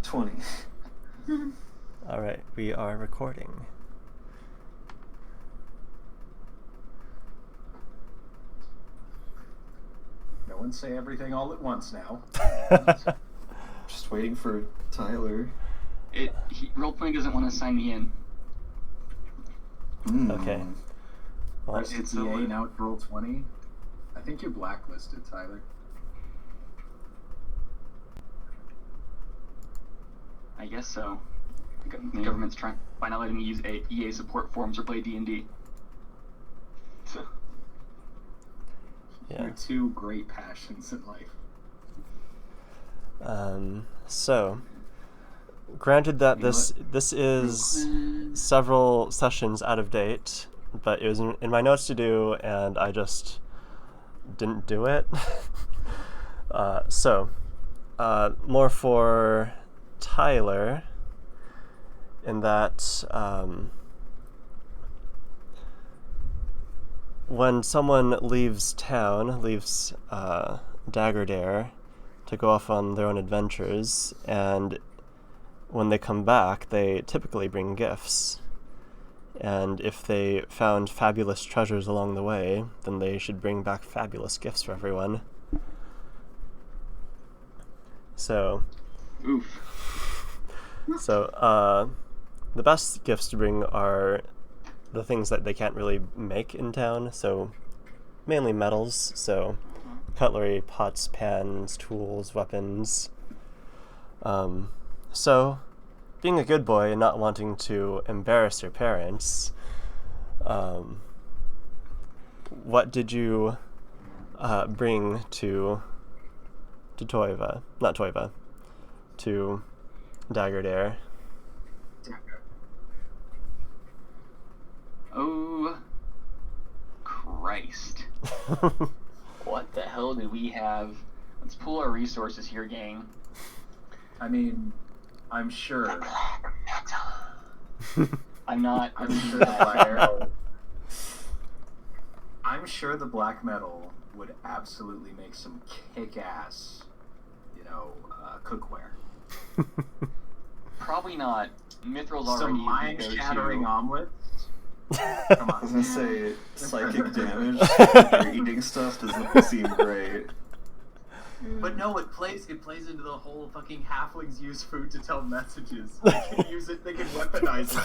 20. All right, we are recording. No one say everything all at once now. Just waiting for Tyler. Roleplaying doesn't want to sign me in. Okay. Well, First it's EA, now it's Roll20. I think you're blacklisted, Tyler. I guess so. The government's trying by not letting me use EA support forums or play D&D. So. yeah. Your two great passions in life. So, granted that this is several sessions out of date, but it was in my notes to do, and I just didn't do it. More for Tyler, in that when someone leaves town, leaves Daggerdare to go off on their own adventures, and when they come back, they typically bring gifts. And if they found fabulous treasures along the way, then they should bring back fabulous gifts for everyone. So, the best gifts to bring are the things that they can't really make in town, so mainly metals, so cutlery, pots, pans, tools, weapons. So, being a good boy and not wanting to embarrass your parents, what did you bring to Toiva? Not Toiva. To Daggerdare. Oh, Christ. What the hell do we have? Let's pool our resources here, gang. I mean, I'm sure. I'm not. I'm sure the black metal. I'm sure the black metal would absolutely make some kick-ass, cookware. Probably not. Mithril's already Some mind-shattering omelets. Come on. I was gonna say psychic damage. If you're eating stuff doesn't seem great. But no, it plays into the whole fucking halflings use food to tell messages. They can use it. They can weaponize it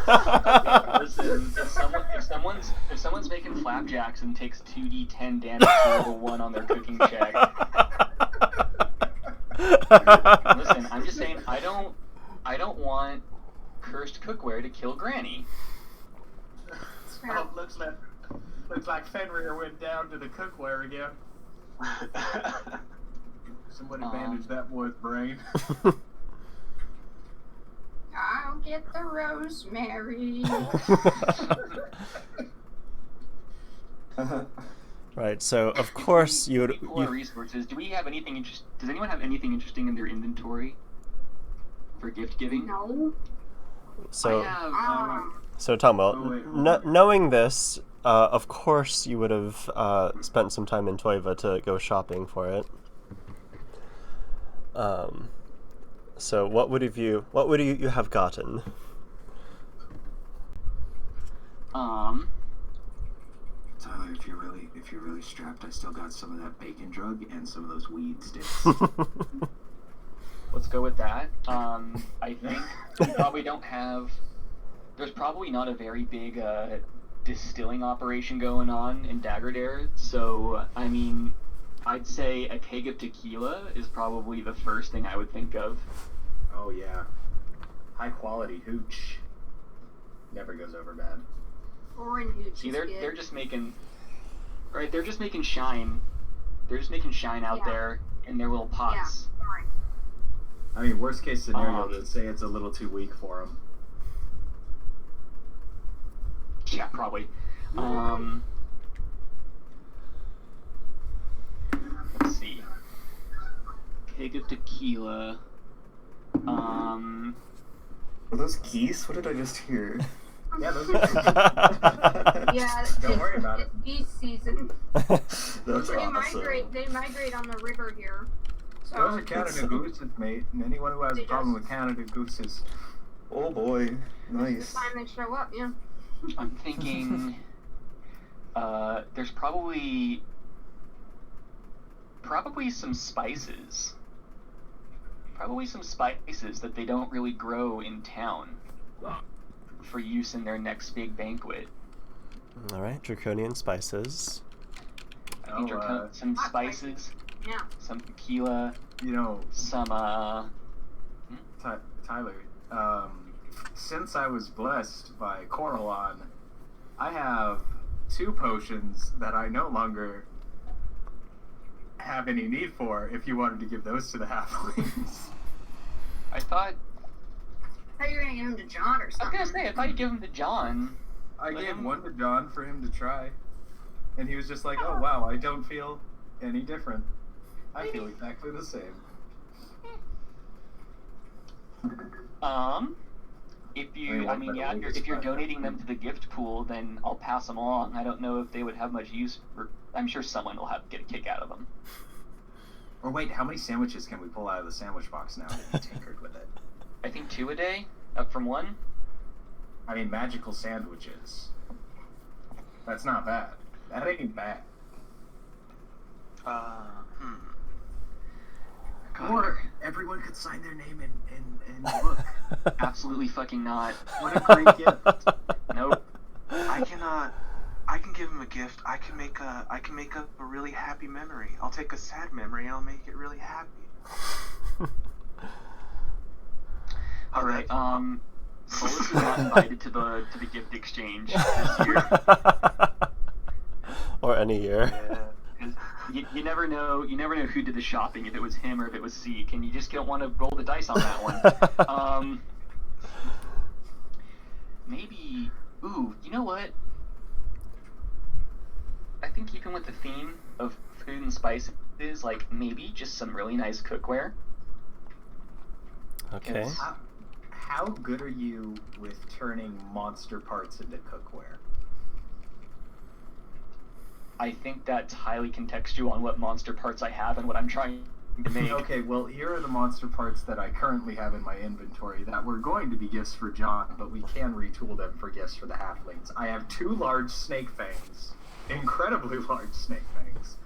now. Listen, if someone's making flapjacks and takes 2d10 damage to level 1 on their cooking check. Listen, I'm just saying I don't want cursed cookware to kill Granny. Oh, looks like Fenrir went down to the cookware again. Somebody bandage that boy's brain. I'll get the rosemary. Right, so of course you would. Resources. Do we have anything Does anyone have anything interesting in their inventory for gift giving? No. So, I have, so Tom, knowing this, of course you would have spent some time in Toiva to go shopping for it. So what would you have gotten? Tyler, if you're really strapped, I still got some of that bacon drug and some of those weed sticks. Let's go with that. I think we probably don't have. There's probably not a very big distilling operation going on in Daggerdare, so I mean, I'd say a keg of tequila is probably the first thing I would think of. Oh yeah, high quality hooch never goes over bad. Foreign hooch. See, they're just making, right? They're just making shine. They're just making shine out there in their little pots. Yeah. Right. I mean, worst case scenario, they'd say it's a little too weak for them. Yeah, probably. Let's see. Keg of tequila. Are those geese? What did I just hear? Yeah, those are Yeah, Don't worry about it. It's geese season. That's awesome. They migrate on the river here. Those are Canada gooses, mate, and anyone who has a problem with Canada gooses. Oh boy, This nice. time they show up, yeah. I'm thinking there's probably some spices. Probably some spices that they don't really grow in town for use in their next big banquet. All right, draconian spices. I think some hot spices, Yeah. some tequila, You know, some Tyler, since I was blessed by Coralon, I have 2 potions that I no longer have any need for if you wanted to give those to the halflings. I thought thought you were gonna give him to John or I was something. gonna say if I give them to John. I Let gave him- one to John for him to try, and he was just like, "Oh wow, I don't feel any different. I feel exactly the same." If I you, mean, if you're donating them to the gift pool, then I'll pass them along. I don't know if they would have much use for. I'm sure someone will get a kick out of them. Or wait, how many sandwiches can we pull out of the sandwich box now that you tinkered with it? I think 2 a day, up from 1. I mean, magical sandwiches. That's not bad. That ain't bad. Or everyone could sign their name in the book. Absolutely fucking not. What a great gift. Nope. I can give him a gift. I can make up a really happy memory. I'll take a sad memory and I'll make it really happy. All right. Solus is not invited to the gift exchange this year. Or any year. You never know. You never know who did the shopping. If it was him or if it was Zeke, and you just don't want to roll the dice on that one. Maybe. Ooh, you know what? I think keeping with the theme of food and spices, like maybe just some really nice cookware. Okay. How good are you with turning monster parts into cookware? I think that's highly contextual on what monster parts I have and what I'm trying to make. Okay, well, here are the monster parts that I currently have in my inventory that were going to be gifts for John, but we can retool them for gifts for the halflings. I have 2 large snake fangs, incredibly large snake fangs.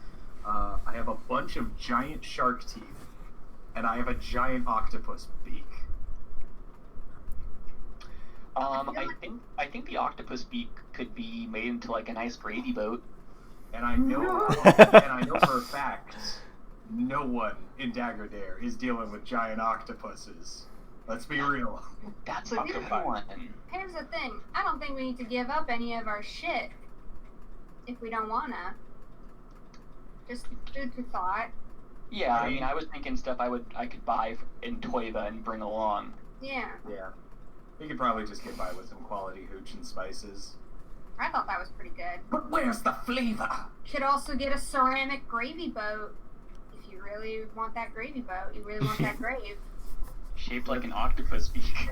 I have a bunch of giant shark teeth, and I have a giant octopus beak. I think the octopus beak could be made into like a nice gravy boat. And I know, for a fact, no one in Dagordare is dealing with giant octopuses. Let's be real. That's a good Okay. one. Here's the thing. I don't think we need to give up any of our shit if we don't wanna. Just food for thought. Yeah, I mean, I was thinking stuff I could buy in Toiva and bring along. Yeah. Yeah. You could probably just get by with some quality hooch and spices. I thought that was pretty good. But where's the flavor? Could also get a ceramic gravy boat. If you really want that gravy boat, you really want that grave. Shaped like an octopus beak.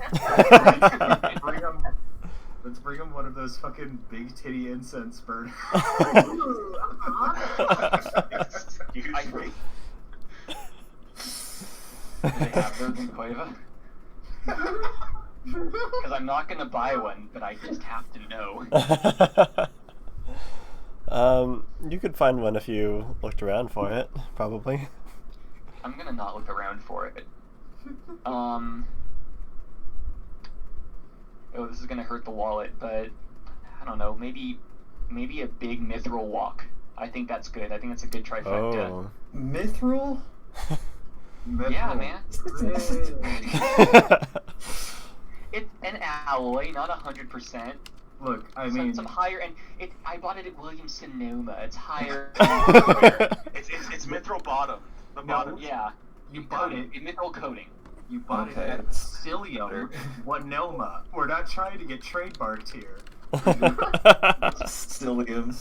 Let's bring him one of those fucking big titty incense burners. Ooh, Excuse me. Do they have those in Toiva? Because I'm not gonna buy one, but I just have to know. You could find one if you looked around for it, probably. I'm gonna not look around for it. Oh, this is gonna hurt the wallet, but I don't know. Maybe a big mithril walk. I think that's good. I think that's a good trifecta. Oh. Mithril? Yeah, man. Hey. It's an alloy, not 100%. Look, I mean, Some higher, and I bought it at Williams Sonoma. It's higher. It's mithril bottom. The bottom. Yeah. you bought it. Mithril coating. You bought Okay. it at Cilium, Winoma. We're not trying to get trademarked here. Stillium.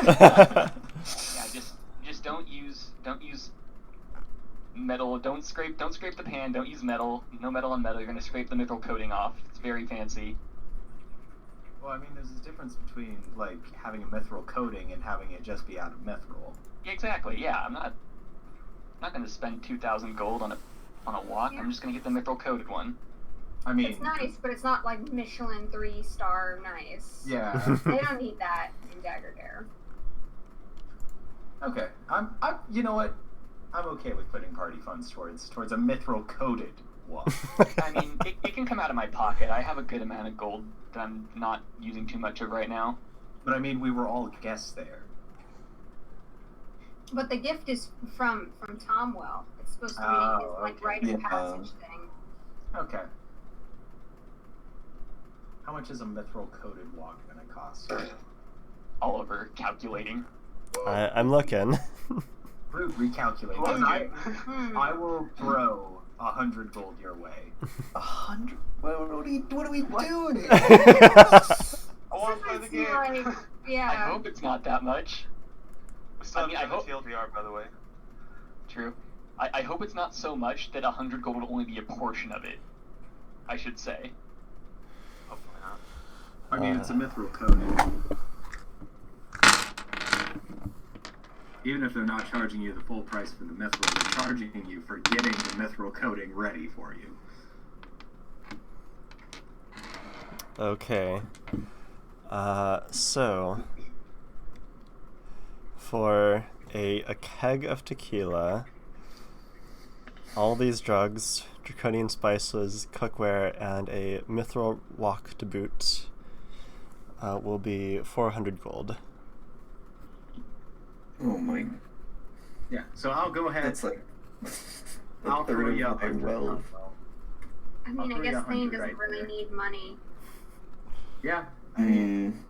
Yeah, just don't use metal. Don't scrape the pan. Don't use metal. No metal on metal. You're gonna scrape the mithril coating off. It's very fancy. Well, I mean, there's a difference between, like, having a mithril coating and having it just be out of mithril. Yeah, exactly. Yeah, I'm not. not going to spend 2,000 gold on a walk. Yeah. I'm just going to get the mithril coated one. I mean, It's nice, but it's not like Michelin 3-star nice. yeah. They don't need that in Dagger Dare. Okay, I'm. You know what? I'm okay with putting party funds towards a mithril coated walk. I mean, it can come out of my pocket. I have a good amount of gold that I'm not using too much of right now. But I mean, we were all guests there. But the gift is from Tomwell. It's supposed to be Oh, his like okay. rite of Yeah. passage thing. Okay. How much is a mithril coated walk gonna cost? Oliver calculating. I'm looking. Rude, recalculate. Look I, it. I will throw 100 gold your way. 100? What are we doing? I want to play the game. Like, I yeah. hope it's not that much. We still I mean, I have hope- TLDR, by the way. True. I hope it's not so much that 100 gold will only be a portion of it. I should say. Hopefully not. I mean, it's a mithril coated. Even if they're not charging you the full price for the mithril, they're charging you for getting the mithril coating ready for you. Okay. So for a keg of tequila, all these drugs, draconian spices, cookware, and a mithril walk to boot will be 400 gold. Oh my. Yeah, so I'll go ahead. That's like. I'll throw you up. I will. I mean, I'll I throw you guess 100 Thane doesn't right really there. need money. Yeah,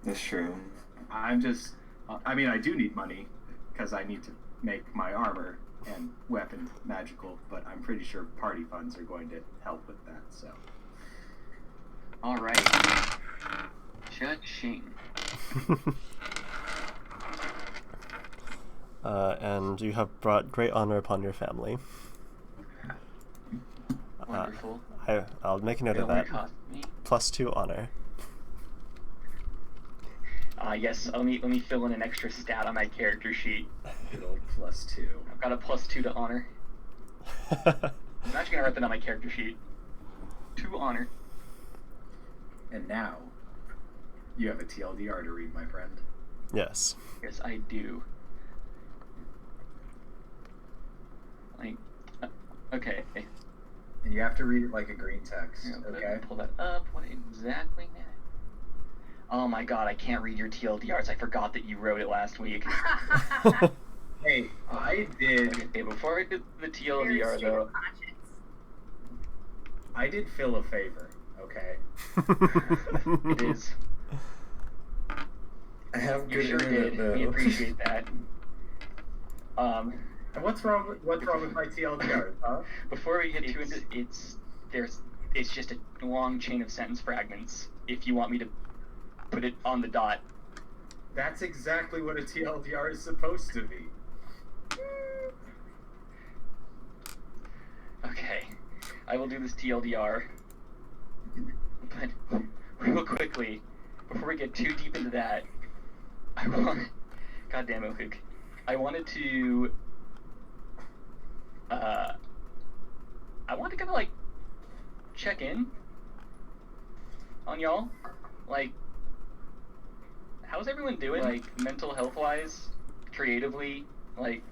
That's true. I'm just. I mean, I do need money because I need to make my armor and weapon magical, but I'm pretty sure party funds are going to help with that. So. Alright. Cha-ching. And you have brought great honor upon your family. Wonderful. I'll make a note It of only that. cost me. +2 honor. Yes, let me fill in an extra stat on my character sheet. Good old +2. I've got a +2 to honor. I'm actually gonna write that on my character sheet. 2 honor. And now, you have a TLDR to read, my friend. Yes. Yes, I do. Like, okay. And you have to read it like a green text, Here, I'll okay? pull that up. What exactly? Oh my god, I can't read your TLDRs. I forgot that you wrote it last week. Hey, I did. Okay, before I did the Very TLDR stream though, of conscience. I did Phil a favor, okay? it is. I have You good sure internet did. though. We appreciate that. And what's wrong with my TLDR, huh? Before we get too into it's just a long chain of sentence fragments. If you want me to put it on the dot. That's exactly what a TLDR is supposed to be. Okay, I will do this TLDR. But real quickly, before we get too deep into that, goddamn it, Luke. I wanted to kind of like check in on y'all. Like, how's everyone doing? Like, mental health wise, creatively, like,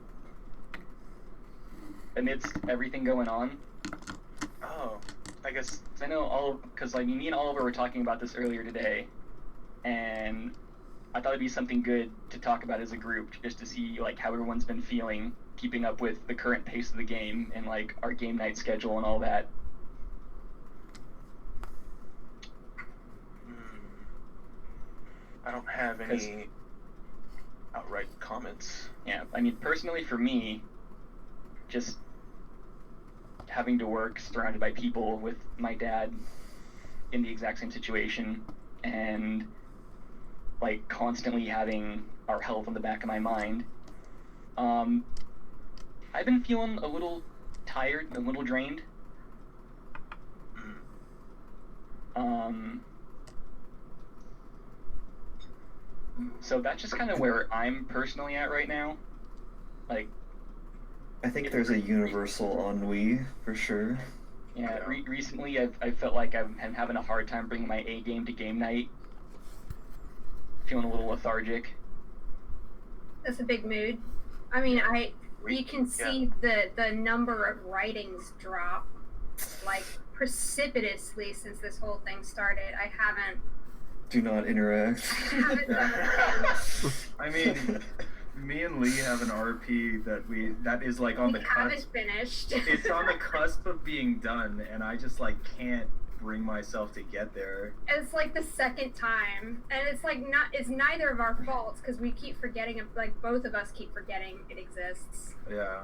amidst everything going on. Oh, I guess. 'Cause I know because like me and Oliver were talking about this earlier today, and I thought it'd be something good to talk about as a group, just to see like how everyone's been feeling, keeping up with the current pace of the game and like our game night schedule and all that. I don't have any outright comments. Yeah, I mean, personally for me, just having to work surrounded by people with my dad in the exact same situation and like constantly having our health on the back of my mind. I've been feeling a little tired, a little drained. So that's just kind of where I'm personally at right now. Like, I think there's a universal ennui for sure. Yeah, recently I felt like I'm having a hard time bringing my A game to game night. Feeling a little lethargic. That's a big mood. I mean, you can see the number of writings drop like precipitously since this whole thing started. I haven't. Do not interact. I mean, me and Lee have an RP that is like on the cusp. Haven't finished. It's on the cusp of being done, and I just like can't bring myself to get there. It's like the second time, and it's like it's neither of our faults because we keep forgetting. Like both of us keep forgetting it exists. Yeah.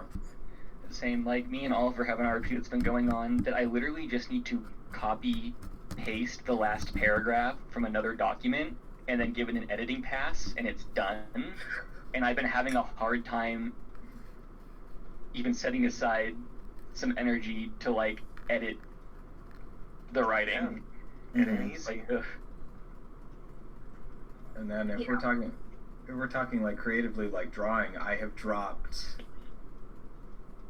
Same, like me and Oliver have an RP that's been going on that I literally just need to copy paste the last paragraph from another document and then give it an editing pass and it's done. And I've been having a hard time even setting aside some energy to like edit the writing. Mm-hmm. Like, and then if we're talking like creatively, like drawing, I have dropped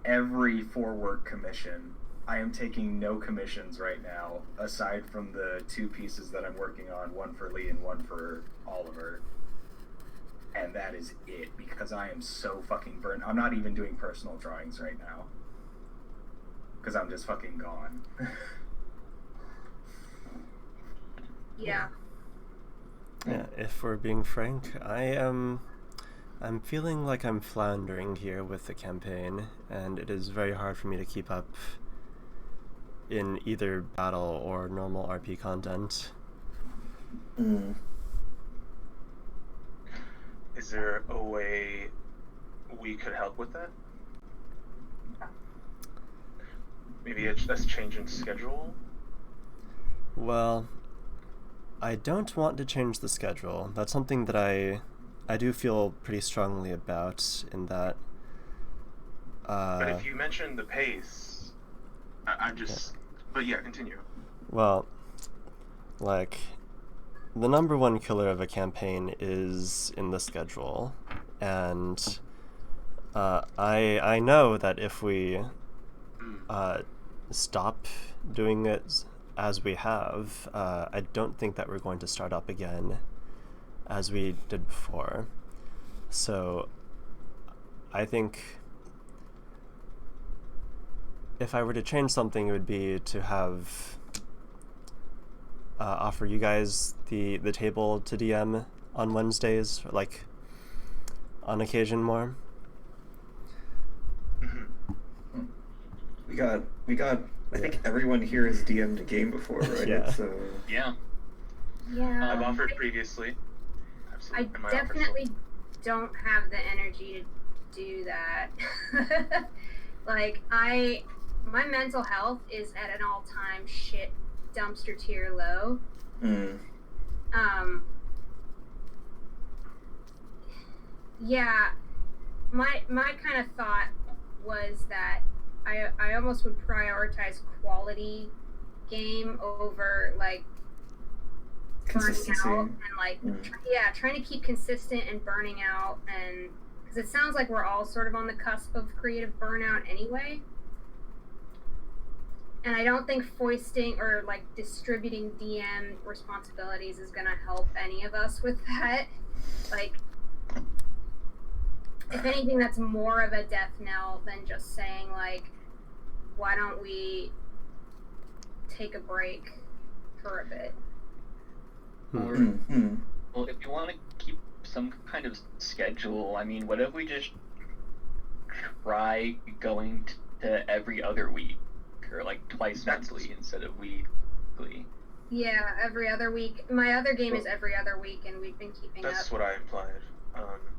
every for-work commission. I am taking no commissions right now, aside from the 2 pieces that I'm working on, one for Lee and one for Oliver. And that is it, because I am so fucking burnt. I'm not even doing personal drawings right now. Because I'm just fucking gone. Yeah. Yeah, if we're being frank, I'm feeling like I'm floundering here with the campaign, and it is very hard for me to keep up in either battle or normal RP content. Is there a way we could help with that? Maybe it's just changing schedule? Well, I don't want to change the schedule. That's something that I do feel pretty strongly about, in that but if you mention the pace, I'm just... But yeah, continue. Well, like, the number one killer of a campaign is in the schedule, and I know that if we stop doing it as we have, I don't think that we're going to start up again as we did before. So I think if I were to change something, it would be to have offer you guys the table to DM on Wednesdays, or like on occasion more. We got. I think everyone here has DM'd a game before, right? Yeah. So yeah. Yeah. I've offered previously. I Absolutely. My definitely don't have the energy to do that. Like, my mental health is at an all-time shit dumpster tier low. Yeah, my kind of thought was that I almost would prioritize quality game over like burning out and like trying to keep consistent and burning out, and because it sounds like we're all sort of on the cusp of creative burnout anyway. And I don't think foisting or like distributing DM responsibilities is gonna help any of us with that. Like, if anything, that's more of a death knell than just saying like, why don't we take a break for a bit? Or, well, if you want to keep some kind of schedule, I mean, what if we just try going to every other week, or like twice monthly instead of weekly? Yeah, every other week. My other game is every other week, and we've been keeping up. That's what I implied.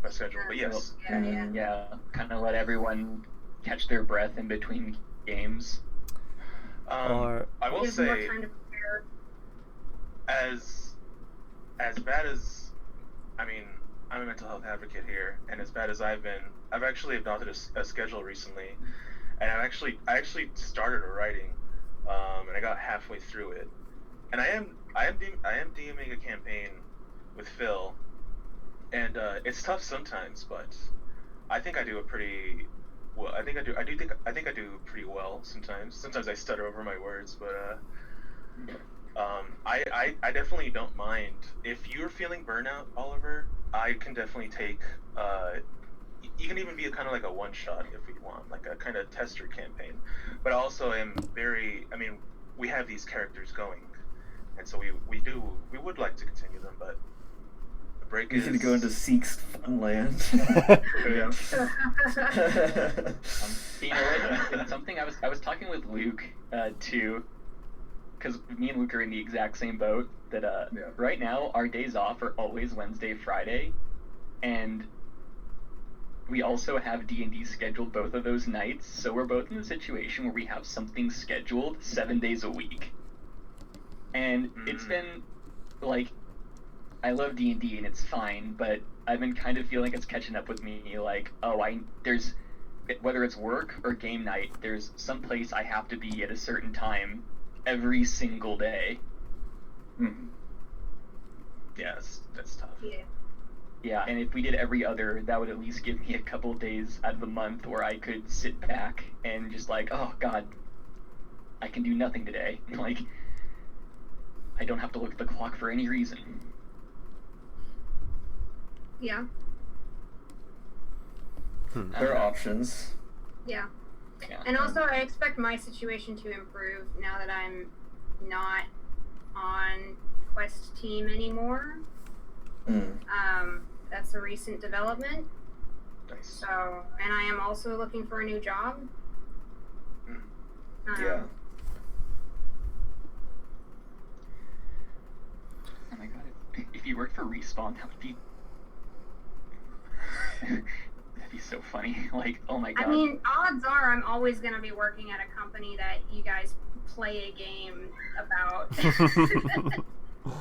My schedule, but yes. Yeah, kind of let everyone catch their breath in between games. Or I will Gives more say, time to prepare. as bad as, I mean, I'm a mental health advocate here, and as bad as I've been, I've actually adopted a schedule recently, and I actually started a writing, and I got halfway through it, and I am DMing a campaign with Phil, and it's tough sometimes, but I think I do a pretty well. I think I do pretty well sometimes. Sometimes I stutter over my words, but I definitely don't mind if you're feeling burnout, Oliver. I can definitely take. You can even be kind of like a one shot if you want, like a kind of tester campaign. But also, am very. I mean, we have these characters going, and so we would like to continue them, but the break We is. should go into Seek's fun land. Yeah. You know what? Something I was talking with Luke too, because me and Luke are in the exact same boat. That Yeah. right now our days off are always Wednesday, Friday, and we also have D&D scheduled both of those nights. So we're both in a situation where we have something scheduled 7 days a week, and it's been like, I love D&D and it's fine, but I've been kind of feeling it's catching up with me. Like, there's, whether it's work or game night, there's some place I have to be at a certain time every single day. Mhm. Yeah, that's tough. Yeah. Yeah, and if we did every other, that would at least give me a couple of days out of the month where I could sit back and just like, oh god, I can do nothing today. Like, I don't have to look at the clock for any reason. Yeah. There are options. Yeah. Yeah. And also, I expect my situation to improve now that I'm not on Quest team anymore. That's a recent development. Nice. So, and I am also looking for a new job. Yeah. Oh my god, if you worked for Respawn, that would be... that'd be so funny. Like, oh my god. I mean, odds are I'm always going to be working at a company that you guys play a game about.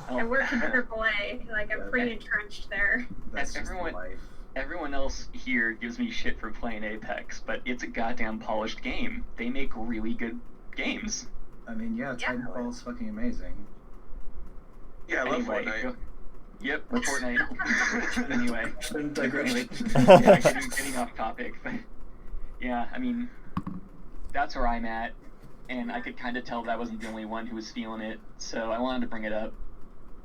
I work in AAA. Like, I'm pretty entrenched there. That's just Everyone- life. Everyone else here gives me shit for playing Apex, but it's a goddamn polished game. They make really good games. I mean, yeah, Titanfall is fucking amazing. Yeah, I love Anyway, Fortnite. Yep, Fortnite. Anyway. Digression. Yeah, getting off topic, but yeah, I mean, that's where I'm at, and I could kind of tell that I wasn't the only one who was feeling it, so I wanted to bring it up,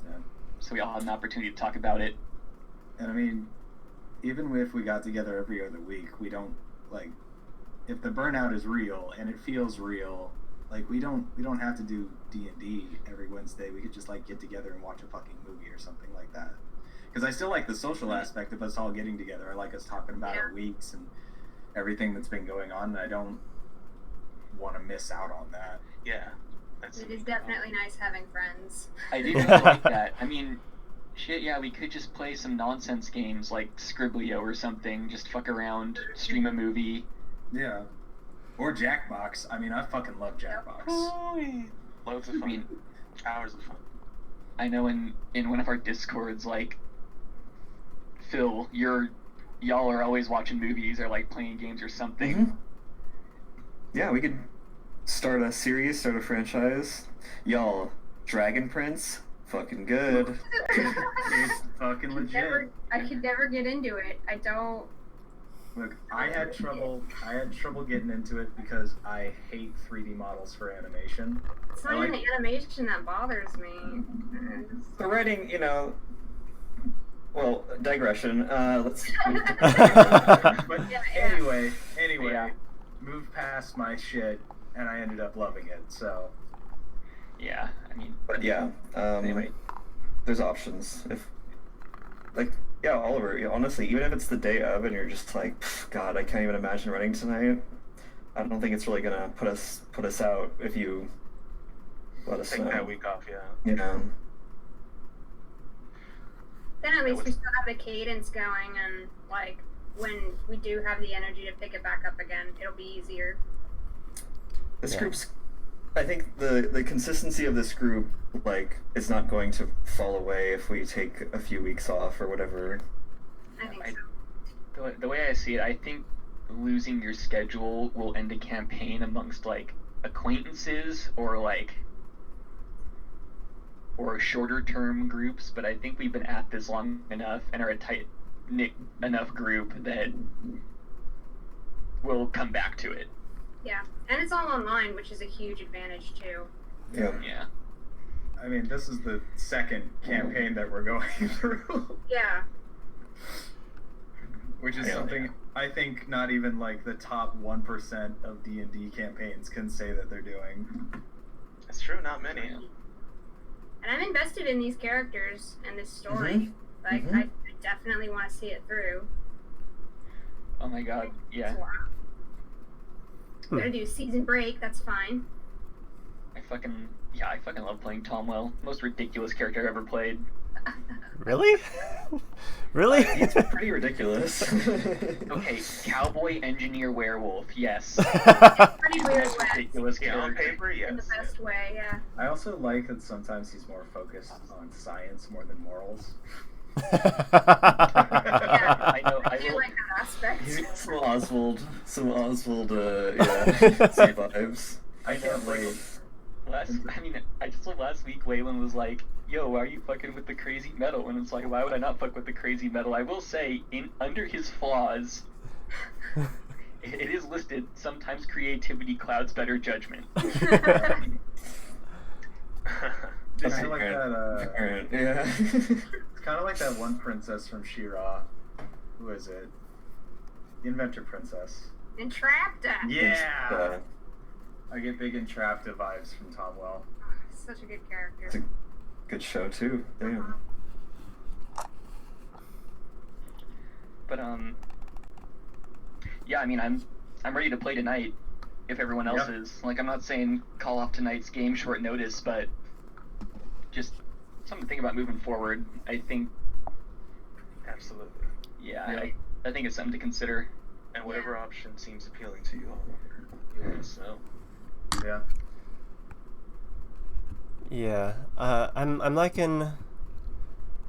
Yeah. so we all had an opportunity to talk about it. And I mean, even if we got together every other week, we don't, like, if the burnout is real and it feels real, like, we don't have to do D&D every Wednesday. We could just, like, get together and watch a fucking movie or something like that. Because I still like the social aspect of us all getting together. I like us talking about our weeks and everything that's been going on, and I don't want to miss out on that. Yeah. That's It is definitely nice having friends. I do really like that. I mean, shit, yeah, we could just play some nonsense games like Scriblio or something, just fuck around, stream a movie. Yeah. Or Jackbox. I mean, I fucking love Jackbox. Loads of I fun. mean, Hours of fun. I know in one of our Discords, like, Phil, y'all are always watching movies or like playing games or something. Mhm. Yeah, we could start a series, start a franchise. Y'all, Dragon Prince, fucking good. It's fucking legit. I could never get into it. I don't. Look, I had trouble getting into it because I hate 3D models for animation. It's not even animation that bothers me. The writing, you know. Well, digression. Let's. But Yeah. anyway, Yeah. moved past my shit, and I ended up loving it. So Yeah, I mean, But yeah. anyway. There's options. If, like, yeah, Oliver. You know, honestly, even if it's the day of, and you're just like, God, I can't even imagine running tonight. I don't think it's really gonna put us out if you let us Take know. that week off, yeah. You know. Then at least we still have the cadence going, and like when we do have the energy to pick it back up again, it'll be easier. This Yeah. group's. I think the consistency of this group, like, is not going to fall away if we take a few weeks off or whatever. I think I- so. The way I see it, I think losing your schedule will end a campaign amongst like acquaintances or shorter term groups, but I think we've been at this long enough and are a tight knit enough group that will come back to it. Yeah, and it's all online, which is a huge advantage too. Yeah. Yeah. I mean, this is the second campaign that we're going through. Yeah. Which is Hell something I think not even like the top 1% of D&D campaigns can say that they're doing. It's true, not many. Yeah. And I'm invested in these characters and this story. Like, Mhm. I definitely want to see it through. Oh my god, yeah. So, we're gonna do season break, that's fine. I fucking love playing Tomwell. Most ridiculous character I've ever played. Really? Really? It's pretty ridiculous. Okay, cowboy, engineer, werewolf, yes. Pretty weird Most way. ridiculous Yeah, on character. paper, yes. In the best way, yeah. I also like that sometimes he's more focused on science more than morals. I know, I do will. like that aspect. some Oswald, yeah, sea vibes. I know, like, I just saw last week Waylon was like, yo, why are you fucking with the crazy metal? And it's like, why would I not fuck with the crazy metal? I will say, under his flaws, it is listed, sometimes creativity clouds better judgment. It's kind of like that, Yeah. it's kind of like that one princess from She-Ra. Who is it? The Inventor Princess. Entrapped. Yeah! I get big Entrapta vibes from Tomwell. Such a good character. It's a good show too. Damn. But yeah, I mean, I'm ready to play tonight. If everyone else Yeah. is, like, I'm not saying call off tonight's game short notice, but just something to think about moving forward. I think, Absolutely. yeah, Yeah. I think it's something to consider. And whatever option seems appealing to you all, you let us know. Yeah. Yeah, I'm liking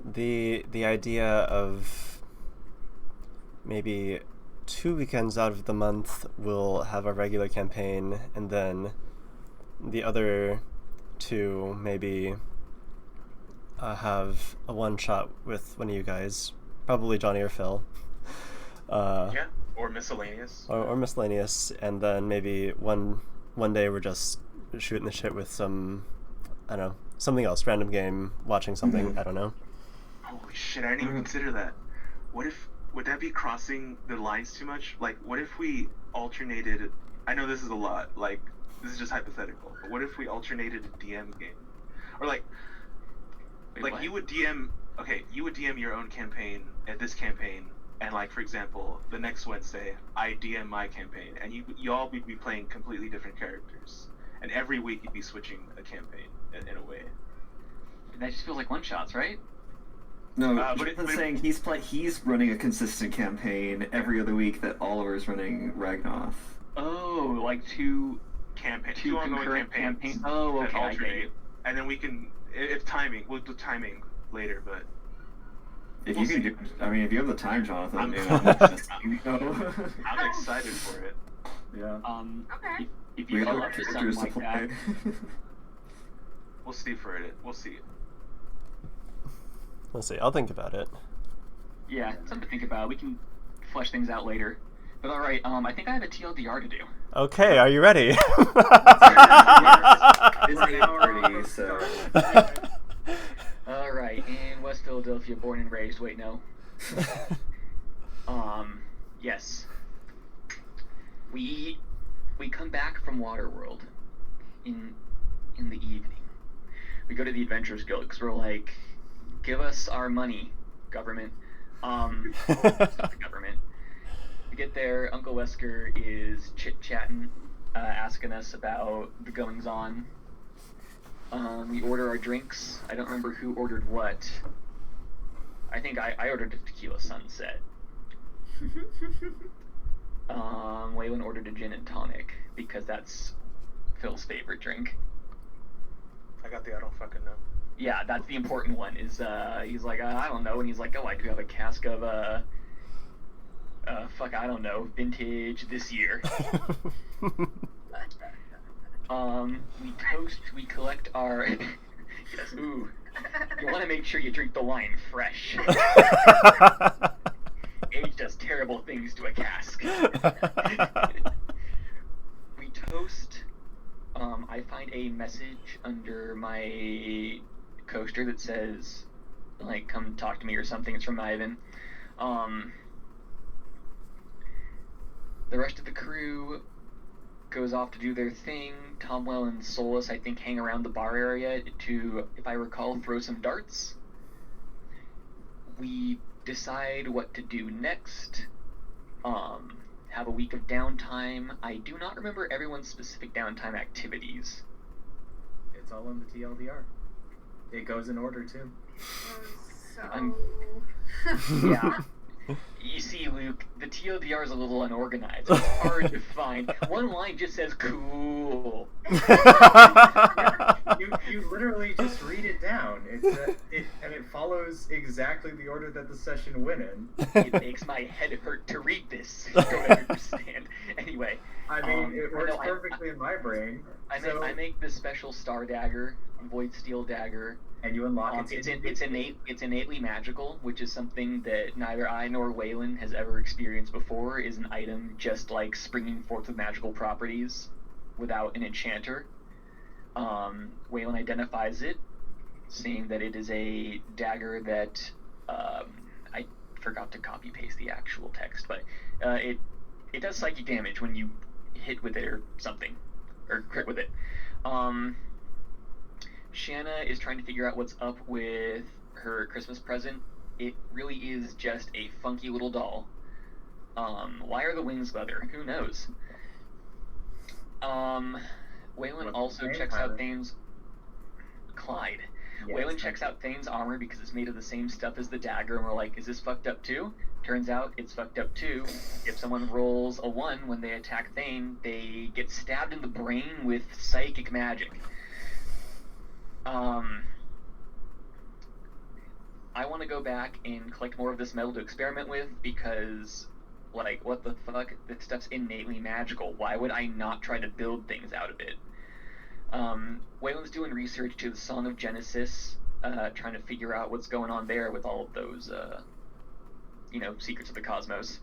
the idea of maybe 2 weekends out of the month we'll have a regular campaign, and then the other 2 maybe have a one shot with one of you guys, probably Johnny or Phil. Yeah, or miscellaneous. Or miscellaneous, and then maybe one day we're just shooting the shit with some, I don't know, something else, random game, watching something, I don't know. Holy shit, I didn't even consider that. Would that be crossing the lines too much? Like, what if we alternated, I know this is a lot, like, this is just hypothetical, but what if we alternated a DM game? Or Wait, like what? you would DM your own campaign at this campaign, and like, for example, the next Wednesday, I DM my campaign, and you all would be playing completely different characters. And every week you'd be switching a campaign in a way. That just feels like one shots, right? No, but Jonathan's saying he's running a consistent campaign every other week that Oliver's running Ragnoth. Oh, like two Two ongoing concurrent campaigns. campaigns. Oh, that okay, I get alternate. you. And then we can, we'll do timing later, but If We'll you can see. do, I mean, if you have the time, Jonathan, I'm- you know, I'm excited for it. Yeah. Okay. If we you all feel have up to something characters to like that, play. We'll see for it. We'll see. We'll see. I'll think about it. yeah, something to think about. We can flesh things out later. But all right, I think I have a TLDR to do. Okay, are you ready? It's 8:30, so All right, in West Philadelphia, born and raised. Wait, no. Yes. We come back from Waterworld in the evening. We go to the Adventurers Guild because we're like, give us our money, government. It's not the government. We get there. Uncle Wesker is chit-chatting, asking us about the goings-on. We order our drinks. I don't remember who ordered what. I think I ordered a tequila sunset. Waylon ordered a gin and tonic because that's Phil's favorite drink. I got the I don't fucking know. Yeah, that's the important one. Is he's like, I don't know, and he's like, oh, I do have a cask of fuck, I don't know, vintage this year. We toast, we collect our yes, ooh. You want to make sure you drink the wine fresh. Aged us terrible things to a cask. We toast. I find a message under my coaster that says, like, come talk to me or something. It's from Ivan. The rest of the crew goes off to do their thing. Tomwell and Solus, I think, hang around the bar area to, if I recall, throw some darts. We decide what to do next. Have a week of downtime. I do not remember everyone's specific downtime activities. It's all in the TLDR. It goes in order too. So. Yeah. You see, Luke, the TLDR is a little unorganized. It's hard to find. One line just says "cool." You literally just read it down. And it follows exactly the order that the session went in. It makes my head hurt to read this. I don't understand. Anyway. I mean, it works perfectly in my brain. I make this special star dagger, void steel dagger. And you unlock it. It's innately magical, which is something that neither I nor Waylon has ever experienced before. Is an item just like springing forth with magical properties without an enchanter. Waylon identifies it, saying that it is a dagger that I forgot to copy paste the actual text, but it does psychic damage when you hit with it or something, or crit with it. Shanna is trying to figure out what's up with her Christmas present. It really is just a funky little doll. Why are the wings leather? Who knows? Waylon also checks out Thane's... Clyde. Yes, Waylon checks out Thane's armor because it's made of the same stuff as the dagger, and we're like, is this fucked up too? Turns out it's fucked up too. If someone rolls a 1 when they attack Thane, they get stabbed in the brain with psychic magic. I want to go back and collect more of this metal to experiment with because, like, what the fuck? This stuff's innately magical. Why would I not try to build things out of it? Waylon's doing research to the Song of Genesis, trying to figure out what's going on there with all of those, secrets of the cosmos.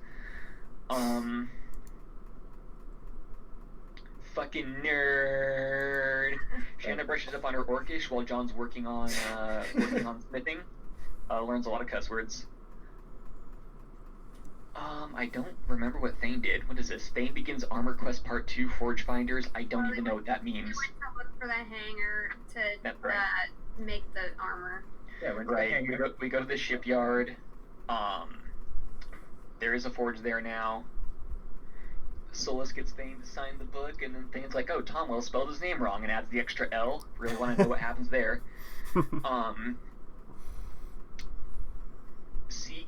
Fucking nerd. Shanna brushes up on her Orcish while John's working on smithing. Learns a lot of cuss words. I don't remember what Thane did. What is this? Thane begins Armor Quest Part 2 Forge Finders. I don't even know what that means. We went to look for the hanger to make the armor. Yeah, right. We go to the shipyard. There is a forge there now. Solus gets Thane to sign the book, and then Thane's like, oh, Tomwell spelled his name wrong, and adds the extra L. Really want to know what happens there. Seek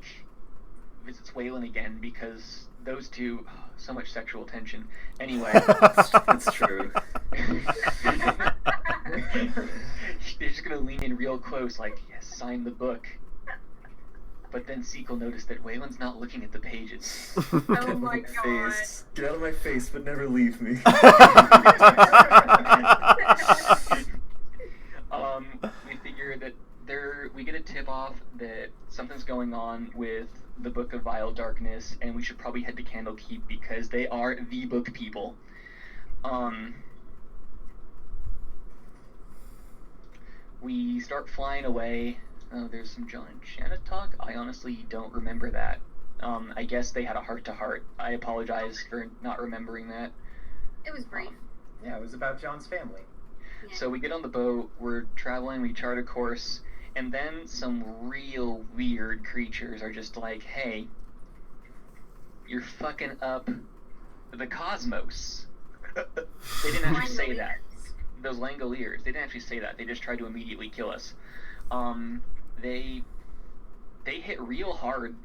visits Waylon again, because those two, so much sexual tension. Anyway. It's true. They're just going to lean in real close, like, yes, sign the book. But then Seek will notice that Waylon's not looking at the pages. Oh my god. Get out of my face, but never leave me. We figure that we get a tip off that something's going on with the Book of Vile Darkness, and we should probably head to Candlekeep because they are the book people. We start flying away. Oh, there's some John and Shanna talk. I honestly don't remember that. I guess they had a heart-to-heart. I apologize for not remembering that. It was brief. Yeah, it was about John's family. Yeah. So we get on the boat, we're traveling, we chart a course, and then some real weird creatures are just like, hey, you're fucking up the cosmos. They didn't actually say that. Those Langoliers, they didn't actually say that. They just tried to immediately kill us. They hit real hard.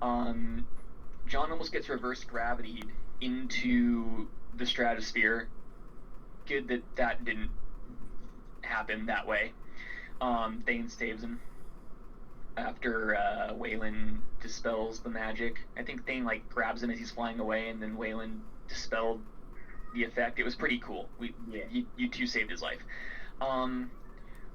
John almost gets reverse gravitied into the stratosphere. Good that didn't happen that way. Thane saves him after Waylon dispels the magic. I think Thane grabs him as he's flying away, and then Waylon dispelled the effect. It was pretty cool. You two saved his life.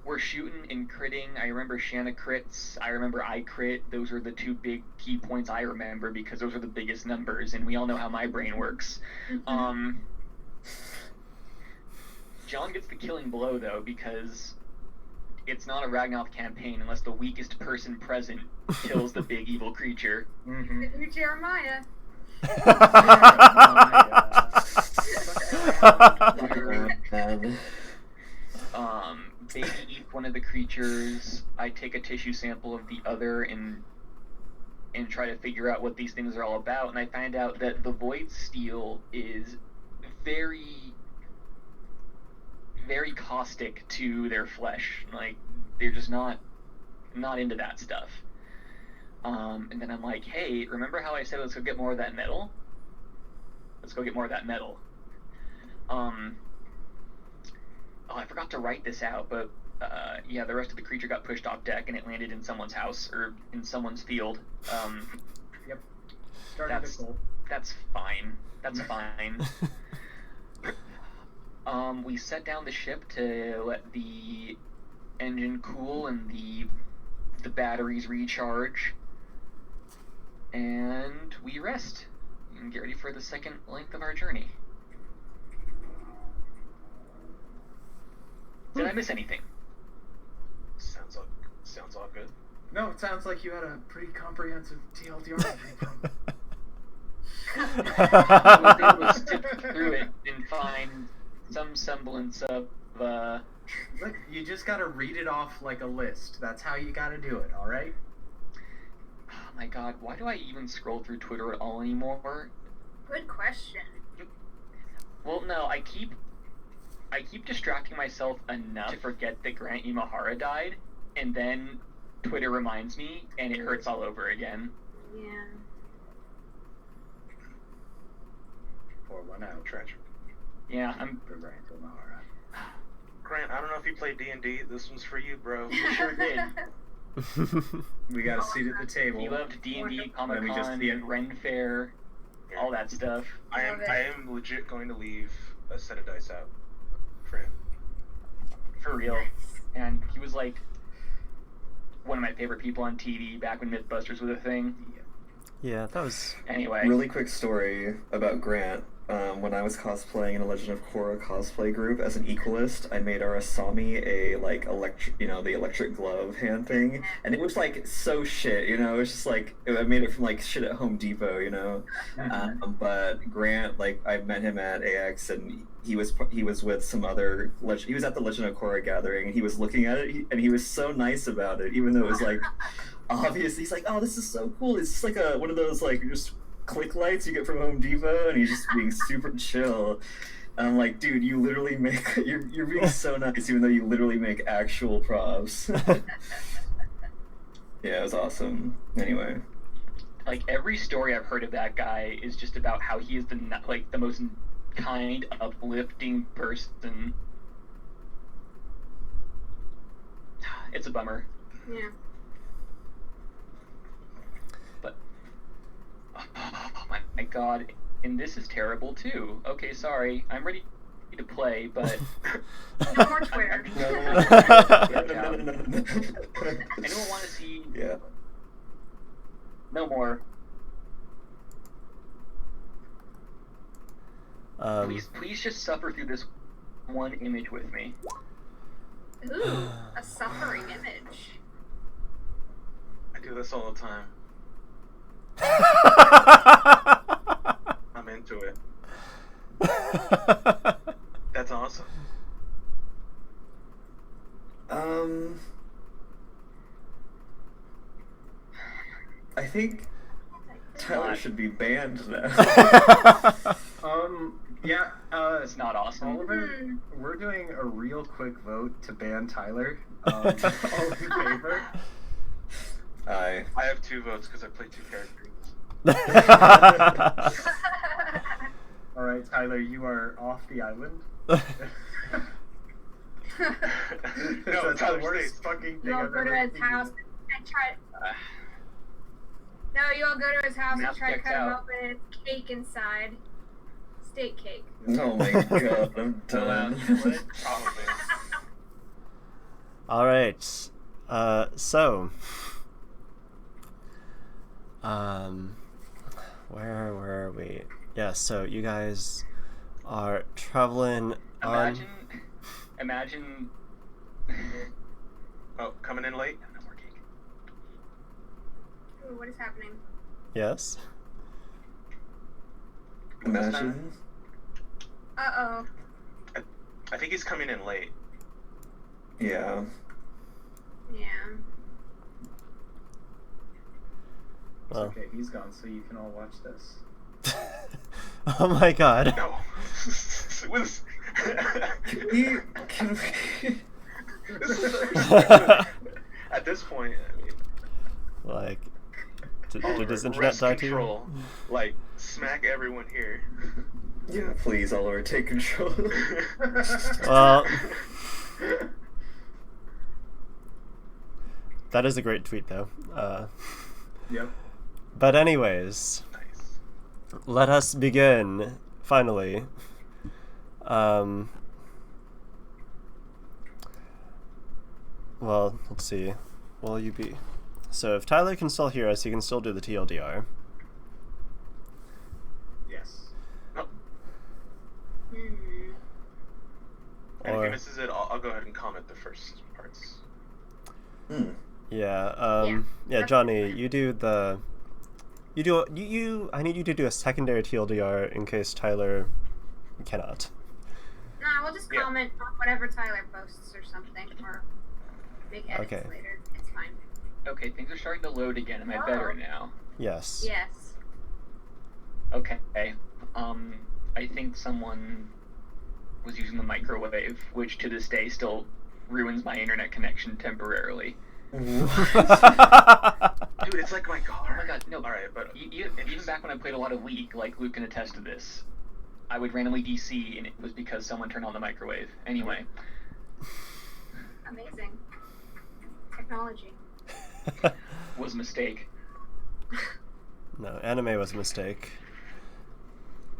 we're shooting and critting. I remember Shanna crits. I remember I crit. Those are the two big key points I remember because those are the biggest numbers, and we all know how my brain works. John gets the killing blow, though, because it's not a Ragnoth campaign unless the weakest person present kills the big evil creature. Mm-hmm. You're Jeremiah. Baby eat one of the creatures. I take a tissue sample of the other and try to figure out what these things are all about. And I find out that the Void Steel is very, very caustic to their flesh. Like, they're just not into that stuff. And then I'm like, hey, remember how I said let's go get more of that metal? Let's go get more of that metal. Oh, I forgot to write this out, but yeah, the rest of the creature got pushed off deck and it landed in someone's house or in someone's field. Yep. Started to cold. That's fine. That's fine. We set down the ship to let the engine cool and the batteries recharge, and we rest and get ready for the second length of our journey. Did I miss anything? Sounds all good. No, it sounds like you had a pretty comprehensive TLDR. I was able to sift through it and find some semblance of Look, you just gotta read it off like a list. That's how you gotta do it, alright? Oh my god, why do I even scroll through Twitter at all anymore? Good question. Well, no, I keep distracting myself enough to forget that Grant Imahara died, and then Twitter reminds me, and it hurts all over again. Yeah. Pour one out. Tragic. Yeah, I'm... For Grant Imahara. Grant, I don't know if you play D&D. This one's for you, bro. You sure did. We got a seat at the table. He loved D&D, Let me just- Comic-Con, Ren Fair, all that stuff. I Love it. am legit going to leave a set of dice out for him. For real. And he was like one of my favorite people on TV back when Mythbusters was a thing. Yeah, that was... Anyway. Really quick story about Grant. When I was cosplaying in a Legend of Korra cosplay group as an equalist, I made our Asami a like the electric glove hand thing, and it was like so shit, it was just like I made it from like shit at Home Depot, But Grant, like I met him at AX, and he was with some other he was at the Legend of Korra gathering, and he was looking at it, and he was so nice about it, even though it was like obvious. He's like, oh, this is so cool. It's just like one of those like just click lights you get from Home Depot, and he's just being super chill. And I'm like, dude, you literally make you're being so nice, even though you literally make actual props. Yeah, it was awesome. Anyway, like every story I've heard of that guy is just about how he is the most kind, uplifting person. It's a bummer. Yeah. But oh my god, and this is terrible too. Okay, sorry, I'm ready to play, but No more Twitter. Anyone want to see? yeah. No more. Please just suffer through this one image with me. Ooh, a suffering image. I do this all the time. I'm into it. That's awesome. I think Tyler should be banned now. Yeah, It's not awesome. Oliver, we're doing a real quick vote to ban Tyler. All in favor? Aye. I have 2 votes because I play 2 characters. Alright, Tyler, you are off the island. No, That's the Tyler worst stays. fucking thing You all I've go ever to his seen. house and try. No, you all go to his house and Map try to checks cut him out. open. And it's cake inside. Steak cake. Oh my god, I'm done. Probably. All right. So, where were we? Yeah. So you guys are traveling on. Imagine. Oh, coming in late? No more cake. Ooh, what is happening? Yes. Imagine. Uh-oh. I think he's coming in late. Yeah. Yeah. It's Well. okay, he's gone, so you can all watch this. Oh my God. No. Can we... At this point, I mean, Like, did Oliver, his internet wrest die control. too? Like, smack everyone here. Yeah, please, Oliver, take control. Well, that is a great tweet, though. Yep. But anyways, Nice. let us begin. Finally. Well, let's see. Will you be? So if Tyler can still hear us, he can still do the TLDR. Yes. Hmm. And if Or- he misses it, I'll go ahead and comment the first parts. Hmm. Yeah. Yeah, Johnny, you do the. I need you to do a secondary TLDR in case Tyler cannot. Nah, we'll just Yeah. comment on whatever Tyler posts or something, or make edits Okay. later. It's fine. Okay, things are starting to load again. Am I better now? Yes. Yes. Okay. I think someone was using the microwave, which to this day still ruins my internet connection temporarily. Dude, it's like my car. Oh my god, no. Alright, but Even back when I played a lot of League, like Luke can attest to this, I would randomly DC, and it was because someone turned on the microwave. Anyway, Amazing. Technology. was a mistake. No, anime was a mistake.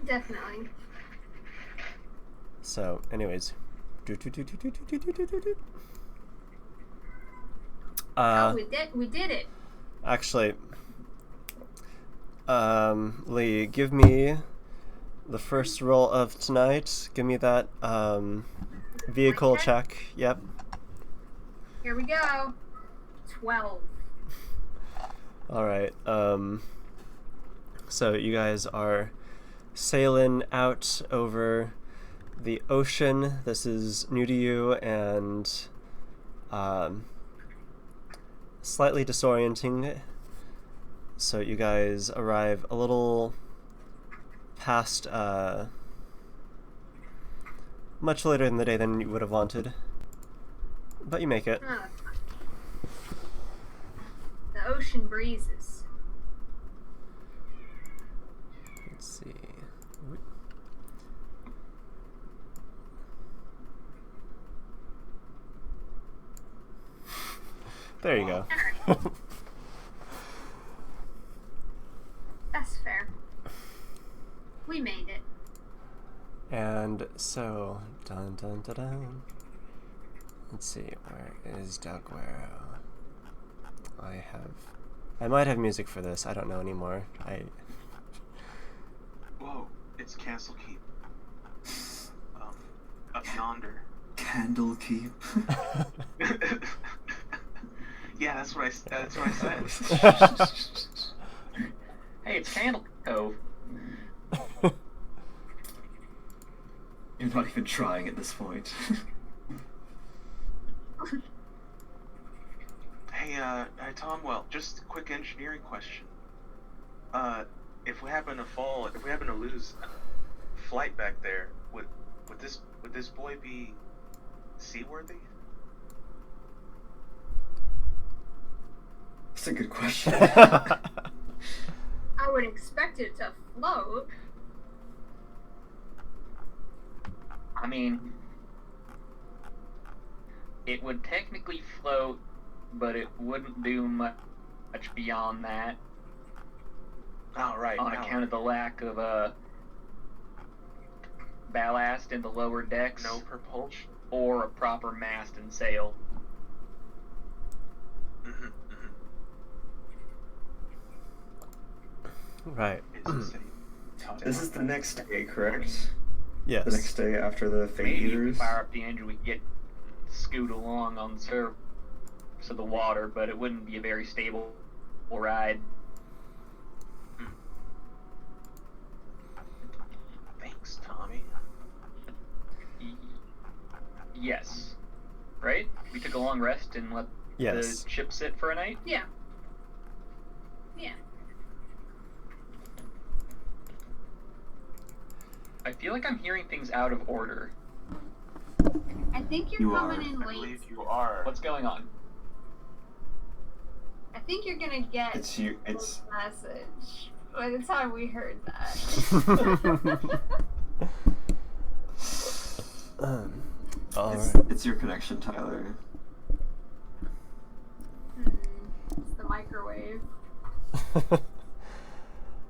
Definitely. So, anyways. Oh, we did it. Actually, Lee, give me the first roll of tonight. Give me that vehicle Okay. check. Yep. Here we go. 12. All right. So you guys are sailing out over the ocean. This is new to you and slightly disorienting. So you guys arrive a little past much later in the day than you would have wanted, but you make it. Oh, that's fine. The ocean breezes. Let's see. There you go. That's fair. We made it. And so, dun dun dun dun. Let's see, where is Doguero? I might have music for this. I don't know anymore. whoa, it's Candlekeep. Up yonder. Candlekeep. Yeah, that's what I said. Hey, it's Candle Cove. You're not even trying at this point. Hey, Tom. Well, just a quick engineering question. If we happen to lose a flight back there, would this boy be seaworthy? That's a good question. I would expect it to float. I mean, it would technically float, but it wouldn't do much beyond that Oh, right. on now. account of the lack of ballast in the lower decks No propulsion. or a proper mast and sail. Mhm, mhm. Right. It's a city. This is the next day, correct? Yes. The next day after the Fate Maybe if we Eaters. fire up the engine, we could get scoot along on the surface of the water, but it wouldn't be a very stable ride. Thanks, Tommy. Yes. Right? We took a long rest and let Yes. the ship sit for a night? Yeah. Yeah. I feel like I'm hearing things out of order. I think you're You coming are. in I late. believe you are. What's going on? I think you're gonna get It's you. a It's message by the time we heard that. All it's, right. it's your connection, Tyler. It's the microwave.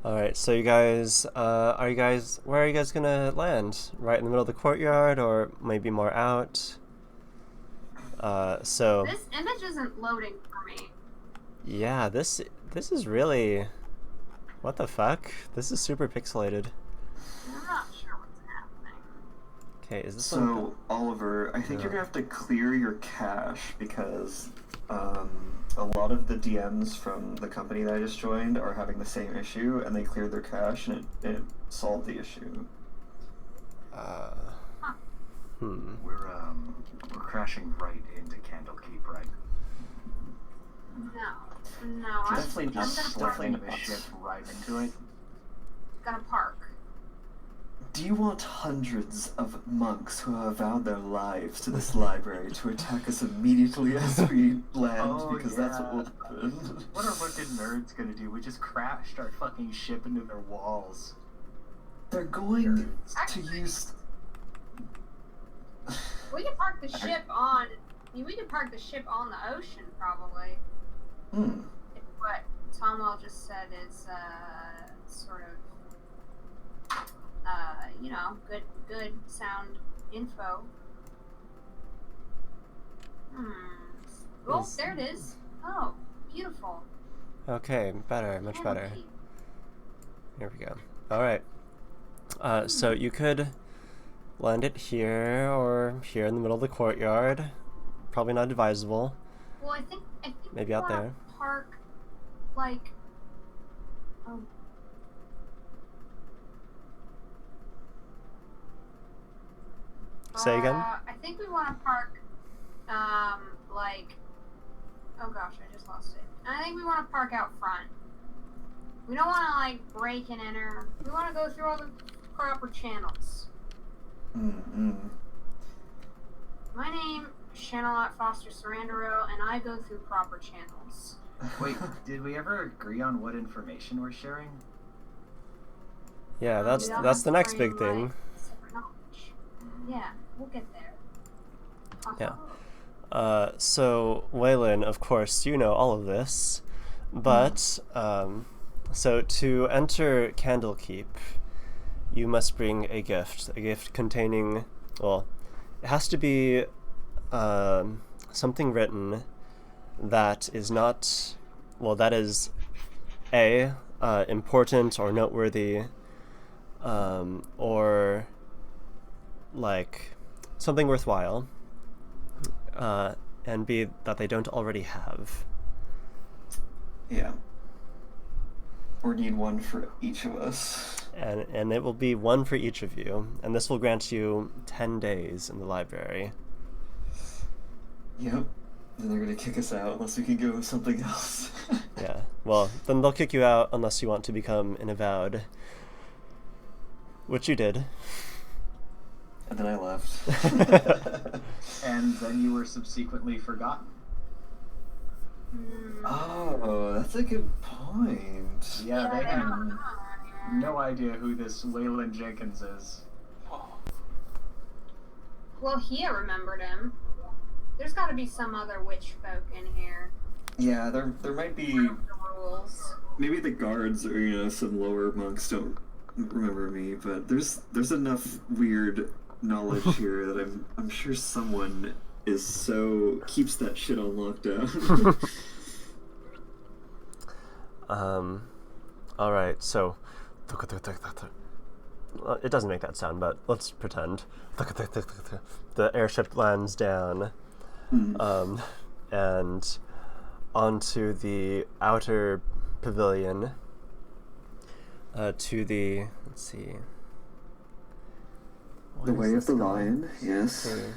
All right. So you guys, where are you guys gonna land? Right in the middle of the courtyard, or maybe more out? So This image isn't loading for me. yeah, this is really, what the fuck? This is super pixelated. I'm not sure what's happening. Okay, is this one? So, Oliver, I think Yeah. you're gonna have to clear your cache because a lot of the DMs from the company that I just joined are having the same issue, and they cleared their cache, and it solved the issue. We're crashing right into Candlekeep, right? No, I'm Definitely gonna not. park. Definitely Slamming the ship right into it. Gonna park. Do you want hundreds of monks who have vowed their lives to this library to attack us immediately as we land? Oh, Because that's what yeah. will happen. What are fucking nerds gonna do? We just crashed our fucking ship into their walls. They're going to use. We can park the ship on. We can park the ship on the ocean, probably. Hmm. If what Tomwell just said is sort of good sound info. Oh, Is- there it is. Oh, beautiful. Okay, better, much better. Candlekeep. Here we go. All right. So you could land it here or here in the middle of the courtyard. Probably not advisable. Well, I think Maybe we out wanna there. Park, like, oh. Say again? I think we want to park, like, oh gosh, I just lost it. I think we want to park out front. We don't want to, like, break and enter. We want to go through all the proper channels. Mm-hmm. My name is Chanelot Foster Sarandero, and I go through proper channels. Wait, did we ever agree on what information we're sharing? Yeah, that's We all that's have the to next bring, big thing. like, separate knowledge. Yeah, we'll get there. Yeah. So Waylon, of course, you know all of this, but so to enter Candlekeep, you must bring a gift containing, well, it has to be something written that is not, well, that is important or noteworthy, or like something worthwhile, and B, that they don't already have. Yeah. Or need one for each of us. And it will be one for each of you, and this will grant you 10 days in the library. Yep. Then they're gonna kick us out unless we can go with something else. Yeah. Well, then they'll kick you out unless you want to become an avowed, which you did. And then I left. And then you were subsequently forgotten. Oh, that's a good point. Yeah, they they had don't know anymore. no idea who this Waylon Jenkins is. Well, Hia remembered him. There's got to be some other witch folk in here. Yeah, there might be, The rules. maybe the guards or some lower monks don't remember me, but there's enough weird knowledge here that I'm sure someone keeps that shit on lockdown. All right, so it doesn't make that sound, but let's pretend. The airship lands down, and onto the outer pavilion, to the, let's see. The Way of the Lion, yes. Okay.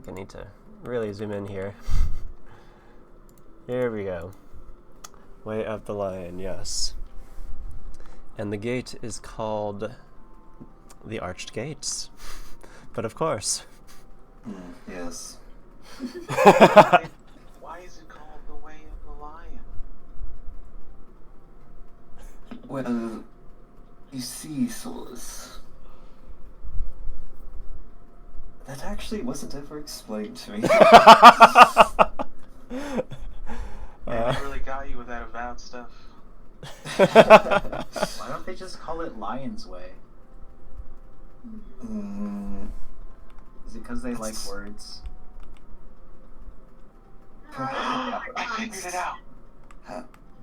I need to really zoom in here. Here we go. Way of the Lion, yes. And the gate is called the Arched Gates. But of course. Yes. Why is it called the Way of the Lion? Well, you see, Solus, that actually wasn't ever explained to me. Man, I really got you with that avowed stuff. Why don't they just call it Lion's Way? Is it because they like words? I figured it out.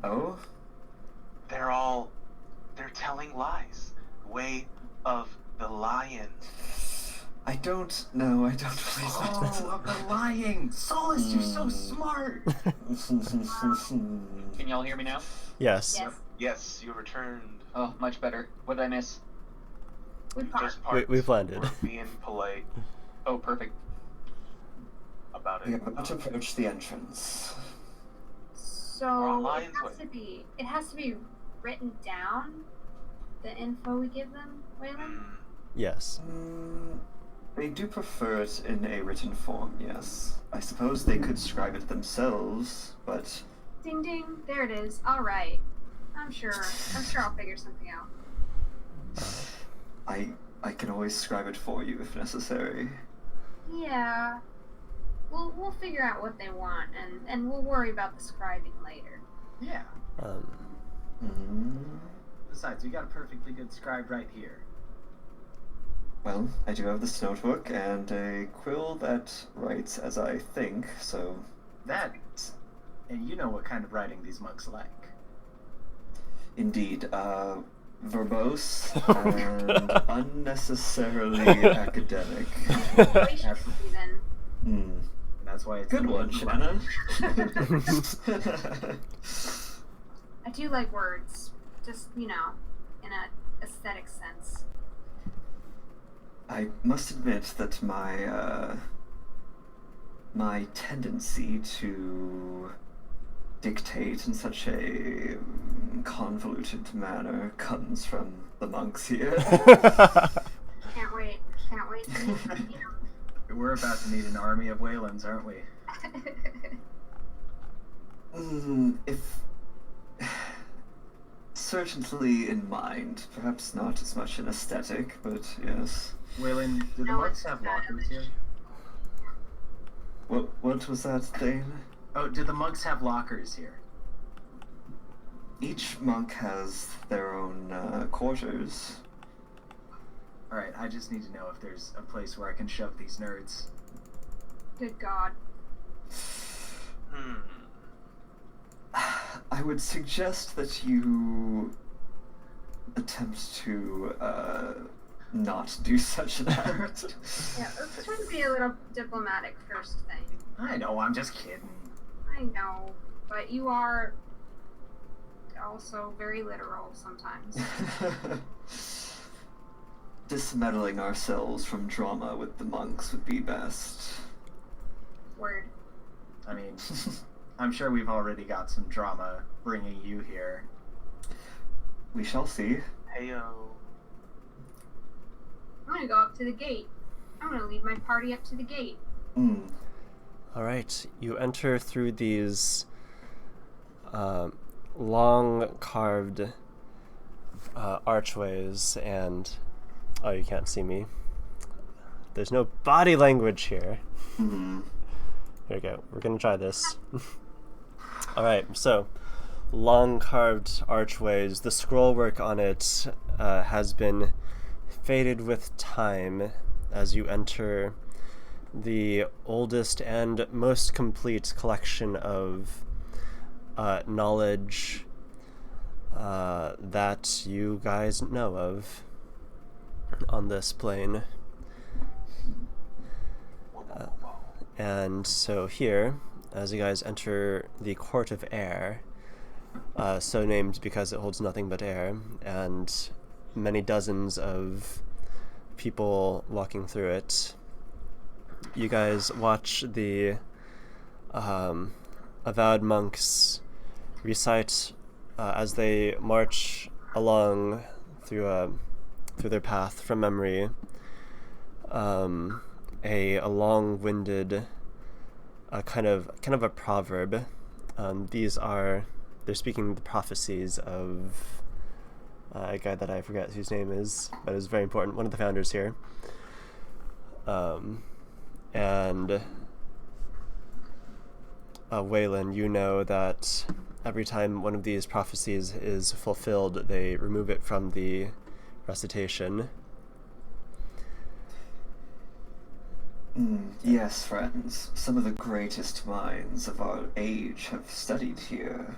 Oh? They're telling lies. Way of the Lion. I don't know. I don't believe Oh, I'm lying! Solus, you're so smart! Can y'all hear me now? Yes. Yes. Yes, you returned. Oh, much better. What did I miss? We parked. Just parts We've landed. were being polite Oh, perfect. about We it. are about to approach the entrance. So Lion's it has to be written down. The info we give them, Waylon. Yes. They do prefer it in a written form, yes. I suppose they could scribe it themselves, but Ding ding, there it is. All right. I'm sure I'll figure something out. I can always scribe it for you if necessary. Yeah. We'll figure out what they want, and we'll worry about the scribing later. Yeah. Besides, we got a perfectly good scribe right here. Well, I do have this notebook and a quill that writes as I think, so That, and you know what kind of writing these monks like. indeed, verbose and unnecessarily academic. Graciously then. And that's why it's Good the Way one, of the Shanna. Lion. I do like words, just in a aesthetic sense. I must admit that my tendency to dictate in such a convoluted manner comes from the monks here. Can't wait to meet you. We're about to need an army of Waylons, aren't we? If certainly in mind, perhaps not as much in aesthetic, but yes. Waylon, do the No, monks it's have not. lockers here? What was that, Thane? Oh, do the monks have lockers here? Each monk has their own quarters. Alright, I just need to know if there's a place where I can shove these nerds. Good God. I would suggest that you attempt to not do such an act. Yeah, let's try to be a little diplomatic first thing. I know, I'm just kidding. I know, but you are also very literal sometimes. Dismeddling ourselves from drama with the monks would be best. Word. I mean, I'm sure we've already got some drama bringing you here. We shall see. Heyo. I'm gonna go up to the gate. I'm gonna lead my party up to the gate. All right, you enter through these long carved archways, and oh, you can't see me. There's no body language here. Here we go. We're gonna try this. All right, so long carved archways. The scrollwork on it has been faded with time, as you enter the oldest and most complete collection of knowledge that you guys know of on this plane. And so here, as you guys enter the Court of Air, so named because it holds nothing but air, and many dozens of people walking through it, you guys watch the avowed monks recite as they march along through their path from memory, a long-winded kind of a proverb. They're speaking the prophecies of a guy that I forget whose name is, but is very important, one of the founders here. And Waylon, you know that every time one of these prophecies is fulfilled, they remove it from the recitation. Yes, friends. Some of the greatest minds of our age have studied here.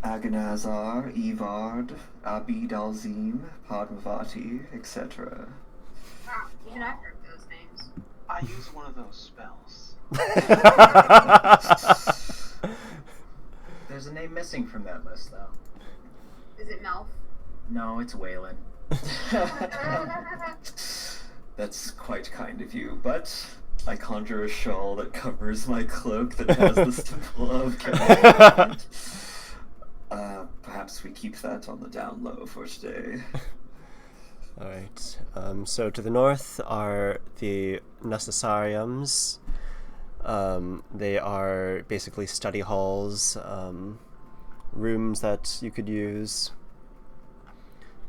Agonazar, Evard, Abid Alzim, Padmavati, etc. Wow, even I've heard those names. I use one of those spells. There's a name missing from that list, though. Is it Melf? No, it's Waylon. That's quite kind of you, but I conjure a shawl that covers my cloak that has the symbol of Candlekeep. Perhaps we keep that on the down low for today. Alright, so to the north are the necessariums. They are basically study halls, rooms that you could use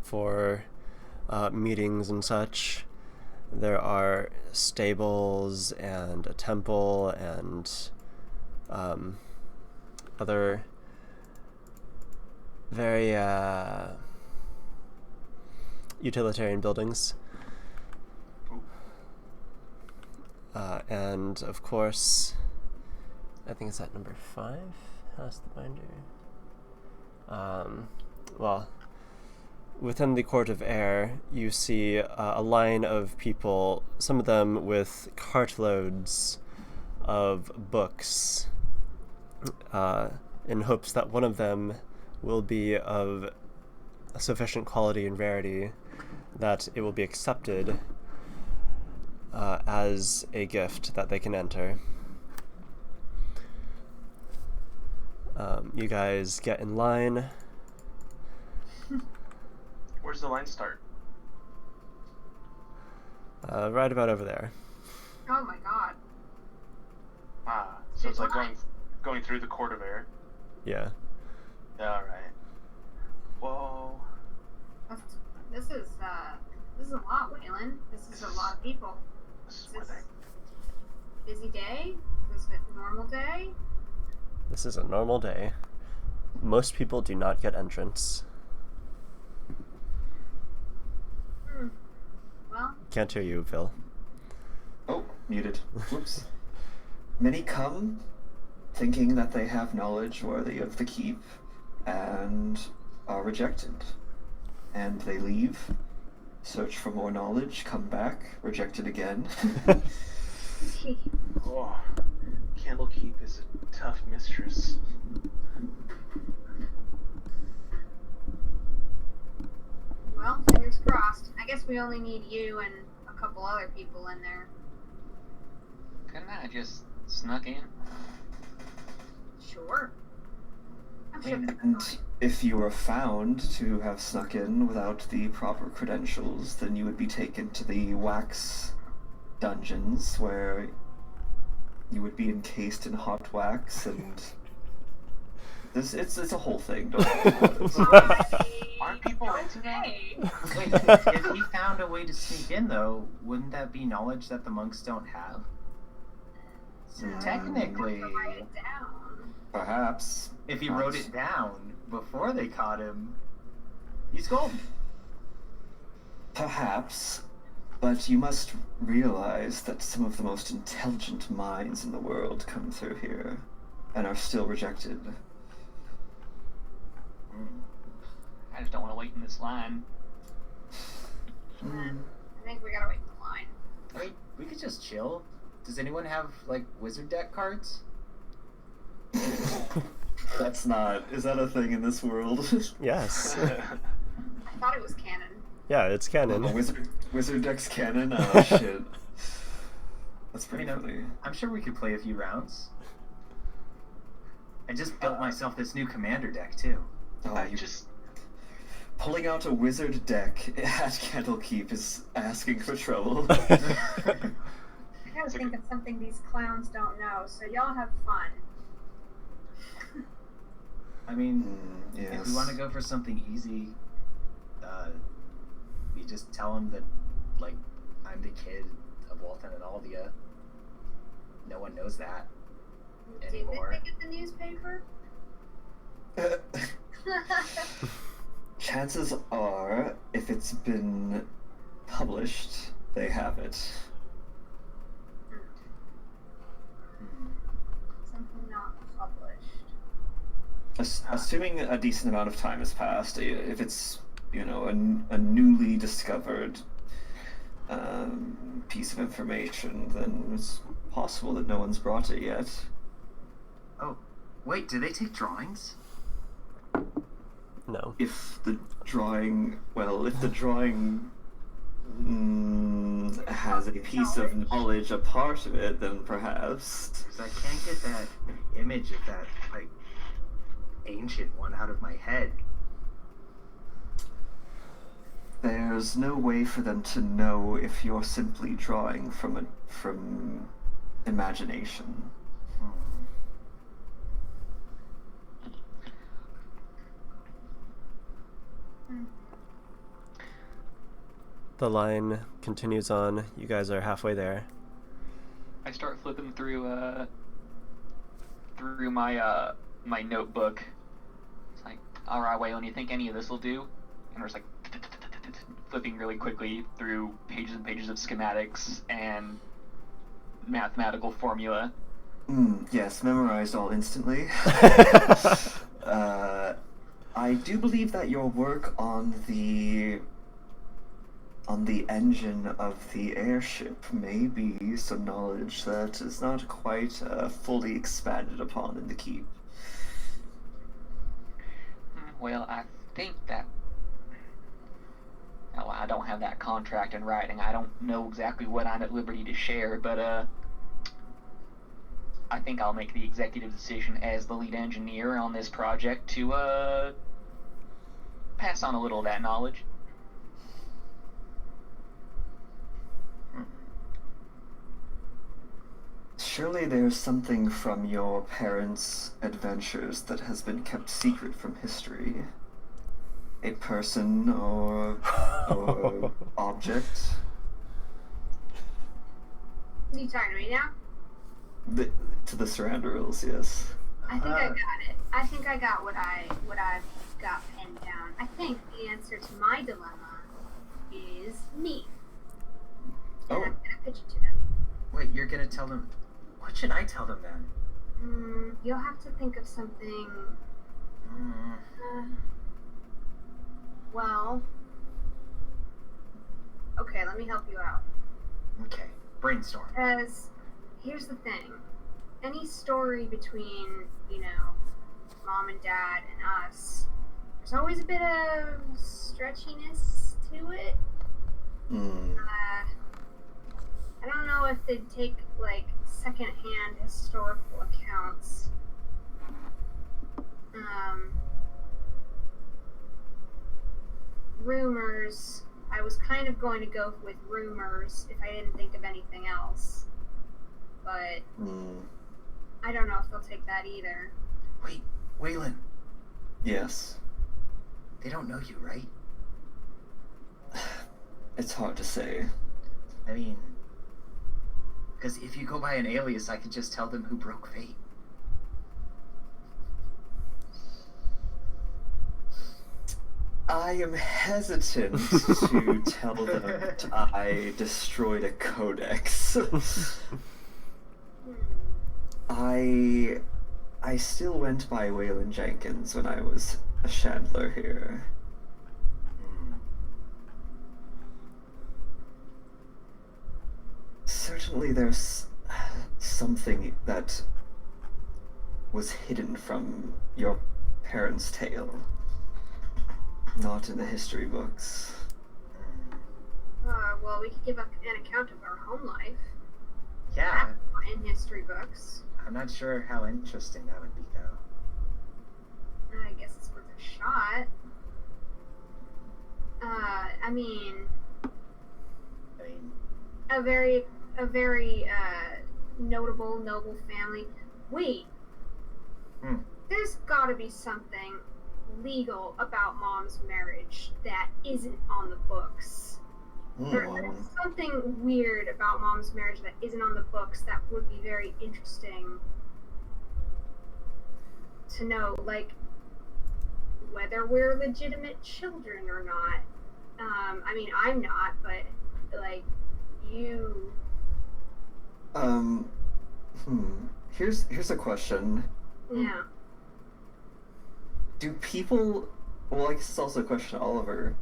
for meetings and such. There are stables and a temple and other very utilitarian buildings. And of course, I think it's at number 5. How's the binder? Well, within the Court of Air, you see a line of people, some of them with cartloads of books, in hopes that one of them will be of a sufficient quality and rarity that it will be accepted as a gift that they can enter. You guys get in line. Where's the line start? Right about over there. Oh my god. So it's like going through the Court of Air. Yeah. All right. Whoa. This is a lot, Waylon. This is a lot of people. This is Is where this they... busy day? Is it a normal day? This is a normal day. Most people do not get entrance. Well, Can't hear you, Phil. Oh, muted. Whoops. Many come thinking that they have knowledge worthy of the keep and are rejected. And they leave, search for more knowledge, come back, rejected again. Oh, Candlekeep is a tough mistress. well, fingers crossed. I guess we only need you and a couple other people in there. Couldn't I just snuck in? Sure. I'm sure that's And fine. if you were found to have snuck in without the proper credentials, then you would be taken to the wax dungeons where you would be encased in hot wax and it's a whole thing. Don't worry about it. Aren't people into that? Wait, if he found a way to sneak in, though, wouldn't that be knowledge that the monks don't have? So technically, Write it down. Perhaps. if he wrote it down before they caught him, he's golden. Perhaps, but you must realize that some of the most intelligent minds in the world come through here and are still rejected. I just don't want to wait in this line. I think we gotta wait in the line. I mean, we could just chill. Does anyone have, like, wizard deck cards? That's not. Is that a thing in this world? Yes. I thought it was canon. Yeah, it's canon. Oh, wizard deck's canon? Oh, shit. That's pretty funny. I'm sure we could play a few rounds. I just built myself this new commander deck, too. Oh, you just... Pulling out a wizard deck at Candlekeep is asking for trouble. I gotta think of something these clowns don't know, so y'all have fun. I mean, yes. if we want to go for something easy, we just tell them that, like, I'm the kid of Walton and Aldia. No one knows that anymore. Did they get the newspaper? Chances are, if it's been published, they have it. Something not published. Assuming a decent amount of time has passed, if it's, you know, a newly discovered piece of information, then it's possible that no one's brought it yet. Oh, wait, do they take drawings? No. If the drawing has a piece of knowledge a part of it, then perhaps. Because I can't get that image of that, like, ancient one out of my head. There's no way for them to know if you're simply drawing from imagination. The line continues on. You guys are halfway there. I start flipping through my my notebook. It's like, all right, Waylon, you think any of this will do? And we're just like flipping really quickly through pages and pages of schematics and mathematical formula. Yes, memorized all instantly. I do believe that your work on the engine of the airship may be some knowledge that is not quite fully expanded upon in the keep. Well, I think that... Oh, I don't have that contract in writing. I don't know exactly what I'm at liberty to share, but I think I'll make the executive decision as the lead engineer on this project to pass on a little of that knowledge. Surely there's something from your parents' adventures that has been kept secret from history. A person or object. Are you talking to me now? To the surrounders, yes. I think I got it. I think I got what I've got pinned down. I think the answer to my dilemma is me. And I'm gonna pitch it to them. Wait, you're gonna tell them? What should I tell them then? You'll have to think of something. Well. Okay, let me help you out. Okay, brainstorm. Because here's the thing. Any story between, you know, mom and dad and us, there's always a bit of stretchiness to it. I don't know if they'd take, like, second-hand historical accounts. Rumors. I was kind of going to go with rumors if I didn't think of anything else. But I don't know if they'll take that either. Wait, Waylon. Yes. They don't know you, right? It's hard to say. I mean, because if you go by an alias, I could just tell them who broke fate. I am hesitant to tell them that I destroyed a codex. I still went by Waylon Jenkins when I was a chandler here. Certainly there's something that was hidden from your parents' tale. Not in the history books. Well, we could give an account of our home life. Yeah, In history books. I'm not sure how interesting that would be, though. I guess it's worth a shot. I mean, a very notable, noble family. Wait. There's gotta be something legal about Mom's marriage that isn't on the books. There's something weird about Mom's marriage that isn't on the books that would be very interesting to know, like, whether we're legitimate children or not. I mean, I'm not, but, like, you... Here's a question. Yeah. Do people... Well, I guess it's also a question to Oliver.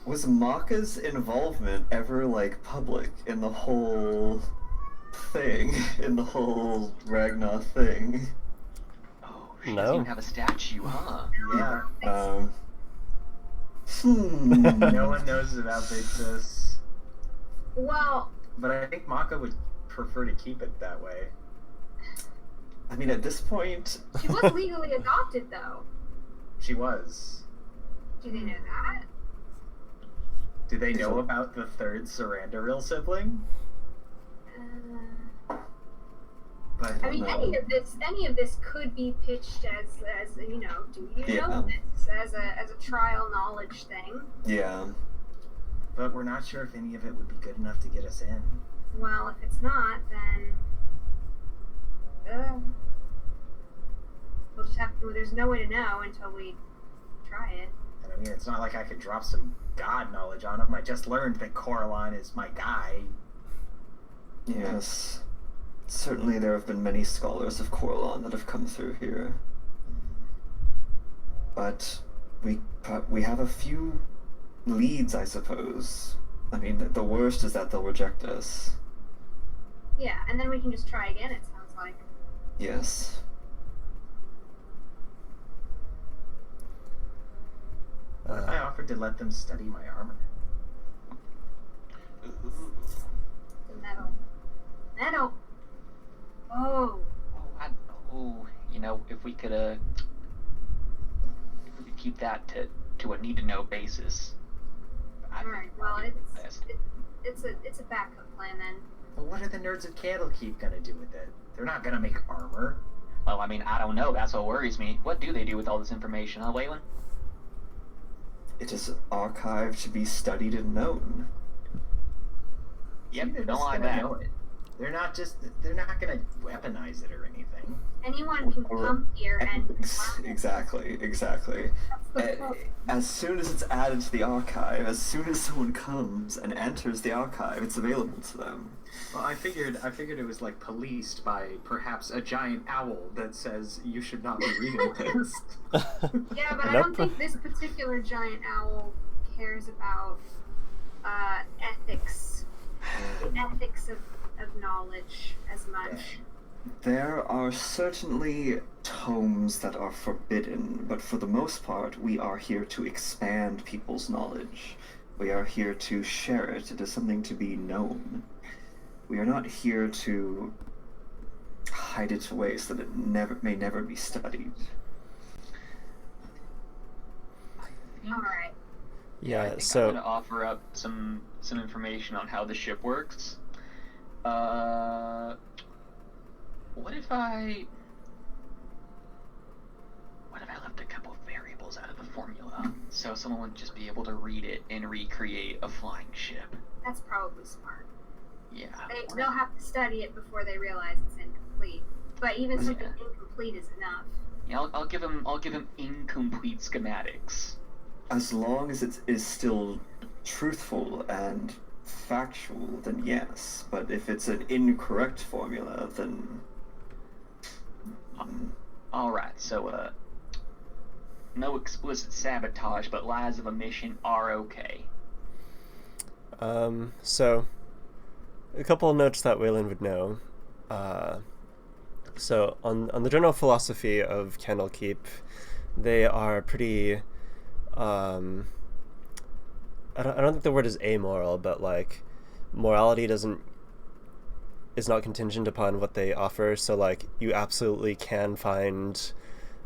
Was Maka's involvement ever, like, public in the whole thing? In the whole Ragnoth thing? Oh, she No. doesn't even have a statue, huh? Yeah. No one knows about Big Sis. Well... But I think Maka would prefer to keep it that way. I mean, at this point... She was legally adopted, though. She was. Do they know that? Do they know about the third Sarandoril sibling? But I mean, any of this could be pitched as you know, do you know this as a trial knowledge thing? Yeah. But we're not sure if any of it would be good enough to get us in. Well, if it's not, then we'll just have to. There's no way to know until we try it. And I mean, it's not like I could drop some god knowledge on him. I just learned that Coraline is my guy. Yes. Certainly there have been many scholars of Coralon that have come through here. But we have a few leads, I suppose. I mean, the worst is that they'll reject us. Yeah, and then we can just try again, it sounds like. Yes. I offered to let them study my armor. The metal. Oh. You know, if we could keep that to a need-to-know basis. Alright, well, it's a backup plan then. But what are the nerds of Candlekeep gonna do with it? They're not gonna make armor. Well, I mean, I don't know. That's what worries me. What do they do with all this information, huh, Waylon? It is archived to be studied and known. Yep, They're don't just like gonna that. know it. They're not gonna weaponize it or anything. Anyone can come here and Exactly. That's the point. As soon as it's added to the archive, as soon as someone comes and enters the archive, it's available to them. Well, I figured it was like policed by perhaps a giant owl that says you should not be reading this. Yeah, but I don't think this particular giant owl cares about ethics. The ethics of knowledge as much. There are certainly tomes that are forbidden, but for the most part, we are here to expand people's knowledge. We are here to share it. It is something to be known. We are not here to hide it away so that it may never be studied. Alright. Yeah, I think so I'm gonna offer up some information on how the ship works. What if I left a couple of variables out of the formula, so someone would just be able to read it and recreate a flying ship? That's probably smart. Yeah. They'll have to study it before they realize it's incomplete. But even something incomplete is enough. Yeah, I'll give them incomplete schematics. as long as it is still truthful and factual, then yes. But if it's an incorrect formula, then All right, so no explicit sabotage, but lies of omission are okay. So, a couple of notes that Waylon would know. So, on the general philosophy of Candlekeep, they are pretty. I don't think the word is amoral, but like, morality is not contingent upon what they offer. So, like, you absolutely can find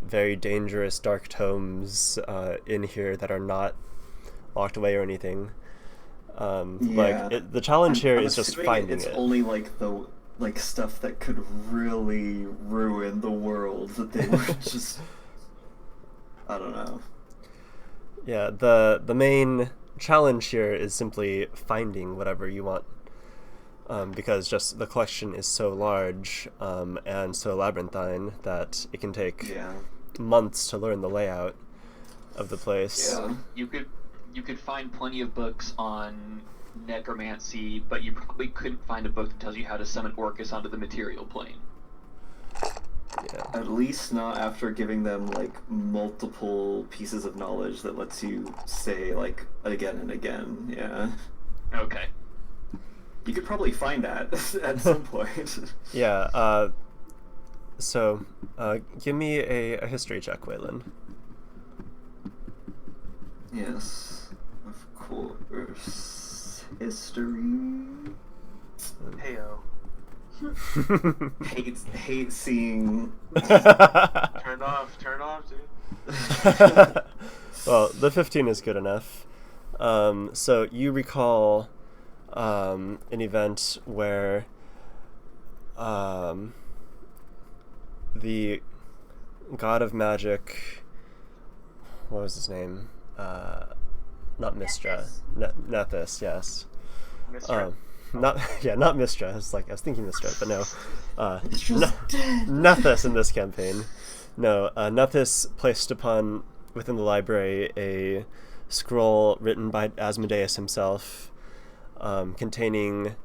very dangerous dark tomes in here that are not locked away or anything. yeah. The challenge here I'm is just assuming finding it's it. only like the stuff that could really ruin the world that they would just. I don't know. Yeah, the main challenge here is simply finding whatever you want, because just the collection is so large and so labyrinthine that it can take Yeah. months to learn the layout of the place. Yeah. You could find plenty of books on necromancy, but you probably couldn't find a book that tells you how to summon Orcus onto the material plane. Yeah. At least not after giving them like multiple pieces of knowledge that lets you say like again and again. Yeah. Okay. You could probably find that at some point. Yeah. So, give me a history check, Waylon. Yes, of course. History. Heyo. Hate seeing. Turn off, dude. Well, the 15 is good enough. So you recall an event where the god of magic, what was his name? Not Mistra. Nethys, yes. Mr. Not Mistra. I was thinking Mistra, but no. Nethys in this campaign. No, Nethys placed within the library a scroll written by Asmodeus himself, containing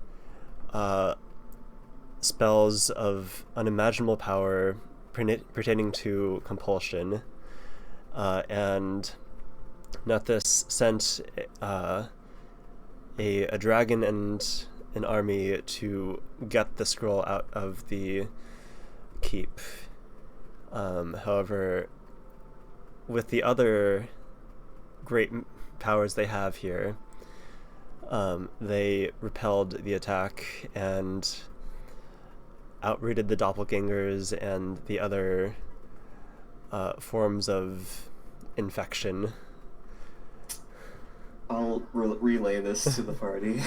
spells of unimaginable power pertaining to compulsion, and Nethys sent a dragon and an army to get the scroll out of the keep. However, with the other great powers they have here, they repelled the attack and outrooted the doppelgangers and the other forms of infection. I'll relay this to the party.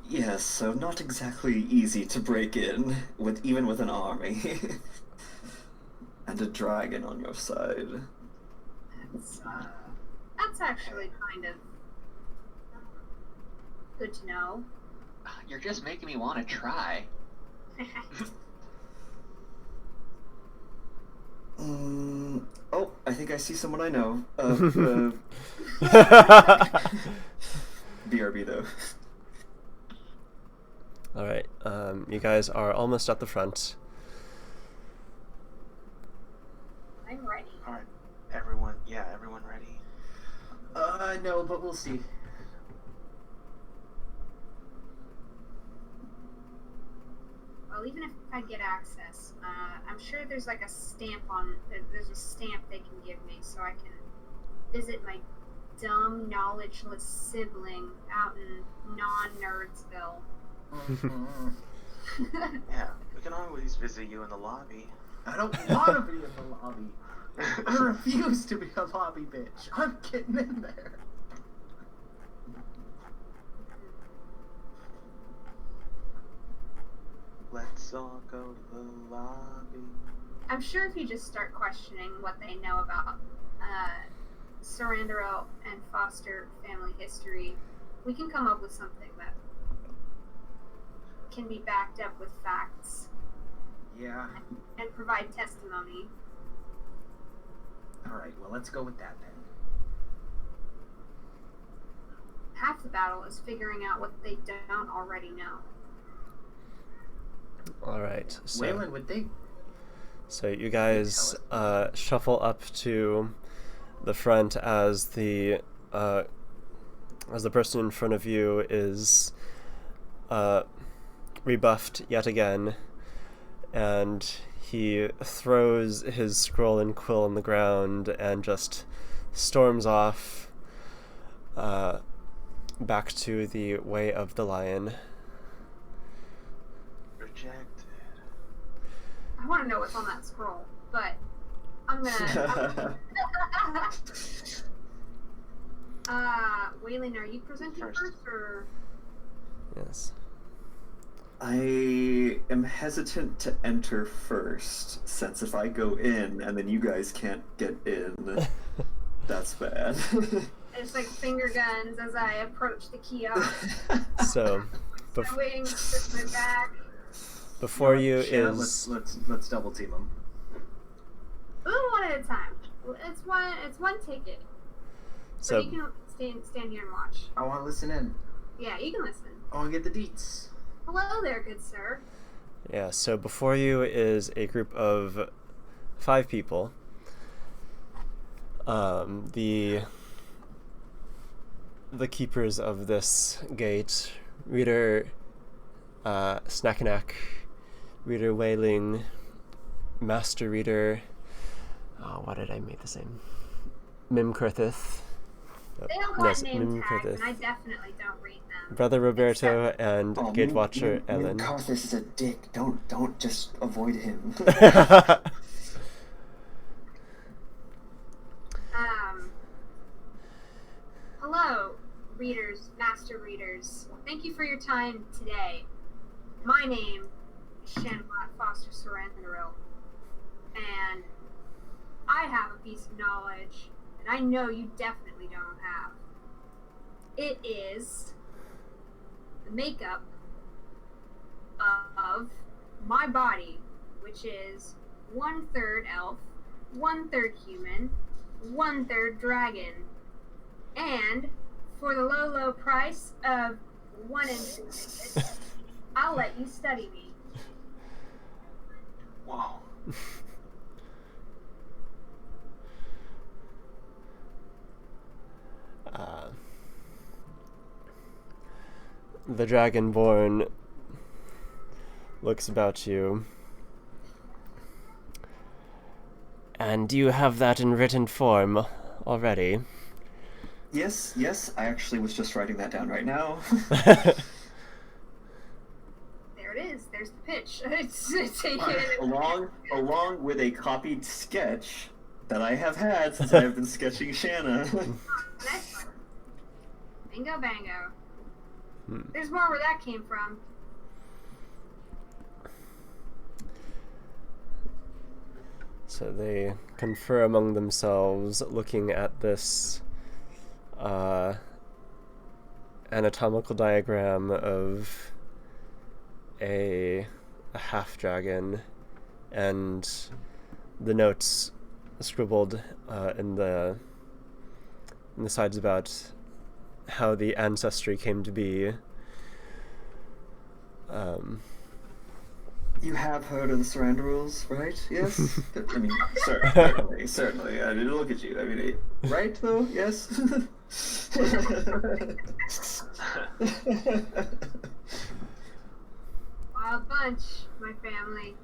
Yes, so not exactly easy to break in, even with an army. And a dragon on your side. That's actually kind of good to know. You're just making me want to try. Oh, I think I see someone I know. BRB though. All right, you guys are almost at the front. I'm ready. Alright, everyone ready? No, but we'll see. Well, even if I get access, I'm sure there's like a stamp there's a stamp they can give me so I can visit my dumb, knowledgeless sibling out in non-Nerdsville. Yeah, we can always visit you in the lobby. I don't want to be in the lobby. I refuse to be a lobby bitch. I'm getting in there. Let's all go to the lobby. I'm sure if you just start questioning what they know about Sarandero and Foster family history, we can come up with something that can be backed up with facts Yeah. and provide testimony. All right. Well, let's go with that then. half the battle is figuring out what they don't already know. All right. So, Waylon, would they? so you guys shuffle up to the front as the person in front of you is rebuffed yet again, and he throws his scroll and quill on the ground and just storms off back to the way of the lion. Rejected. I want to know what's on that scroll, but I'm gonna. Waylon, are you presenting first or? Yes. I am hesitant to enter first, since if I go in and then you guys can't get in, that's bad. It's like finger guns as I approach the kiosk. So, Waiting to my back. before you Shanna, is let's double team them. Ooh, one at a time. It's one ticket. so But you can stand here and watch. I want to listen in. Yeah, you can listen. I want to get the deets. Hello there, good sir. yeah. So before you is a group of 5 people. The keepers of this gate, Reader Snackanak, Reader Wailing, Master Reader. Oh, why did I make the same? Mimkurthith. They all got name tags, and I definitely don't read them. Brother Roberto and Gate Watcher Ellen. Carthus is a dick. Don't just avoid him. Hello, readers, master readers. Thank you for your time today. My name is Shannon Foster Soranthenrill, and I have a piece of knowledge that I know you definitely don't have. It is the makeup of my body, which is 1/3 elf, 1/3 human, 1/3 dragon. And for the low price of 1 and 2 tickets, I'll let you study me. Whoa. The Dragonborn looks about you. And you have that in written form already. Yes, I actually was just writing that down right now. There it is. There's the pitch. Take it. Along with a copied sketch that I have had since I have been sketching Shanna. Next one. Bingo bango. There's more where that came from. So they confer among themselves, looking at this anatomical diagram of a half dragon, and the notes scribbled in the sides about how the ancestry came to be. You have heard of the surrender rules, right? Yes? I mean, certainly. I didn't look at you. I mean, right, though? Yes? Wild bunch, my family.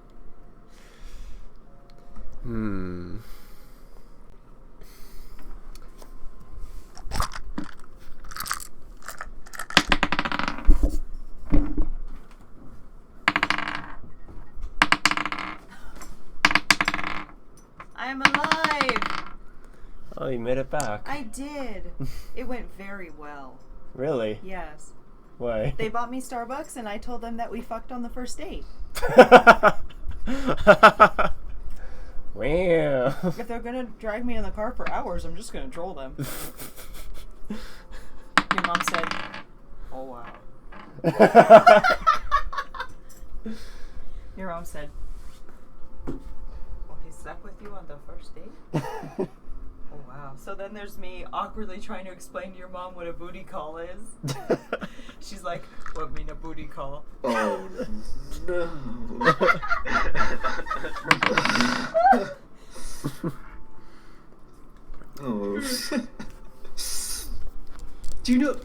I'm alive! Oh, you made it back. I did. It went very well. Really? Yes. Why? They bought me Starbucks and I told them that we fucked on the first date. Wow. If they're gonna drag me in the car for hours, I'm just gonna troll them. Your mom said, "Oh wow." Your mom said, "Oh, he slept with you on the first date?" Oh wow. So then there's me awkwardly trying to explain to your mom what a booty call is. She's like, "What mean a booty call?" Oh no. Oh. Do you know,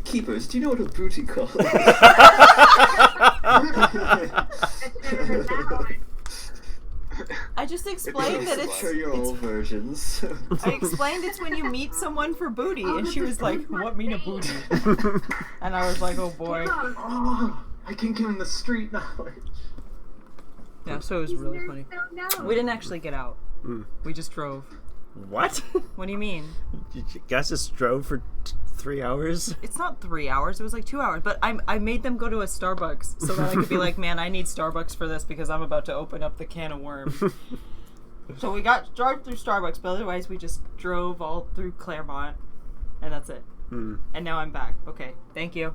keepers? Do you know what a booty call is? I just explained that For your old versions. I explained it's when you meet someone for booty, and she was like, "What mean a booty?" And I was like, "Oh boy." Oh, I can give him the street knowledge. Yeah, so it was really funny. We didn't actually get out. We just drove. What? What do you mean? You guys just drove for 3 hours? It's not 3 hours. It was like 2 hours. But I made them go to a Starbucks so that I could be like, man, I need Starbucks for this because I'm about to open up the can of worms. So we drove through Starbucks, but otherwise we just drove all through Claremont, and that's it. And now I'm back. Okay, thank you.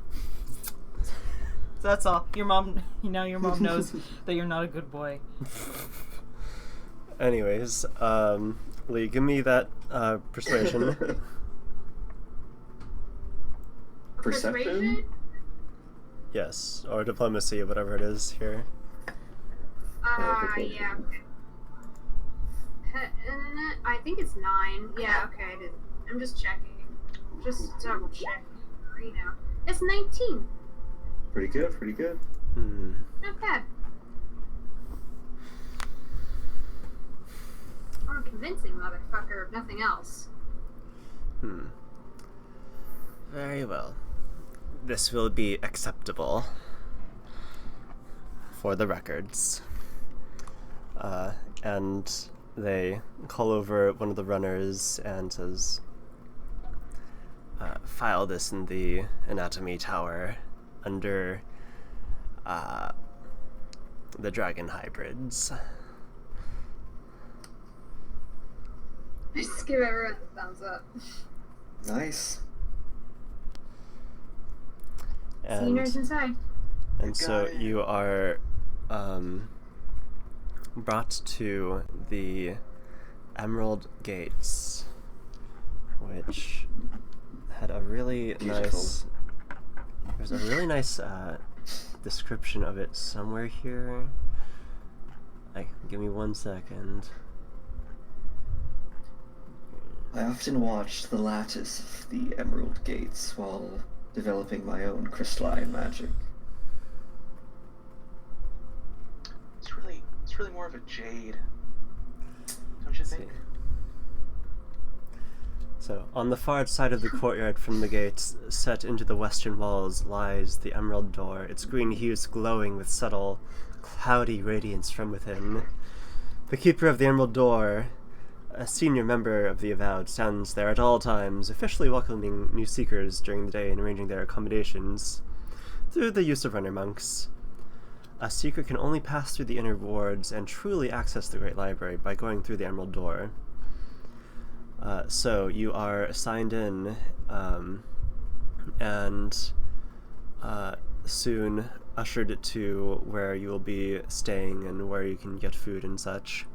So that's all. Your mom knows that you're not a good boy. Anyways, Lee, give me that persuasion. Perception? Yes, or diplomacy, whatever it is here. Yeah. I think it's 9. Yeah, okay, I did. I'm just checking. Just double checking right now. It's 19. Pretty good, pretty good. Not bad. Or a convincing motherfucker, if nothing else. Very well. This will be acceptable for the records. And they call over one of the runners and says, file this in the anatomy tower under the dragon hybrids. I just give everyone a thumbs up. Nice. See you nerds inside. And so you are brought to the Emerald Gates, which had a really nice. There's a really nice description of it somewhere here. Give me 1 second. I often watched the lattice of the Emerald Gates while developing my own crystalline magic. It's really more of a jade, don't you think? So, on the far side of the courtyard from the gates, set into the western walls, lies the emerald door, its green hues glowing with subtle, cloudy radiance from within. The keeper of the emerald door, a senior member of the Avowed, stands there at all times, officially welcoming new seekers during the day and arranging their accommodations. Through the use of runner monks, a seeker can only pass through the inner wards and truly access the Great Library by going through the Emerald Door. So you are assigned in, and soon ushered to where you will be staying and where you can get food and such.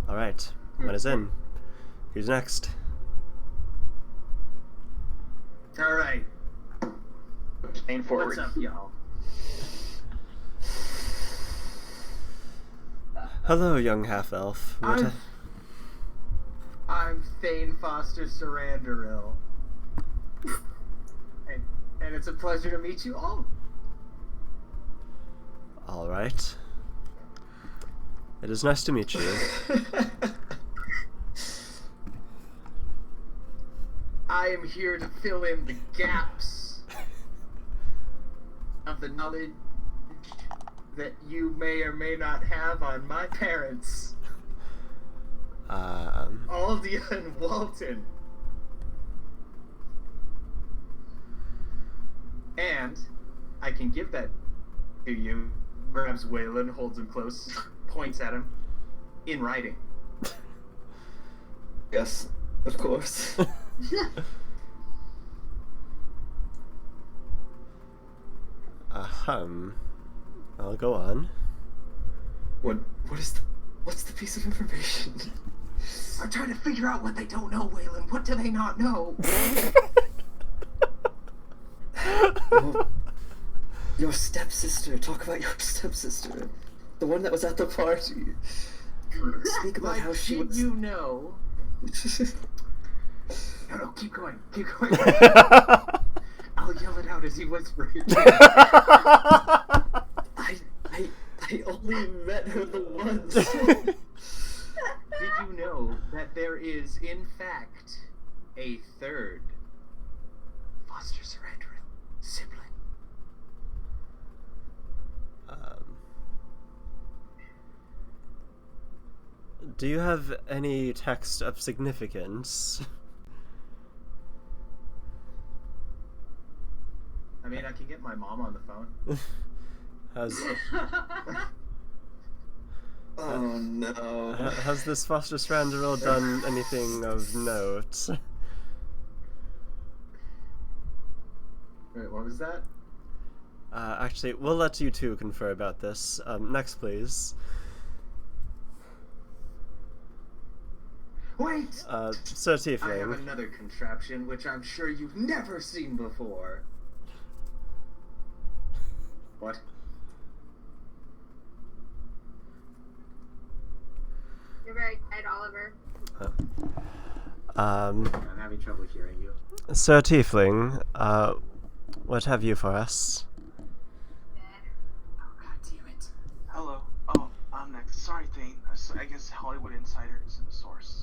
Alright, one is in. Who's next? Alright. Lean forward. What's up, y'all? Hello, young half-elf. I'm Thane Foster Sarandarill. And it's a pleasure to meet you all. Alright. It is nice to meet you. I am here to fill in the gaps of the knowledge that you may or may not have on my parents, Aldia and Walton. And I can give that to you. Grabs Waylon, holds him close, points at him, in writing. Yes, of course. I'll go on. What is the... What's the piece of information? I'm trying to figure out what they don't know, Waylon. What do they not know? Your stepsister. Talk about your stepsister. The one that was at the party. Speak about how she was... You know... No, keep going. Keep going. I'll yell it out as he whispers. I only met her the once. Did you know that there is, in fact, a third foster surrender sibling? Do you have any text of significance? I mean, I can get my mom on the phone. Oh no. Has this foster surrender done anything of note? Wait, what was that? Actually, we'll let you two confer about this. Next, please. Wait! Sir I have Tiefling. another contraption which I'm sure you've never seen before. What? You're very quiet, Oliver. I'm having trouble hearing you. Sir Tiefling, what have you for us? Oh, god damn it. Hello. Oh, I'm next. Sorry, Thane. I guess Hollywood Insider is the source.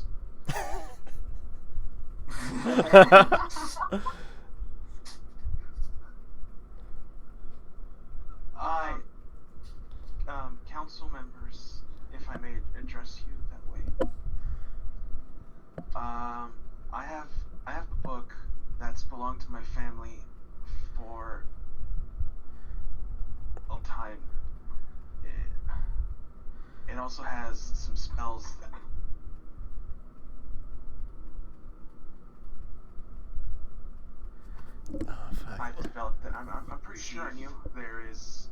Council members, if I may address you that way. I have a book that's belonged to my family for a time. It also has some spells that I've developed that I'm pretty sure on you. There is.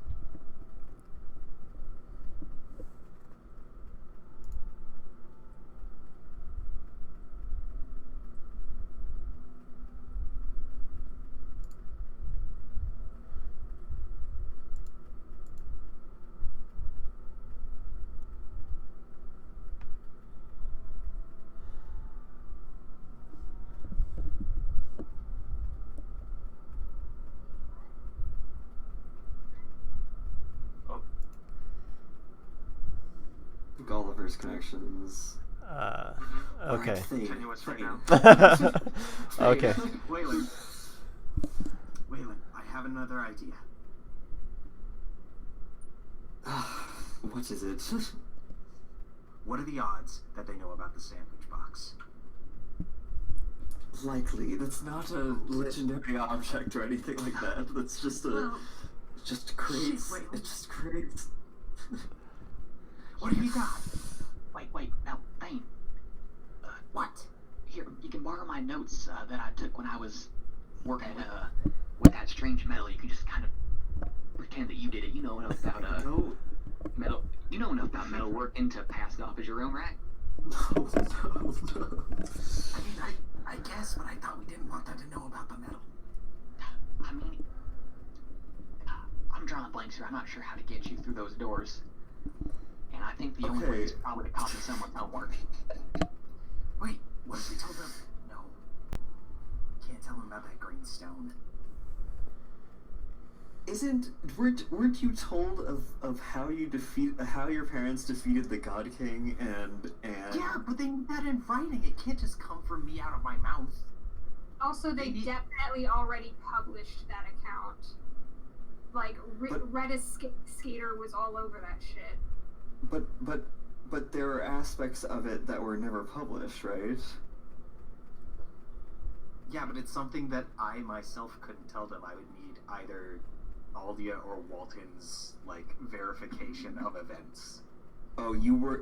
Oliver's connections. Okay. Tenuous right now. Okay. Waylon, I have another idea. What is it? What are the odds that they know about the sandwich box? Likely. That's not a legendary object or anything like that. That's just a... Well, it just creates... shit, wait. It just creates... What have you got? Wait, now, Thane. What? Here, you can borrow my notes that I took when I was working with that strange metal. You can just kind of pretend that you did it. You know enough about No. metal. You know enough about metal working to pass it off as your own, right? No. I mean, I guess, but I thought we didn't want them to know about the metal. I mean, I'm drawing blanks here. I'm not sure how to get you through those doors. And I think the only way is probably to copy someone's homework. Wait, what if we told them? No. Can't tell them about that green stone. Weren't you told of how your parents defeated the God King and Yeah, but they need that in writing. It can't just come from me out of my mouth. Also, they definitely already published that account. Like, Redis Skater was all over that shit. But there are aspects of it that were never published, right? Yeah, but it's something that I myself couldn't tell them. I would need either Aldia or Walton's, like, verification of events. Oh,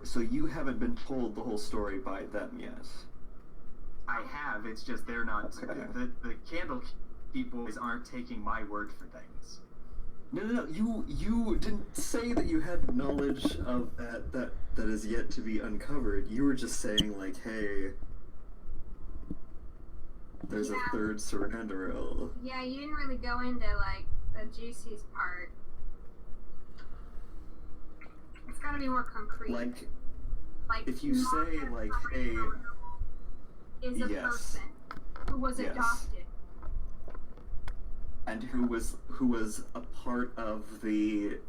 so you haven't been told the whole story by them yet? I have, it's just they're not... Okay. The Candlekeep boys aren't taking my word for things. No. You didn't say that you had knowledge of that is yet to be uncovered. You were just saying like, hey, there's a third Surrenderill. Yeah, you didn't really go into like the juiciest part. It's got to be more concrete. Like if you Maka say like, hey, is a yes. person who was Yes. adopted. And who was a part of the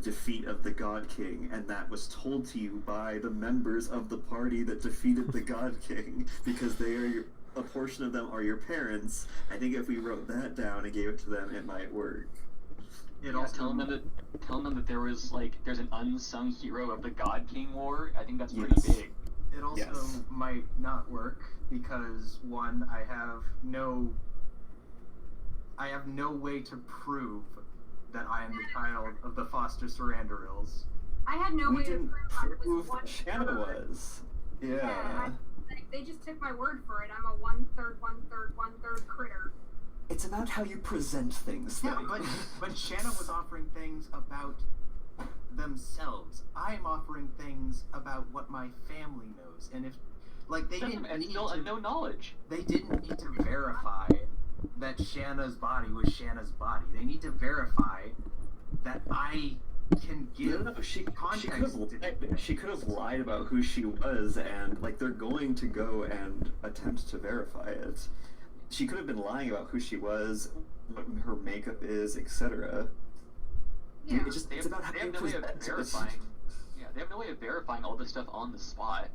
defeat of the God King, and that was told to you by the members of the party that defeated the God King, because a portion of them are your parents. I think if we wrote that down and gave it to them, it might work. Telling them that there's an unsung hero of the God King War. I think that's pretty Yes. big. It also Yes. might not work because one, I have no way to prove that I am the child of the foster Surrenderills. I had no We way to didn't prove I was prove one that Shanna third. was. Yeah, Yeah. they just took my word for it. I'm a one third critter. It's about how you present things. Yeah, though. but Shanna was offering things about themselves. I'm offering things about what my family knows, and if they didn't And need still to, no knowledge. they didn't need to verify that Shanna's body was Shanna's body. They need to verify that I can give No, she could context to have she could have lied about who she was, and they're going to go and attempt to verify it. She could have been lying about who she was, what her makeup is, etc. Yeah. It's about how They you have no way of present it. verifying. Yeah, they have no way of verifying all this stuff on the spot.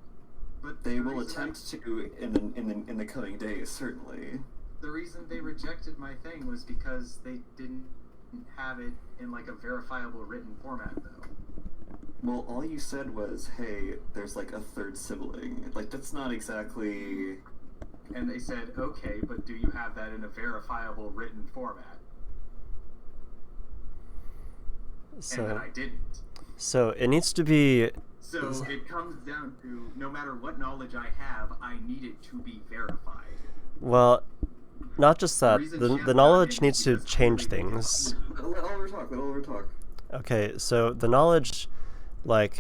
But They the will reason attempt to in the coming days, certainly. The reason they rejected my thing was because they didn't have it in a verifiable written format, though. Well, all you said was, "Hey, there's a third sibling." That's not exactly. And they said, "Okay, but do you have that in a verifiable written format?" So, And then I didn't. so it needs to be. So it comes down to no matter what knowledge I have, I need it to be verified. Well, not just that. reason The Shanna knowledge got in needs to because change clearly they things. Let Oliver talk. Let Oliver talk. Okay, so the knowledge, the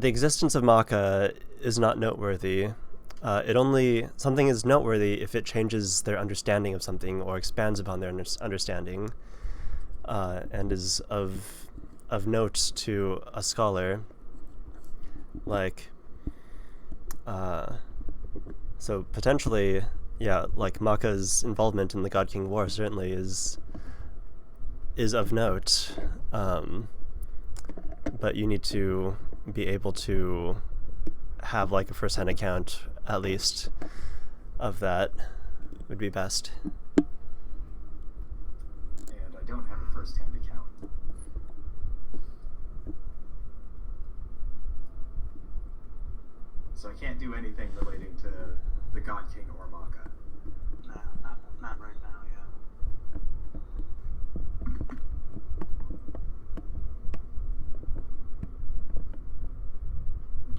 existence of Maka is not noteworthy. Something is noteworthy if it changes their understanding of something or expands upon their understanding, and is of note to a scholar. So potentially, yeah, Maka's involvement in the God King War certainly is of note, but you need to be able to have a first-hand account at least of that would be best. And I don't have a first-hand account. So I can't do anything relating to the God King or Maka. No, not right now. Yeah.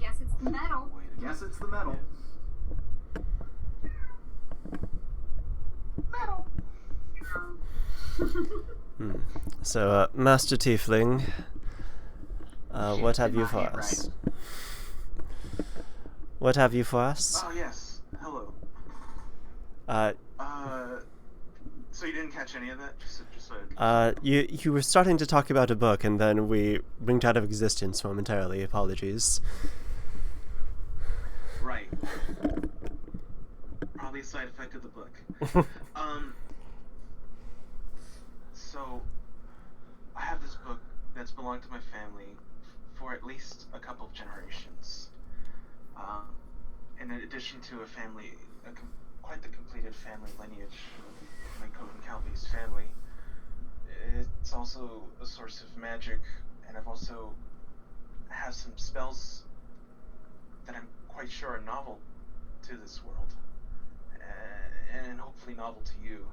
Guess it's the metal. Guess it's the metal. Metal. So, Master Tiefling, what have you for us? What have you for us? Oh yes. Hello. So you didn't catch any of that? You were starting to talk about a book, and then we winked out of existence momentarily. Apologies. Right. Probably a side effect of the book. So I have this book that's belonged to my family for at least a couple of generations. In addition to quite the completed family lineage of my Coven Calby's family, it's also a source of magic, and I've also have some spells that I'm quite sure are novel to this world, and hopefully novel to you.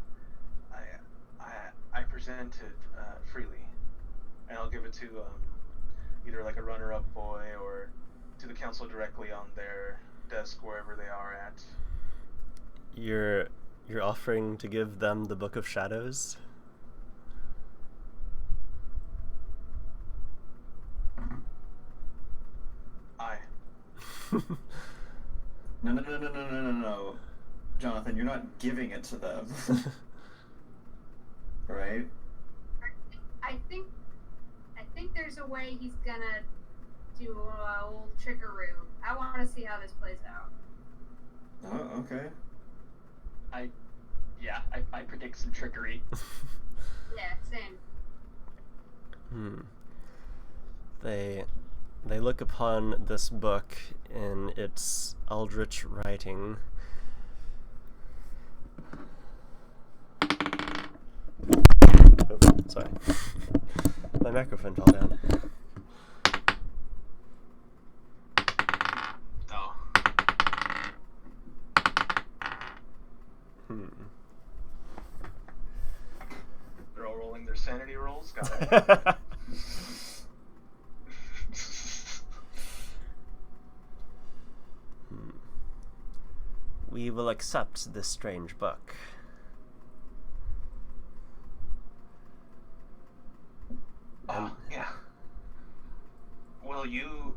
I present it freely, and I'll give it to either a runner-up boy or to the council directly on their desk wherever they are at. You're offering to give them the Book of Shadows? No. Jonathan, you're not giving it to them. Right? I think there's a way he's gonna do a old trickaroo. I want to see how this plays out. Oh, okay. I predict some trickery. Yeah, same. They look upon this book in its eldritch writing. Oh, sorry. My microphone fell down. Oh. They're all rolling their sanity rolls. Got it. We will accept this strange book. Yeah. Will you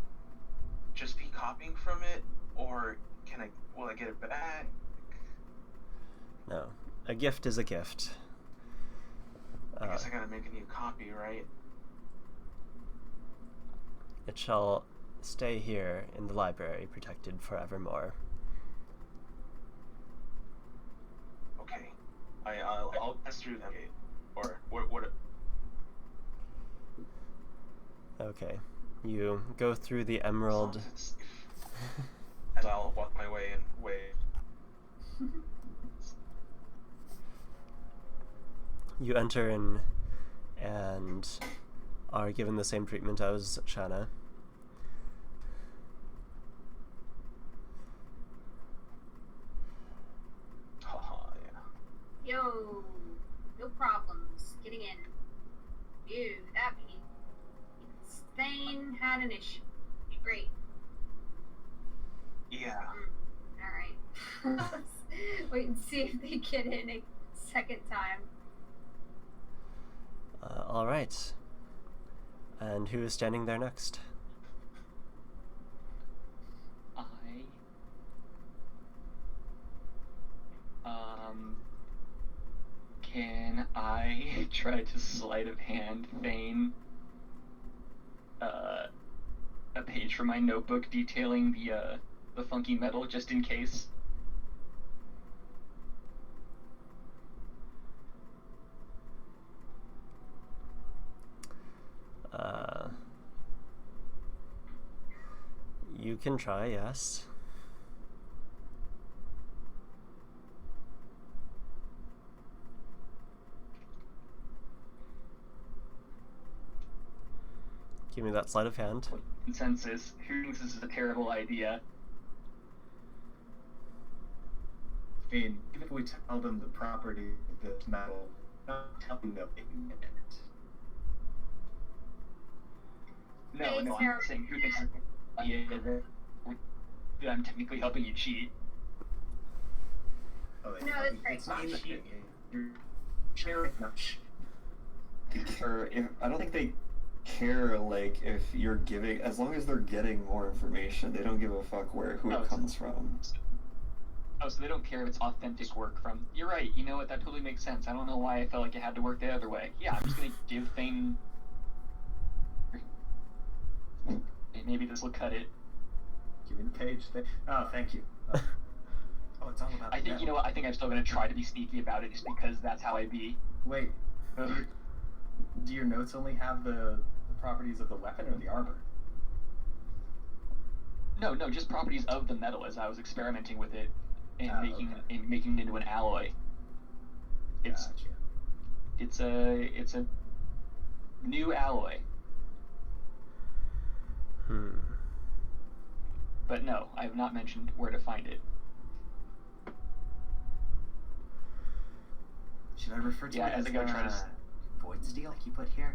just be copying from it, or will I get it back? No, a gift is a gift. I guess I gotta make a new copy, right? It shall stay here in the library, protected forevermore. Okay. I'll pass through that gate. Or what? Okay, you go through the emerald. As I'll walk my way and wait. You enter in and are given the same treatment as Shanna. Yeah. Yo, no problems getting in. Ew, that means Thane had an issue. Great. Yeah. Alright. Wait and see if they get in a second time. All right. And who is standing there next? Can I try to sleight of hand feign a page from my notebook detailing the funky metal just in case? You can try, yes. Give me that sleight of hand. Consensus. Who thinks this is a terrible idea? I mean, even if we tell them the property of this metal, not tell them that they can get it. No, I'm saying who thinks it's a good idea that I'm technically helping you cheat. Oh, No, that's right. It's not cheating. You're sharing much. I don't think they care, like, if you're giving, as long as they're getting more information, they don't give a fuck who it comes from. Oh, so they don't care if it's authentic work from... You're right, you know what, that totally makes sense. I don't know why I felt like it had to work the other way. Yeah, I'm just gonna give Thane... Maybe this will cut it. Give me the page. Oh, thank you. Oh, it's all about I think, you know what, I think I'm still gonna try to be sneaky about it just because that's how I be. Wait, do your notes only have the properties of the weapon or the armor? No, just properties of the metal as I was experimenting with it and making it into an alloy. Gotcha. It's a new alloy. But no, I have not mentioned where to find it. Should I refer to it as I go try to void steel like you put here?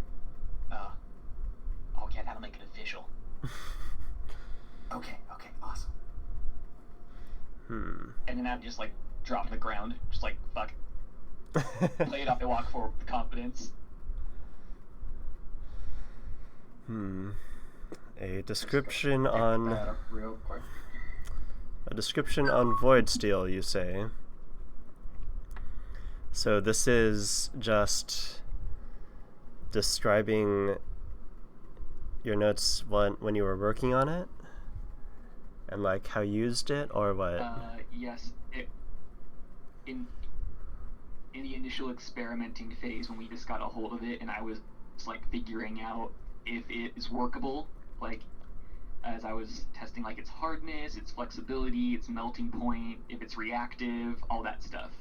Oh yeah, that'll make it official. Okay, awesome. And then I'd just like drop to the ground, just like fuck. Play it up and walk forward with confidence. A description on Real quick. A description on Void Steel, you say? So this is just describing your notes when you were working on it? And like how you used it, or what? Yes. In the initial experimenting phase, when we just got a hold of it, and I was like figuring out if it is workable, like as I was testing like its hardness, its flexibility, its melting point, if it's reactive, all that stuff.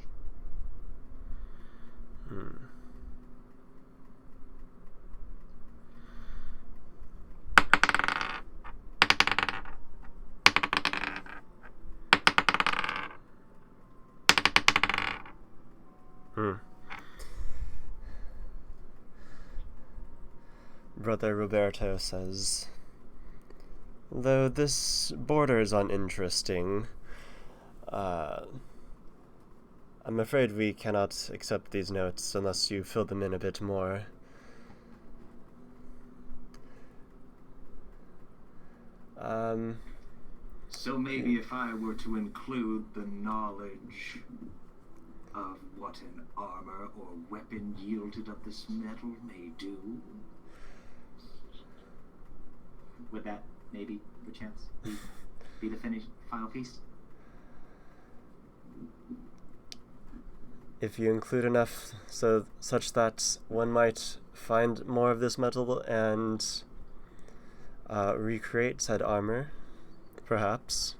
Brother Roberto says, though this borders on interesting, I'm afraid we cannot accept these notes unless you fill them in a bit more. So maybe if I were to include the knowledge of what an armor or weapon yielded of this metal may do, would that maybe, perchance, be the final piece? If you include enough such that one might find more of this metal and recreate said armor, perhaps.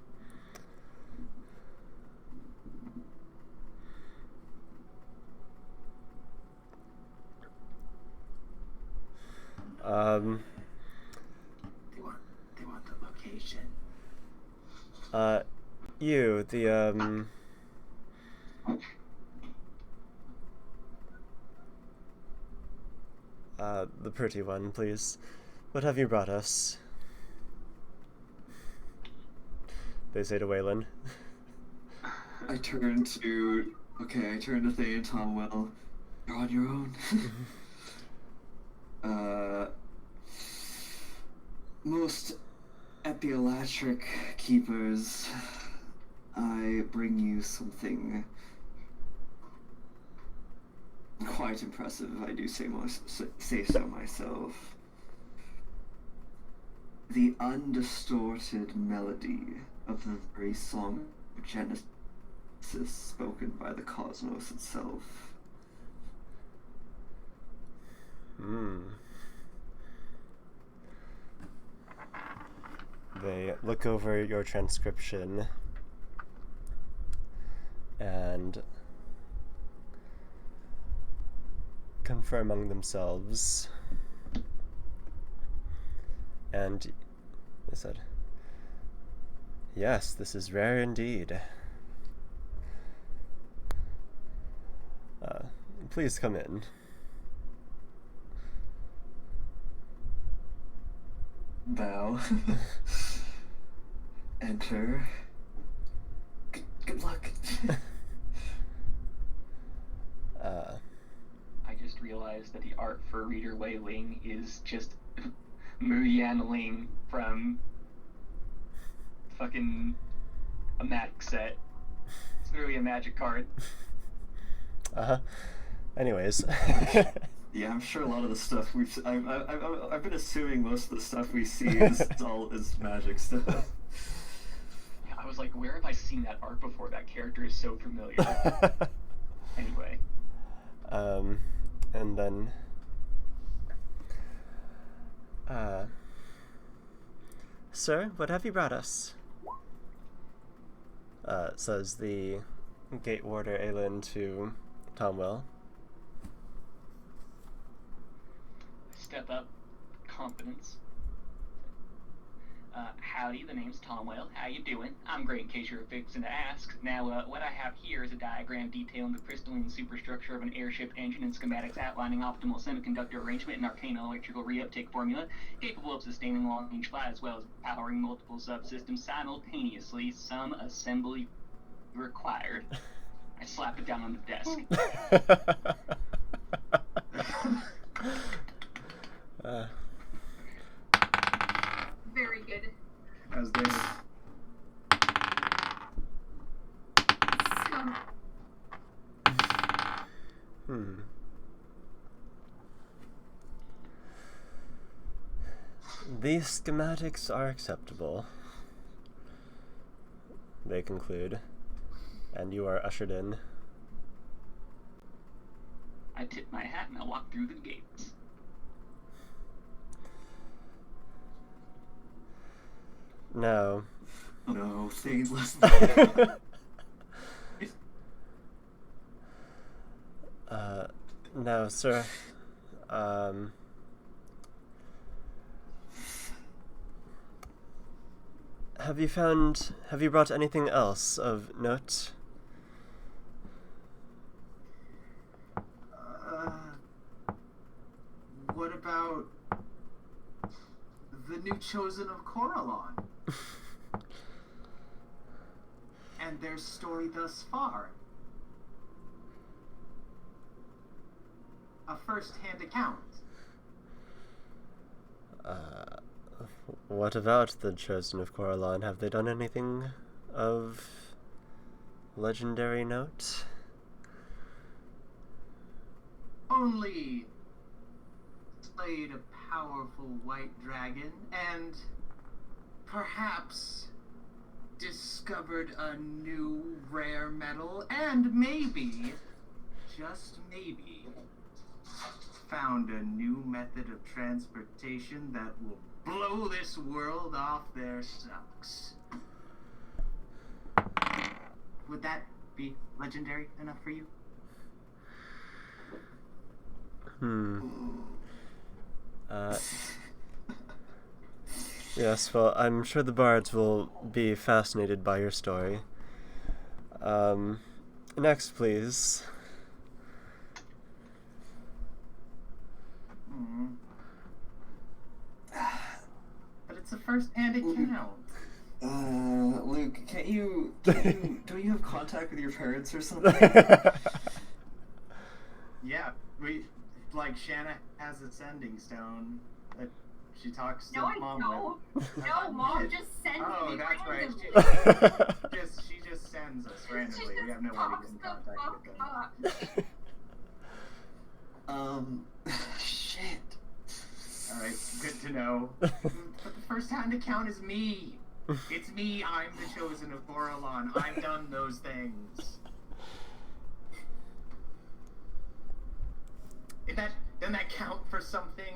They want the location. The pretty one, please. What have you brought us? They say to Waylon. I turn to Thane and Tomwell. You're on your own. Most epilatric keepers, I bring you something quite impressive, if I do say so myself. The undistorted melody of the very song of Genesis spoken by the cosmos itself. They look over your transcription and confer among themselves. And they said, yes, this is rare indeed. Please come in. Bow. Enter. Good luck. I just realized that the art for Reader Wei Ling is just Muyan Ling from fucking a magic set. It's literally a magic card. Anyways. Yeah, I'm sure a lot of the stuff I've been assuming most of the stuff we see is magic stuff. Yeah, I was like, where have I seen that art before? That character is so familiar. Anyway. And then sir, what have you brought us? Says the gate warder Aelin to Tomwell. Step up, confidence. Howdy, the name's Tomwell. How you doing? I'm great in case you're fixing to ask. Now, what I have here is a diagram detailing the crystalline superstructure of an airship engine and schematics outlining optimal semiconductor arrangement and arcane electrical reuptake formula, capable of sustaining long-range flight as well as powering multiple subsystems simultaneously, some assembly required. I slap it down on the desk. Very good. As they The schematics are acceptable, they conclude, and you are ushered in. I tip my hat and I walk through the gates. Now, No, say less. now, sir, have you brought anything else of note? What about the new chosen of Coralon? And their story thus far? A first-hand account. What about the Chosen of Coralon? Have they done anything of legendary note? Only slayed a powerful white dragon and perhaps discovered a new rare metal and maybe, just maybe, found a new method of transportation that will blow this world off their socks. Would that be legendary enough for you? Yes, well, I'm sure the bards will be fascinated by your story. Next, please. But it's a first-hand account. Luke, don't you have contact with your parents or something? Yeah, Shanna has a sending stone that she talks to No, I Mom don't. with. No, Mom just sends me that's right. randomly. She just sends us randomly. We have no way to get in contact with them. Shit. Alright, good to know. But the first-hand account is me. It's me, I'm the chosen of Coralon. I've done those things. Doesn't that count for something?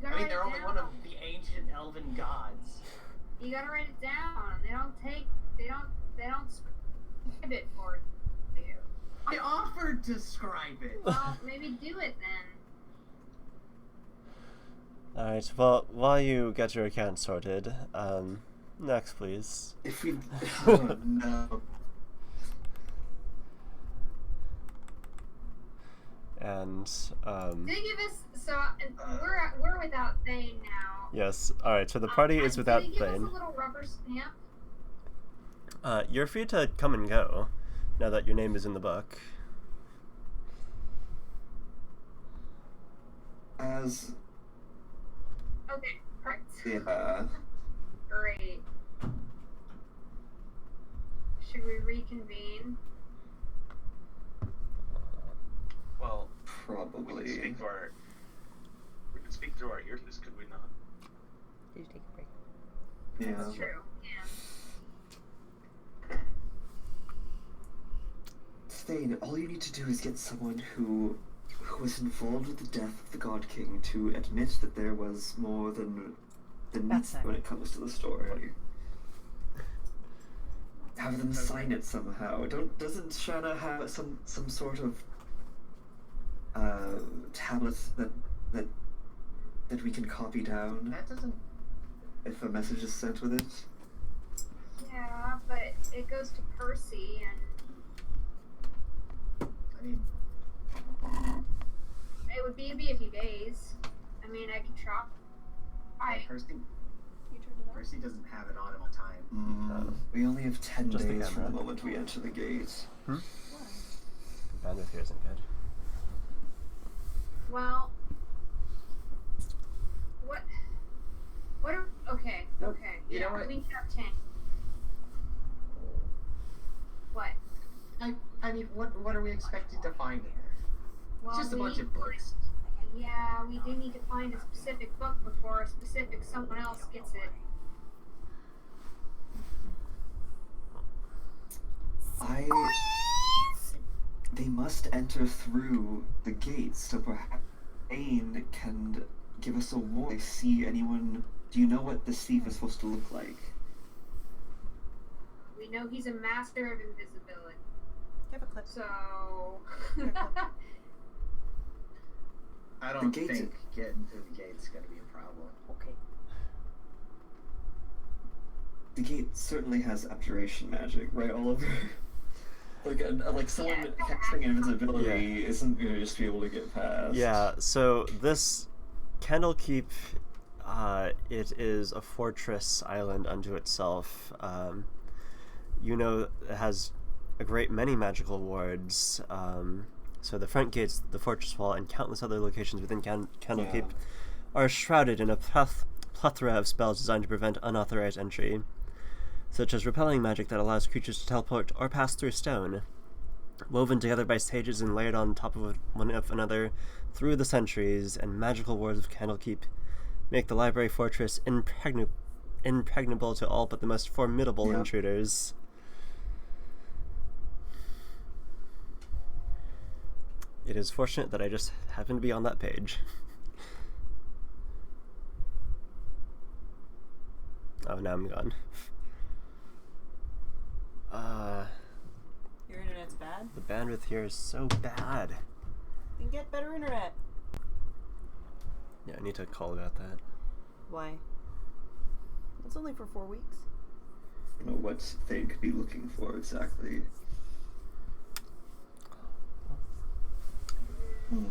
I mean, they're only one of the ancient elven gods. You gotta write it down. They don't scribe it for you. I offered to scribe it. Well, maybe do it then. Alright, well, while you get your account sorted, next, please. If we... Oh, no. And, Did they give us... So, we're without Thane now. yes, alright, so the party is without Did they give us Thane. a little rubber stamp? You're free to come and go, now that your name is in the book. As... Okay, perfect. Yeah. Great. Should we reconvene? Well, Probably. we could speak through our earless, could we not? Did you take a break? Yeah. That's true. Yeah. Thane, all you need to do is get someone who was involved with the death of the God King to admit that there was more than That's when it comes to the story. Have them sign it somehow. Doesn't Shanna have some sort of tablet that we can copy down That doesn't... if a message is sent with it? Yeah, but it goes to Percy, and I mean... it would be a few days. I mean, I could try. Percy You turned it off? Percy doesn't have it on him on time. We only have 10 Just the days from the camera. moment we enter the gate. Bandwidth here isn't good. Well, what are, okay, Nope. okay. You Yeah, know what? we can have 10. What? I mean, what are we expected to find in there? Well, Just a we bunch need of books. Yeah, we do need to find a specific book before a specific someone else gets it. They must enter through the gates, so perhaps Ain can give us a warning. See anyone? Do you know what this thief is supposed to look like? We know he's a master of invisibility. Give a clip. So. I don't The gates- think getting through the gate's gonna be a problem. Okay. The gate certainly has abjuration magic, right, Oliver? like someone Yeah. casting invisibility isn't gonna just be able to get past. Yeah, so this Candlekeep, it is a fortress island unto itself. It has a great many magical wards. So the front gates, the fortress wall, and countless other locations within Candlekeep are shrouded in a plethora of spells designed to prevent unauthorized entry, such as repelling magic that allows creatures to teleport or pass through stone. Woven together by sages and layered on top of one of another through the centuries, and magical wards of Candlekeep make the library fortress impregnable to all but the most formidable intruders. It is fortunate that I just happened to be on that page. Oh, now I'm gone. Your internet's bad? The bandwidth here is so bad. Then get better internet. Yeah, I need to call about that. Why? It's only for 4 weeks. I don't know what they could be looking for exactly. Hmm.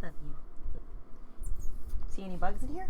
Love you. See any bugs in here?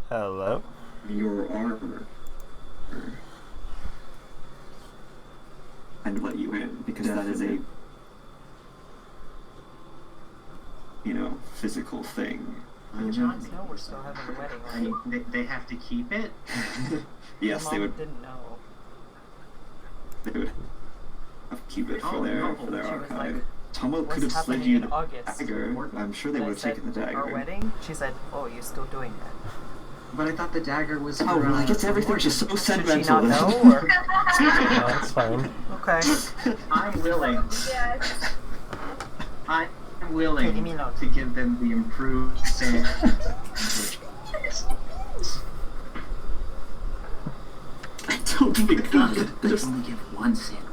Hello? Your armor and let you in, because that is a physical thing. John, No, we're still having a wedding, I mean, they have to keep it. Yes, Mom they would didn't know. keep it for Oh, their no. for their She was archive. like, Tomo "What's could have slid happening you in the August?" dagger. I'm sure they And I would have said, taken the dagger. Our wedding? She said, "Oh, you're still doing that." But I thought the dagger was. Oh, for, like it's everything's just so Should she sentimental. not know? Or? No, it's fine. Okay. I'm willing. Yes. I'm willing Okay, leave me alone. to give them the improved sand. I don't think There's only give one sandwich.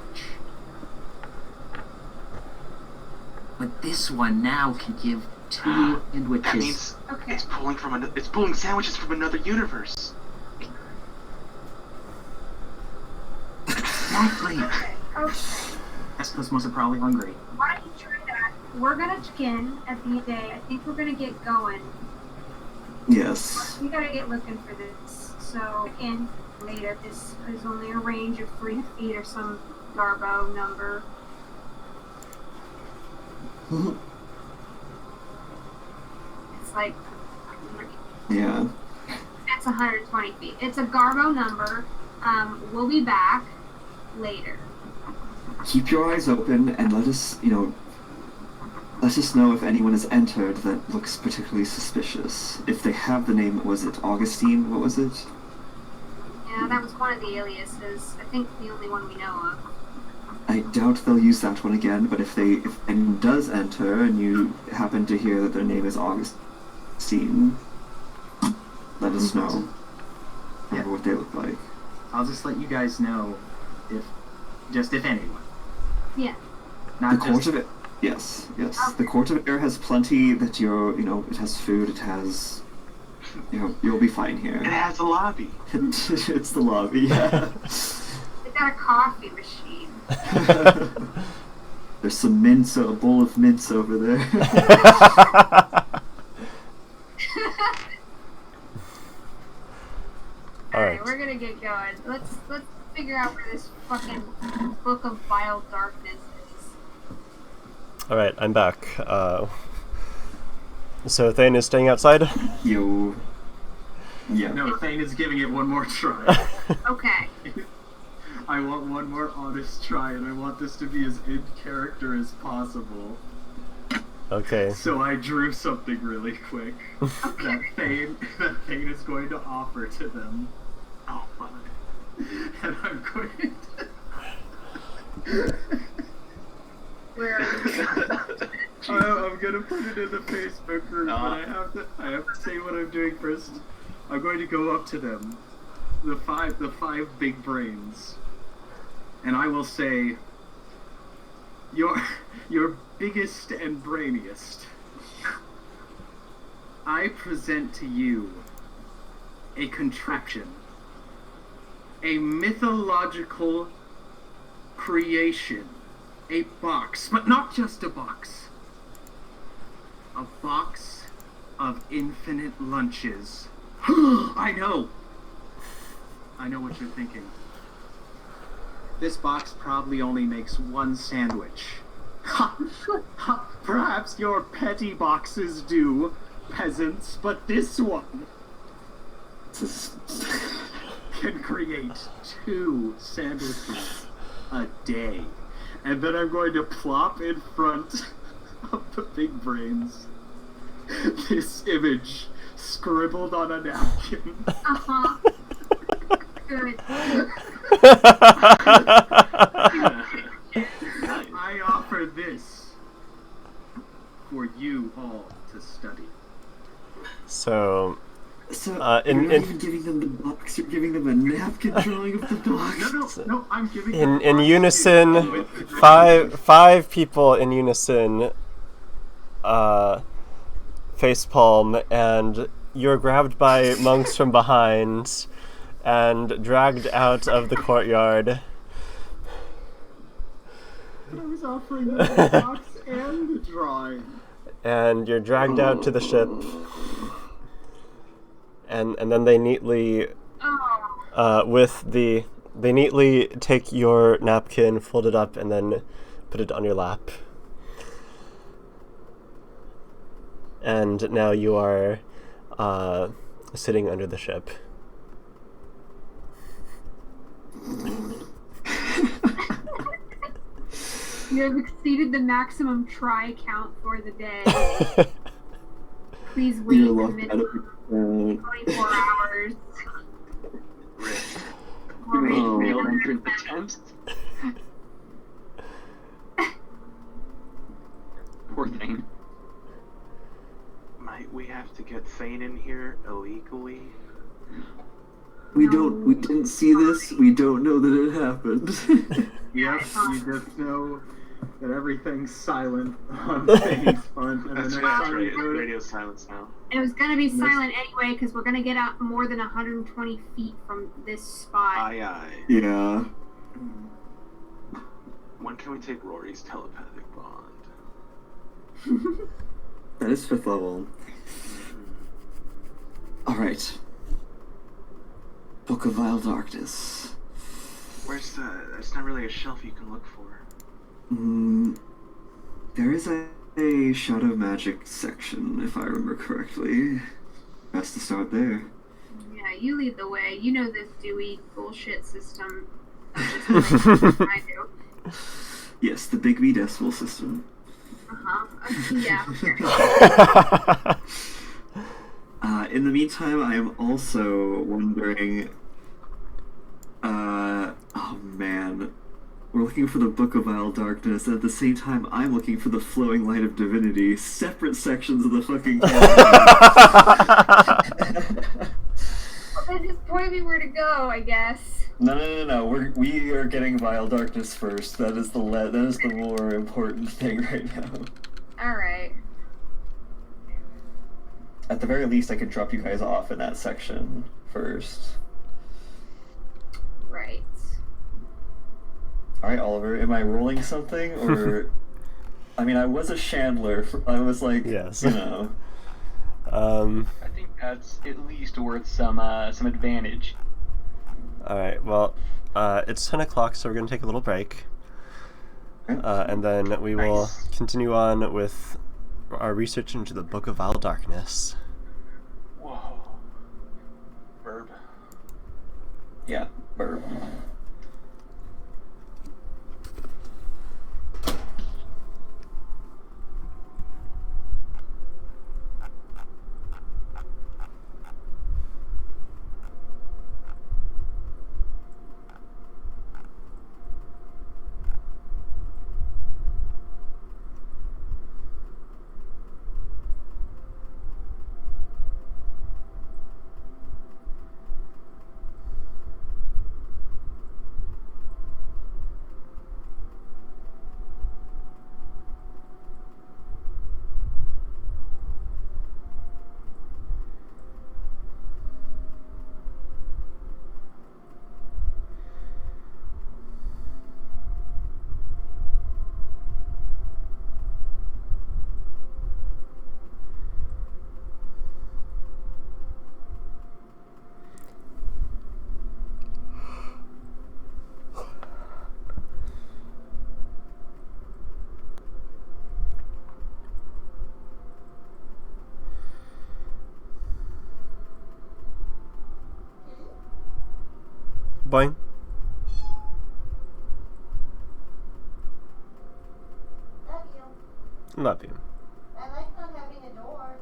But this one now can give 2 sandwiches. That means Okay. it's pulling sandwiches from another universe. Exactly. Okay. That Cosmos are probably hungry. Why don't you try that? We're gonna check in at the end of the day. I think we're gonna get going. Yes. We gotta get looking for this. So, in later, this is only a range of 3 feet or some Garbo number. It's like, Yeah. that's 120 feet. It's a Garbo number. We'll be back later. Keep your eyes open and let us know if anyone has entered that looks particularly suspicious. If they have the name, was it Augustine? What was it? Yeah, that was one of the aliases. I think the only one we know of. I doubt they'll use that one again, but if anyone does enter and you happen to hear that their name is Augustine, let us know. Remember what they look like. I'll just let you guys know if anyone. Yeah. Not The just Court of Yes. The Court of Air has plenty that it has food, it has, you'll be fine here. It has a lobby. It's the lobby, yeah. They got a coffee machine. There's some mints, a bowl of mints over there. Alright. We're gonna get going. Let's figure out where this fucking book of vile darkness is. Alright, I'm back. So Thane is staying outside? Yo. Yeah. No, Thane is giving it one more try. Okay. I want one more honest try, and I want this to be as in character as possible. Okay. So I drew something really quick that Thane is going to offer to them. Oh, fine. And I'm going to... Where are we? I'm gonna put it in the Facebook group, but I have to say what I'm doing first. I'm going to go up to them, the five big brains, and I will say, your biggest and brainiest, I present to you a contraption, a mythological creation, a box, but not just a box of infinite lunches. I know what you're thinking. This box probably only makes one sandwich. Perhaps your petty boxes do, peasants, but this one can create 2 sandwiches a day. And then I'm going to plop in front of the big brains this image scribbled on a napkin. Uh-huh. Good. I offer this for you all to study. So, So, in- you're not even giving them the box, you're giving them a napkin drawing of the box. No, I'm giving them in box unison, with the five people in unison, facepalm, and you're grabbed by monks from behind and dragged out of the courtyard. I was offering them the box and the drawing. And you're dragged out to the ship. And then they neatly Oh. they neatly take your napkin, fold it up, and then put it on your lap. And now you are sitting under the ship. You have exceeded the maximum try count for the day. Please wait You're a locked out of minimum your 24 hours. Or maybe Oh. Failed entrance attempts. Poor thing. Might we have to get Thane in here illegally? We didn't see this, we don't know that it happened. Yep, you just know that everything's silent on Fanny's front, and That's the right. next That's time we right. do it, Radio silence now. It was gonna be Miss- silent anyway because we're gonna get out more than 120 feet from this spot. Aye, aye. Yeah. When can we take Rory's telepathic bond? That is 5th level. Alright. Book of Vile Darkness. Where's the... There's not really a shelf you can look for. There is a shadow magic section, if I remember correctly. Best to start there. Yeah, you lead the way. You know this Dewey bullshit system. That's just what I do. Yes, the Big B decimal system. Yeah. In the meantime, I am also wondering. Oh man. We're looking for the Book of Vile Darkness, and at the same time, I'm looking for the Flowing Light of Divinity. Separate sections of the fucking canon. Well, then just point me where to go, I guess. No. We are getting Vile Darkness first. That is the more important thing right now. All right. At the very least, I could drop you guys off in that section first. Right. Alright, Oliver, am I rolling something, or... I mean, I was a Chandler. I was like, Yes. you know... I think that's at least worth some advantage. Alright, well, it's 10 o'clock, so we're going to take a little break. And then we will Nice. continue on with our research into the Book of Vile Darkness. Whoa. Verb. Yeah, burp. Boing. Love you. Love you. I like not having a door.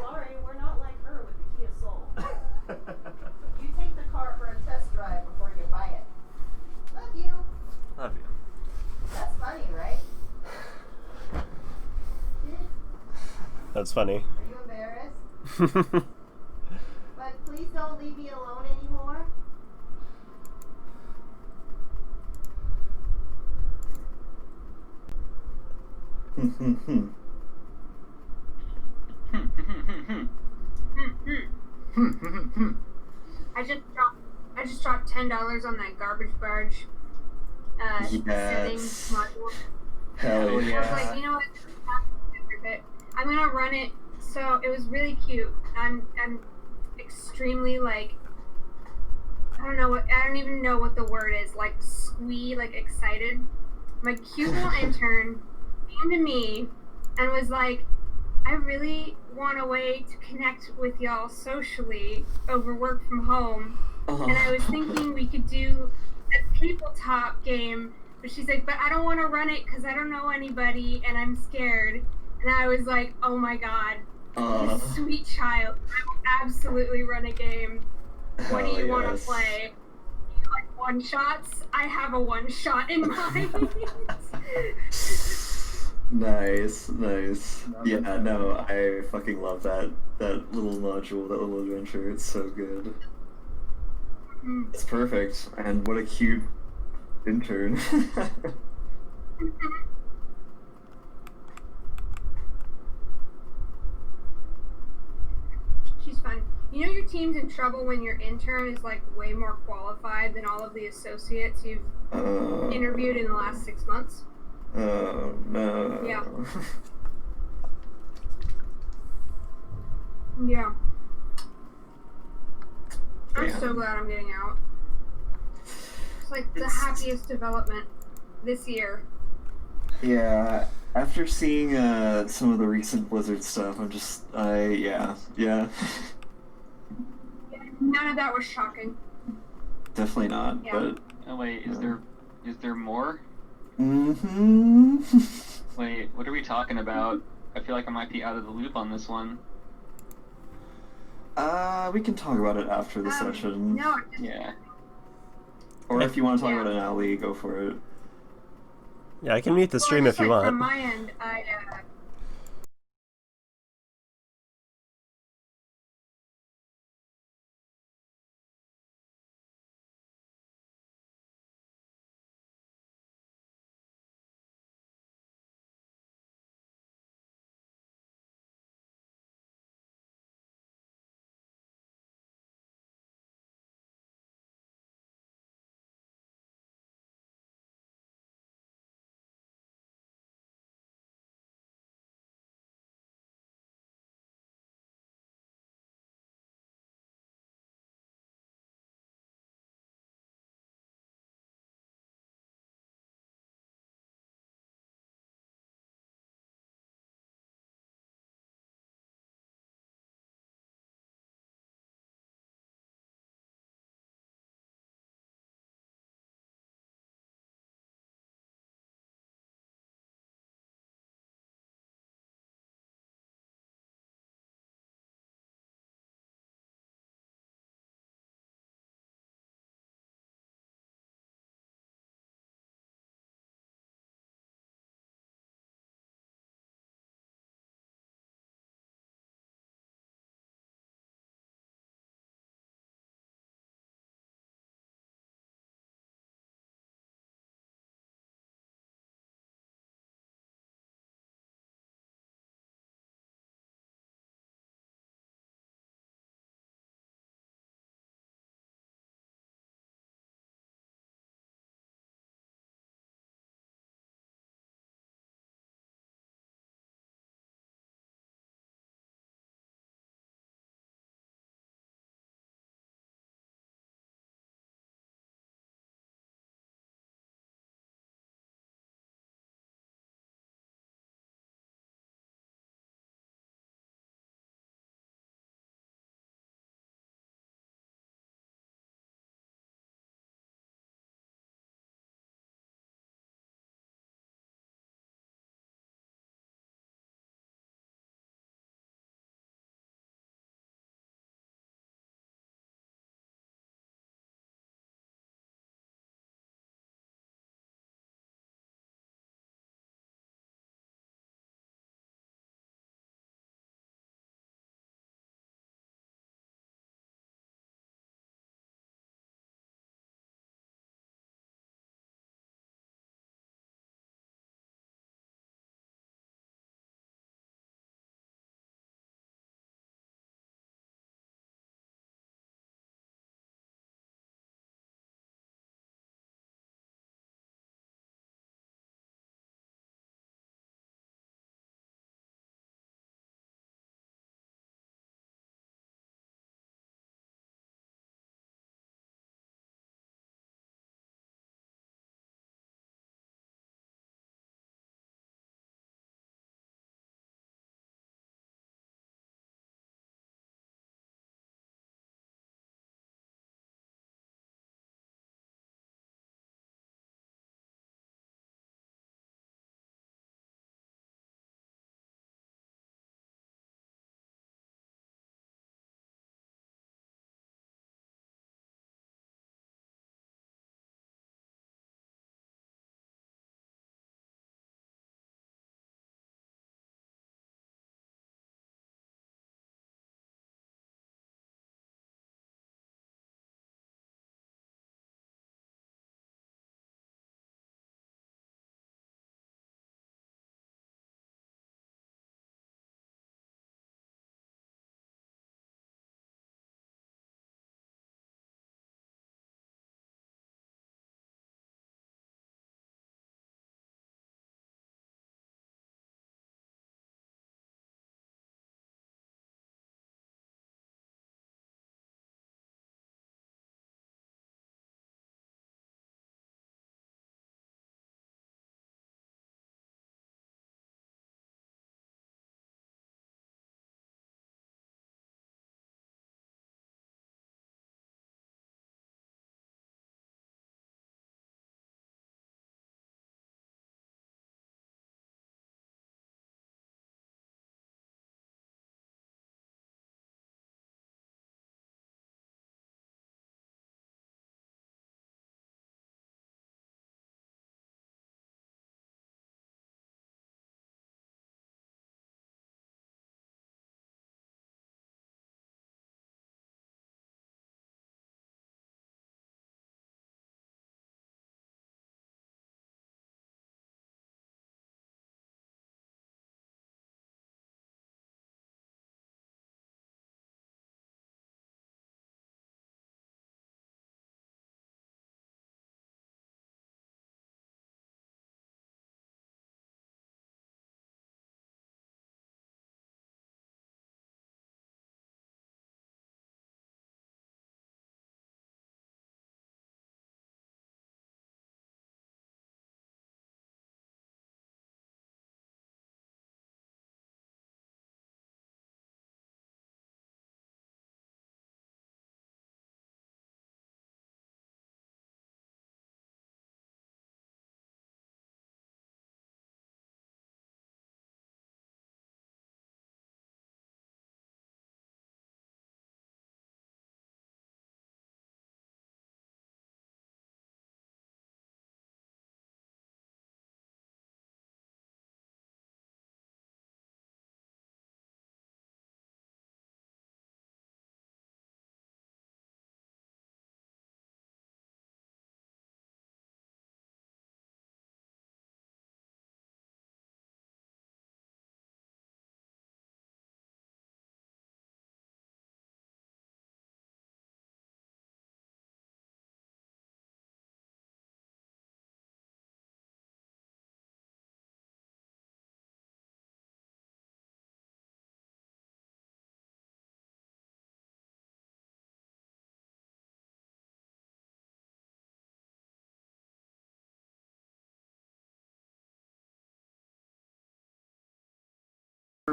Sorry, we're not like her with the Kia Soul. You take the car for a test drive before you buy it. Love you. Love you. That's funny, right? That's funny. Are you embarrassed? But please don't leave me alone anymore. I just dropped $10 on that garbage barge setting Yes. module. Hell Oh, I was yeah. like, you know what? I'm gonna run it. So it was really cute. I'm extremely like I don't even know what the word is, like like excited. My cute little intern came to me and was like, I really want a way to connect with y'all socially over work from home. And I was thinking we could do a tabletop game, but she's like, but I don't want to run it because I don't know anybody and I'm scared. And I was like, oh my god, you sweet child. I will absolutely run a game. What do you want to play? You like one shots? I have a one shot in mind. Nice. Yeah, no, I fucking love that little module, that little adventure. It's so good. It's perfect, and what a cute intern. She's fun. You know your team's in trouble when your intern is like way more qualified than all of the associates you've interviewed in the last 6 months? Oh no. Yeah. Yeah. I'm so Damn. glad I'm getting out. It's like the happiest development this year. Yeah, after seeing some of the recent Blizzard stuff, yeah. None of that was shocking. Definitely not, Yeah. but... Oh wait, is there more? Mm-hmm. Wait, what are we talking about? I feel like I might be out of the loop on this one. We can talk about it after the session. No, Yeah. Or if you want to talk Yeah. about it now, Lee, go for it. Yeah, I can mute the well, stream just, if you like, want. From my end,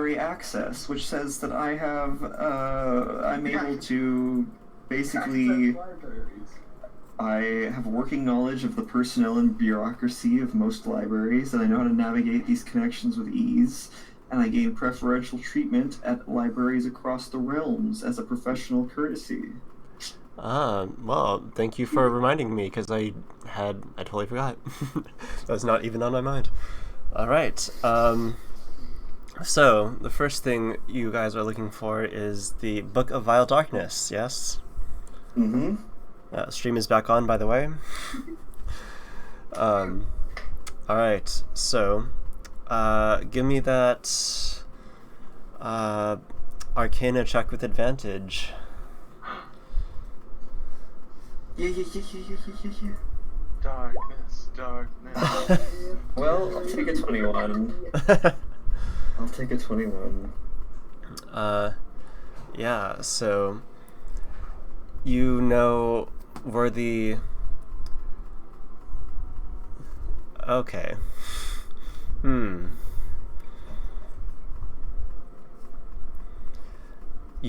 library access, which says that I have, I'm able to basically, I have working knowledge of the personnel and bureaucracy of most libraries, and I know how to navigate these connections with ease, and I gain preferential treatment at libraries across the realms as a professional courtesy. Well, thank you for reminding me, because I totally forgot. That was not even on my mind. Alright, so, the first thing you guys are looking for is the Book of Vile Darkness, yes? Mm-hmm. Stream is back on, by the way. Alright, so, give me that, Arcana check with advantage. Yeah. Darkness. Well, I'll take a 21. I'll take a 21. Yeah, so you know where the... Okay. You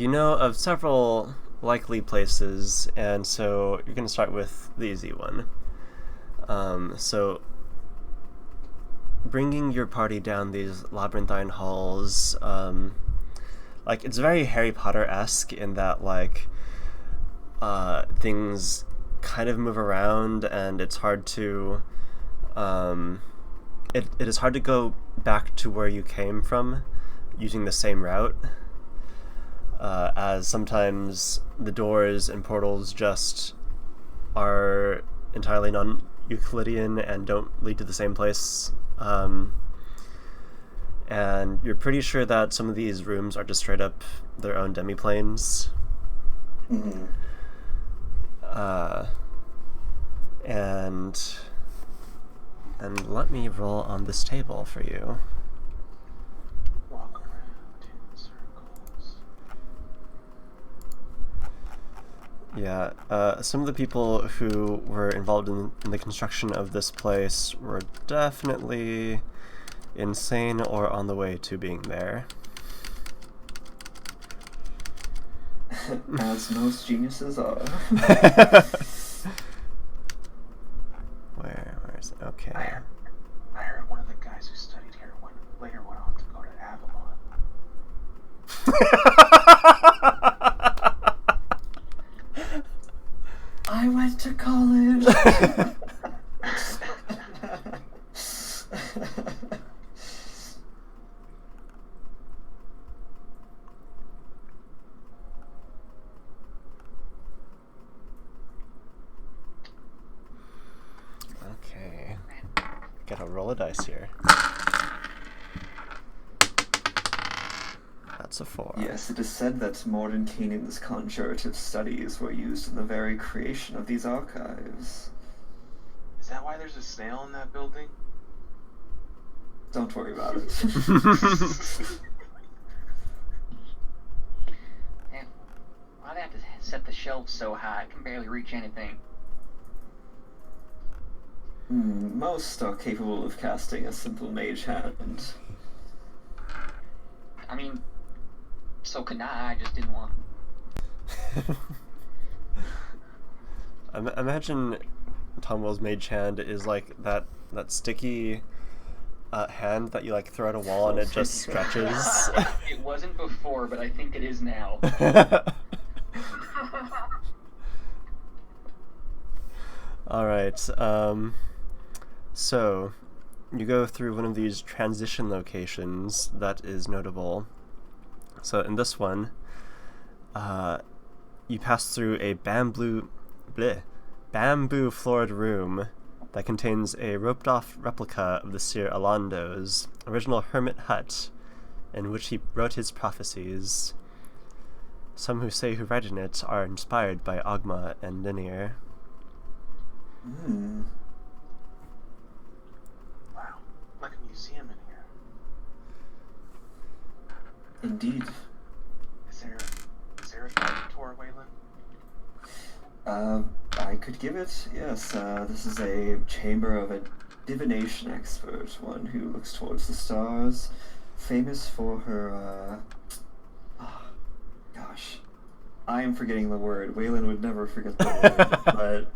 know of several likely places, and so you're going to start with the easy one. So bringing your party down these labyrinthine halls, like, it's very Harry Potter-esque in that, like, things kind of move around, and it's hard to, it is hard to go back to where you came from using the same route, as sometimes the doors and portals just are entirely non-Euclidean and don't lead to the same place. And you're pretty sure that some of these rooms are just straight up their own demiplanes. Mm-hmm. And let me roll on this table for you. Walk around in circles. Yeah, some of the people who were involved in the construction of this place were definitely insane or on the way to being there. As most geniuses are. Where is it? Okay. I heard one of the guys who studied here later went on to go to Avalon. I went to college. Okay. Gotta roll a dice here. That's a 4. Yes, it is said that Mordenkainen's conjurative studies were used in the very creation of these archives. Is that why there's a snail in that building? Don't worry about it. Yeah, why'd they have to set the shelves so high? I can barely reach anything. Most are capable of casting a simple mage hand. I mean, so can I just didn't want. Imagine Tomwell's mage hand is like that sticky hand that you like throw at a wall and it just stretches. It wasn't before, but I think it is now. Alright, so you go through one of these transition locations that is notable. So in this one, you pass through a bamboo floored room that contains a roped-off replica of the Seer Alando's original hermit hut, in which he wrote his prophecies. Some who say who write in it are inspired by Ogma and Ninir. Wow, like a museum in here. Indeed. Is there a guided tour, Waylon? I could give it, yes. This is a chamber of a divination expert, one who looks towards the stars, famous for her, oh, gosh. I am forgetting the word. Waylon would never forget the word, but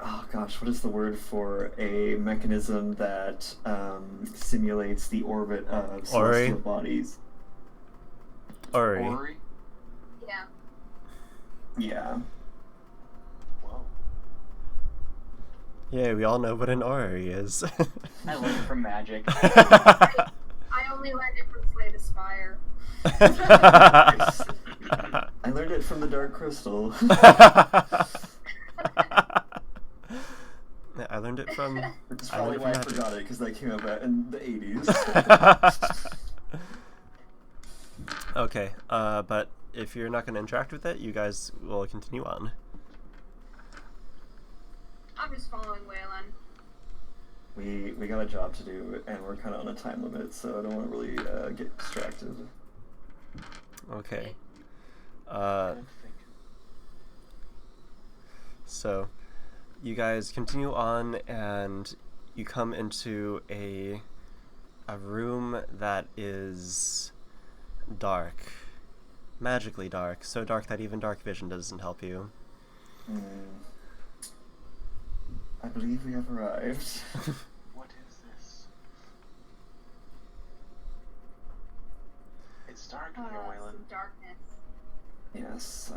oh gosh, what is the word for a mechanism that simulates the orbit of celestial bodies? Ori. Ori? Yeah. Yeah. Whoa. Yeah, we all know what an Ori is. I learned from Magic. I only learned it from Slay the Spire. I learned it from the Dark Crystal. I learned it from. That's probably why I forgot it, because that came out in the 80s. Okay, but if you're not going to interact with it, you guys will continue on. I'm just following Waylon. We got a job to do, and we're kind of on a time limit, so I don't want to really get distracted. Okay. I think. So, you guys continue on, and you come into a room that is dark, magically dark, so dark that even dark vision doesn't help you. I believe we have arrived. What is this? It's dark in here, Waylon. Some darkness. Yes,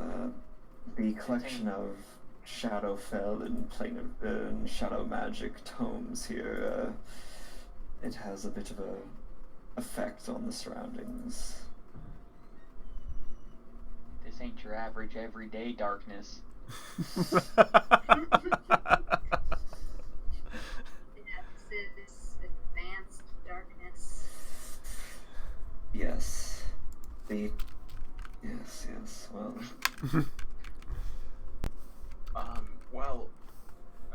the collection of Shadowfell and and Shadow Magic tomes here, it has a bit of a effect on the surroundings. This ain't your average everyday darkness. Yeah, this is advanced darkness. Yes. Yes, well... Well,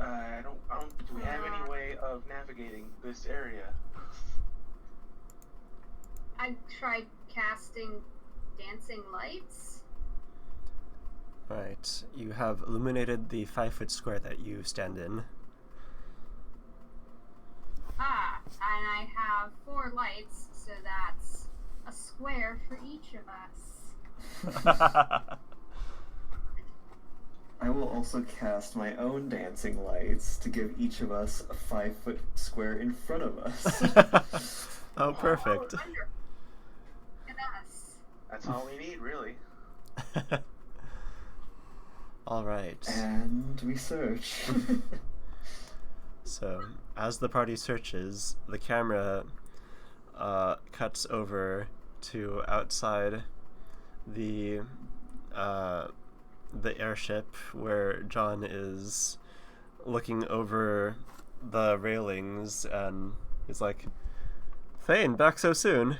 I don't, do we have any way of navigating this area? I tried casting dancing lights. Right, you have illuminated the 5-foot square that you stand in. Ah, and I have 4 lights, so that's a square for each of us. I will also cast my own dancing lights to give each of us a 5-foot square in front of us. Oh, perfect. Oh, wonderful. Look at us. That's all we need, really. All right. And we search. So, as the party searches, the camera cuts over to outside the airship where John is looking over the railings, and he's like, "Thane, back so soon?"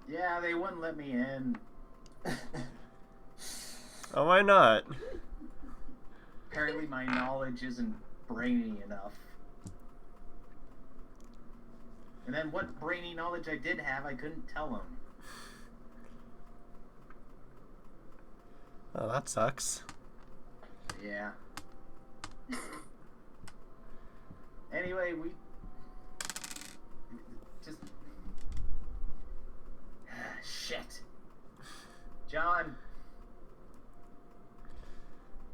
Yeah, they wouldn't let me in. Oh, why not? Apparently my knowledge isn't brainy enough. And then what brainy knowledge I did have, I couldn't tell them. Oh, that sucks. Yeah. Anyway, we just shit. John.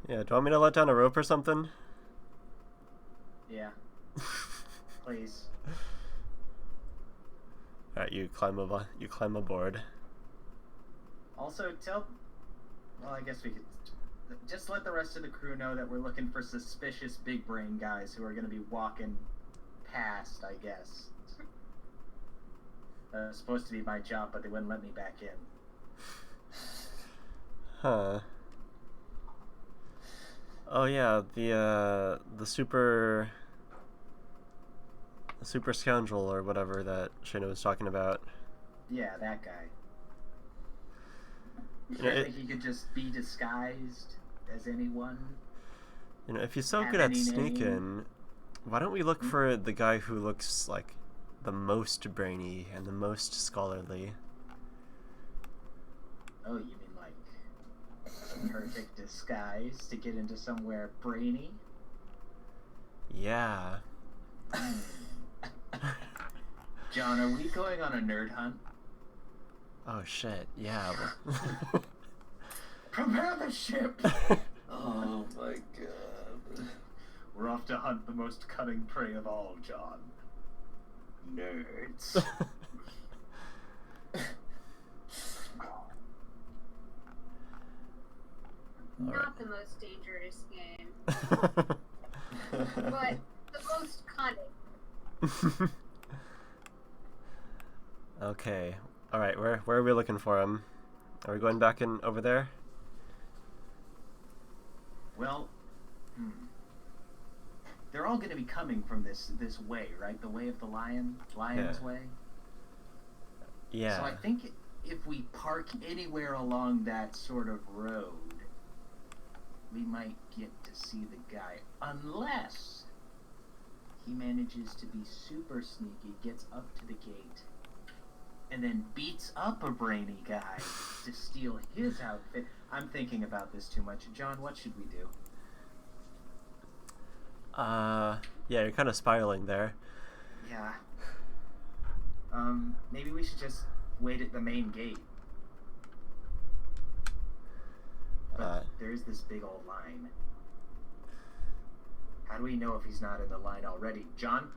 Yeah, do you want me to let down a rope or something? Yeah. Please. Alright, you climb aboard. Also, well, I guess we could just let the rest of the crew know that we're looking for suspicious big brain guys who are going to be walking past, I guess. That was supposed to be my job, but they wouldn't let me back in. Huh. Oh yeah, the super scoundrel or whatever that Shayna was talking about. Yeah, that guy. You You know, think he could just be disguised as anyone? You know, if he's so Have good at any name? sneaking, why don't we look for the guy who looks like the most brainy and the most scholarly? Oh, you mean like a perfect disguise to get into somewhere brainy? Yeah. John, are we going on a nerd hunt? Oh shit, yeah. Prepare the ship! Oh my god. We're off to hunt the most cunning prey of all, John. Nerds. Not the most dangerous game, but the most cunning. Okay. Alright, where are we looking for him? Are we going back in over there? Well, they're all going to be coming from this way, right? The way of the lion's Yeah. way. Yeah. So I think if we park anywhere along that sort of road, we might get to see the guy, unless he manages to be super sneaky, gets up to the gate, and then beats up a brainy guy to steal his outfit. I'm thinking about this too much. John, what should we do? Yeah, you're kind of spiraling there. Yeah. Maybe we should just wait at the main gate. But there's this big old line. How do we know if he's not in the line already? John?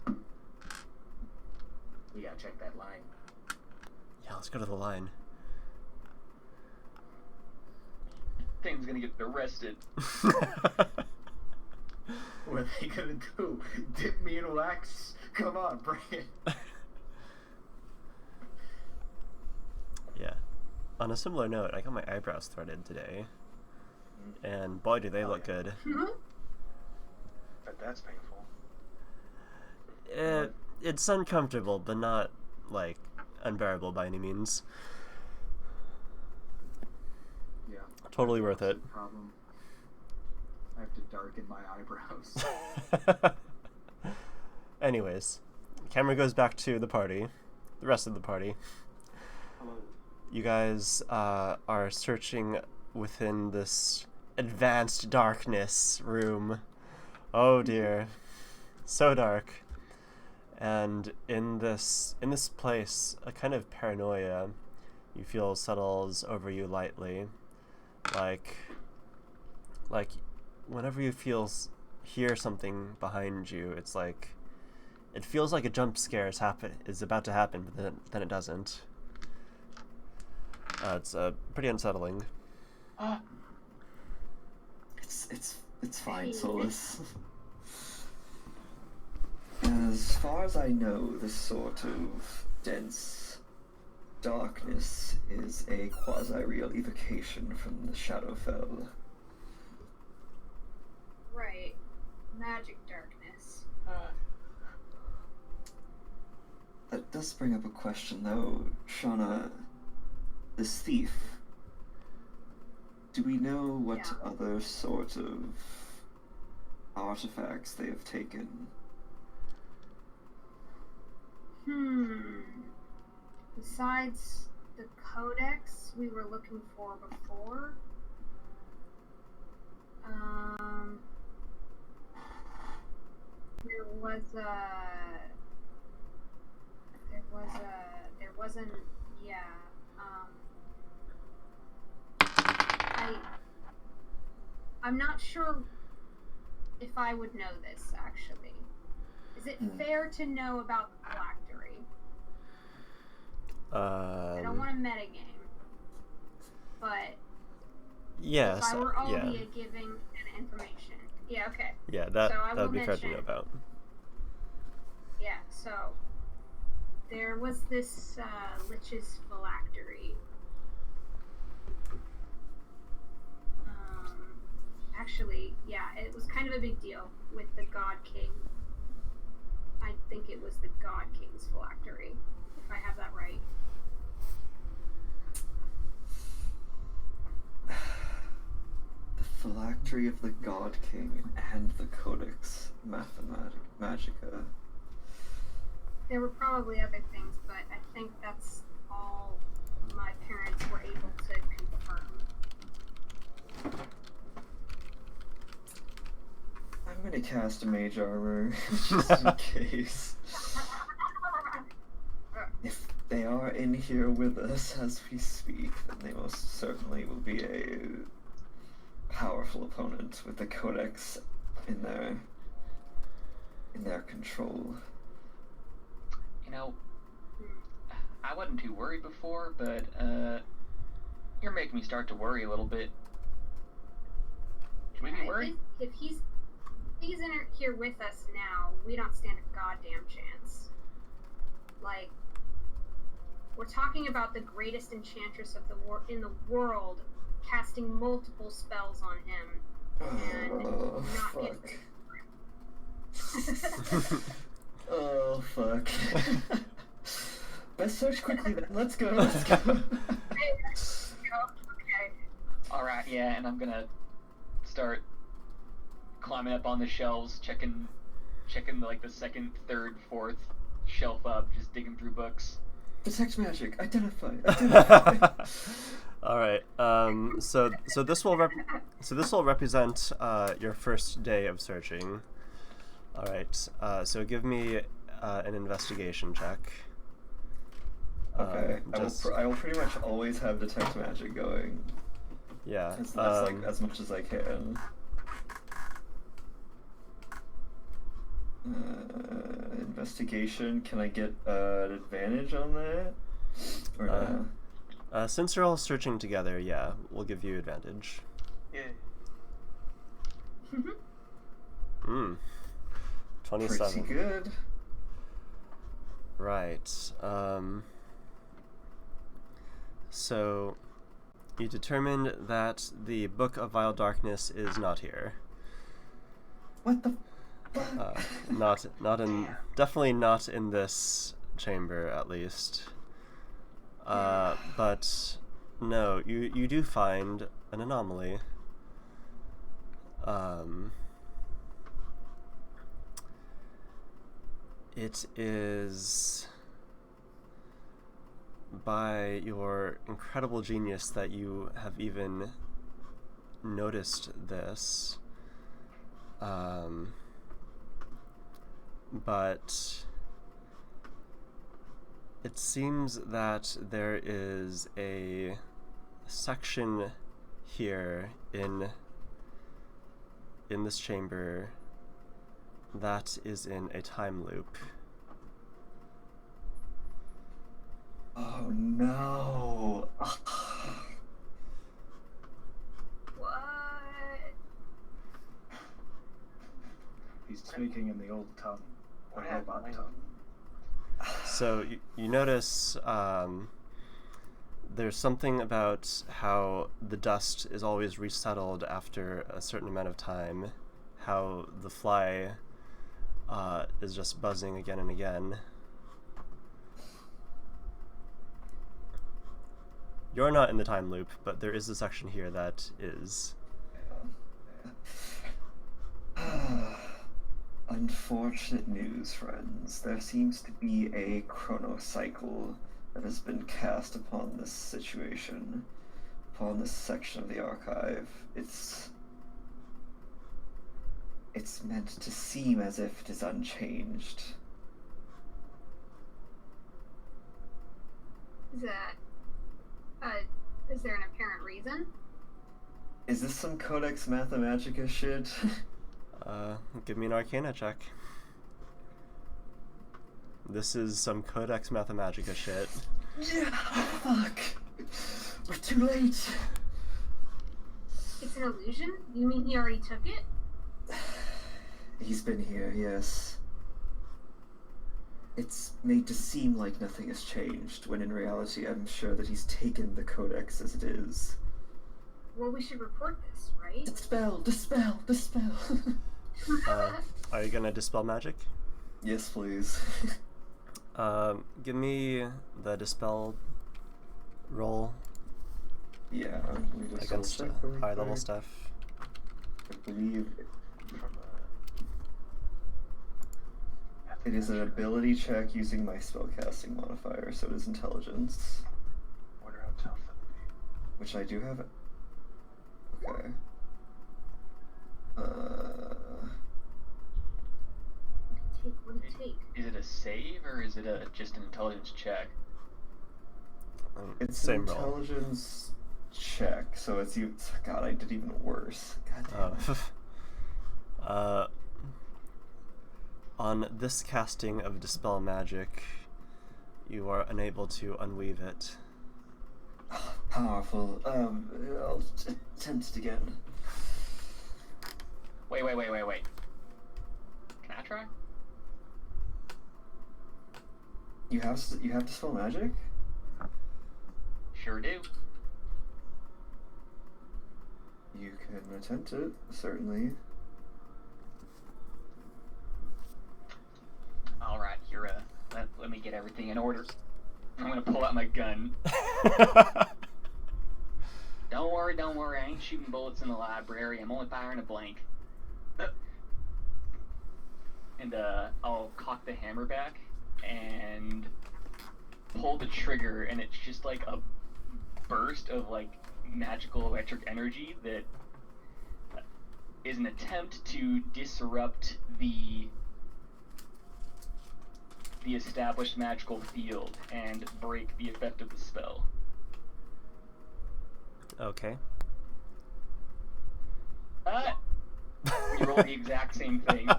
We gotta check that line. Yeah, let's go to the line. Thing's gonna get arrested. What are they gonna do? Dip me in wax? Come on, bring it. Yeah. On a similar note, I got my eyebrows threaded today. And boy, do they look good. But that's painful. It's uncomfortable, but not, like, unbearable by any means. Yeah. Totally worth it. That's the problem. I have to darken my eyebrows. Anyways, camera goes back to the party. The rest of the party. Hello. You guys are searching within this advanced darkness room. Oh dear. So dark. And in this place, a kind of paranoia you feel settles over you lightly. Like whenever you hear something behind you, it's like it feels like a jump scare is about to happen, but then it doesn't. It's pretty unsettling. It's fine, Solus. As far as I know, this sort of dense darkness is a quasi-real evocation from the Shadowfell. Right. Magic darkness. That does bring up a question, though. Shauna, this thief, do we know what other sort of artifacts they have taken? Besides the codex we were looking for before, I'm not sure if I would know this, actually. Is it fair to know about the phylactery? I don't want to metagame, but yes, if I were Albia giving an information. Yeah, okay. Yeah, So that I will would be fair to know mention- about. Yeah, so there was this Lich's phylactery. Actually, yeah, it was kind of a big deal with the God King. I think it was the God King's phylactery, if I have that right. The phylactery of the God King and the Codex Magica. There were probably other things, but I think that's all my parents were able to confirm. I'm gonna cast a mage armor just in case. they are in here with us as we speak, then they most certainly will be a powerful opponent with the Codex in their control. You know, I wasn't too worried before, but you're making me start to worry a little bit. Should we be worried? If he's in here with us now, we don't stand a goddamn chance. Like, we're talking about the greatest enchantress of in the world, casting multiple spells on him, and not fuck. getting. Oh, fuck. Let's search quickly then. Let's go. Let's go. Okay. Alright, yeah, and I'm gonna start climbing up on the shelves, checking like the second, third, fourth shelf up, just digging through books. Detect magic. Identify. All right. So this will represent your first day of searching. All right. So give me an investigation check. Okay. I will pretty much always have detect magic going. Yeah. That's like as much as I can. Investigation. Can I get an advantage on that? Or no? Since you're all searching together, yeah, we'll give you advantage. Yeah. 27. Pretty good. Right. So you determined that the Book of Vile Darkness is not here. What the? Definitely not in this chamber, at least. But no, you do find an anomaly. It is by your incredible genius that you have even noticed this. But it seems that there is a section here in this chamber that is in a time loop. Oh no. What? He's speaking in the old tongue, or What robot happened? tongue. So you notice there's something about how the dust is always resettled after a certain amount of time, how the fly is just buzzing again and again. You're not in the time loop, but there is a section here that is. Unfortunate news, friends. There seems to be a chronocycle that has been cast upon this situation, upon this section of the archive. It's meant to seem as if it is unchanged. Is there an apparent reason? Is this some Codex Mathemagica shit? Give me an Arcana check. This is some Codex Mathemagica shit. Yeah, fuck. We're too late. It's an illusion? You mean he already took it? He's been here, yes. It's made to seem like nothing has changed, when in reality I'm sure that he's taken the Codex as it is. Well, we should report this, right? Dispel, dispel, dispel. Are you gonna dispel magic? Yes, please. Give me the dispel roll Yeah, let me just against double check really high level quick. stuff. I believe From it is an ability check using my spellcasting modifier, so it is intelligence, wonder how tough that would be. which I do have. Okay. What did it take? Is it a save or is it just an intelligence check? It's Same an roll. intelligence check, so it's you. God, I did even worse. God damn it. On this casting of Dispel Magic, you are unable to unweave it. Powerful. I'll attempt it again. Wait. Can I try? You have Dispel Magic? Sure do. You can attempt it, certainly. All right, here. Let me get everything in order. I'm gonna pull out my gun. Don't worry. I ain't shooting bullets in the library. I'm only firing a blank. And I'll cock the hammer back and pull the trigger, and it's just like a burst of like magical electric energy that is an attempt to disrupt the established magical field and break the effect of the spell. Okay. You roll the exact same thing.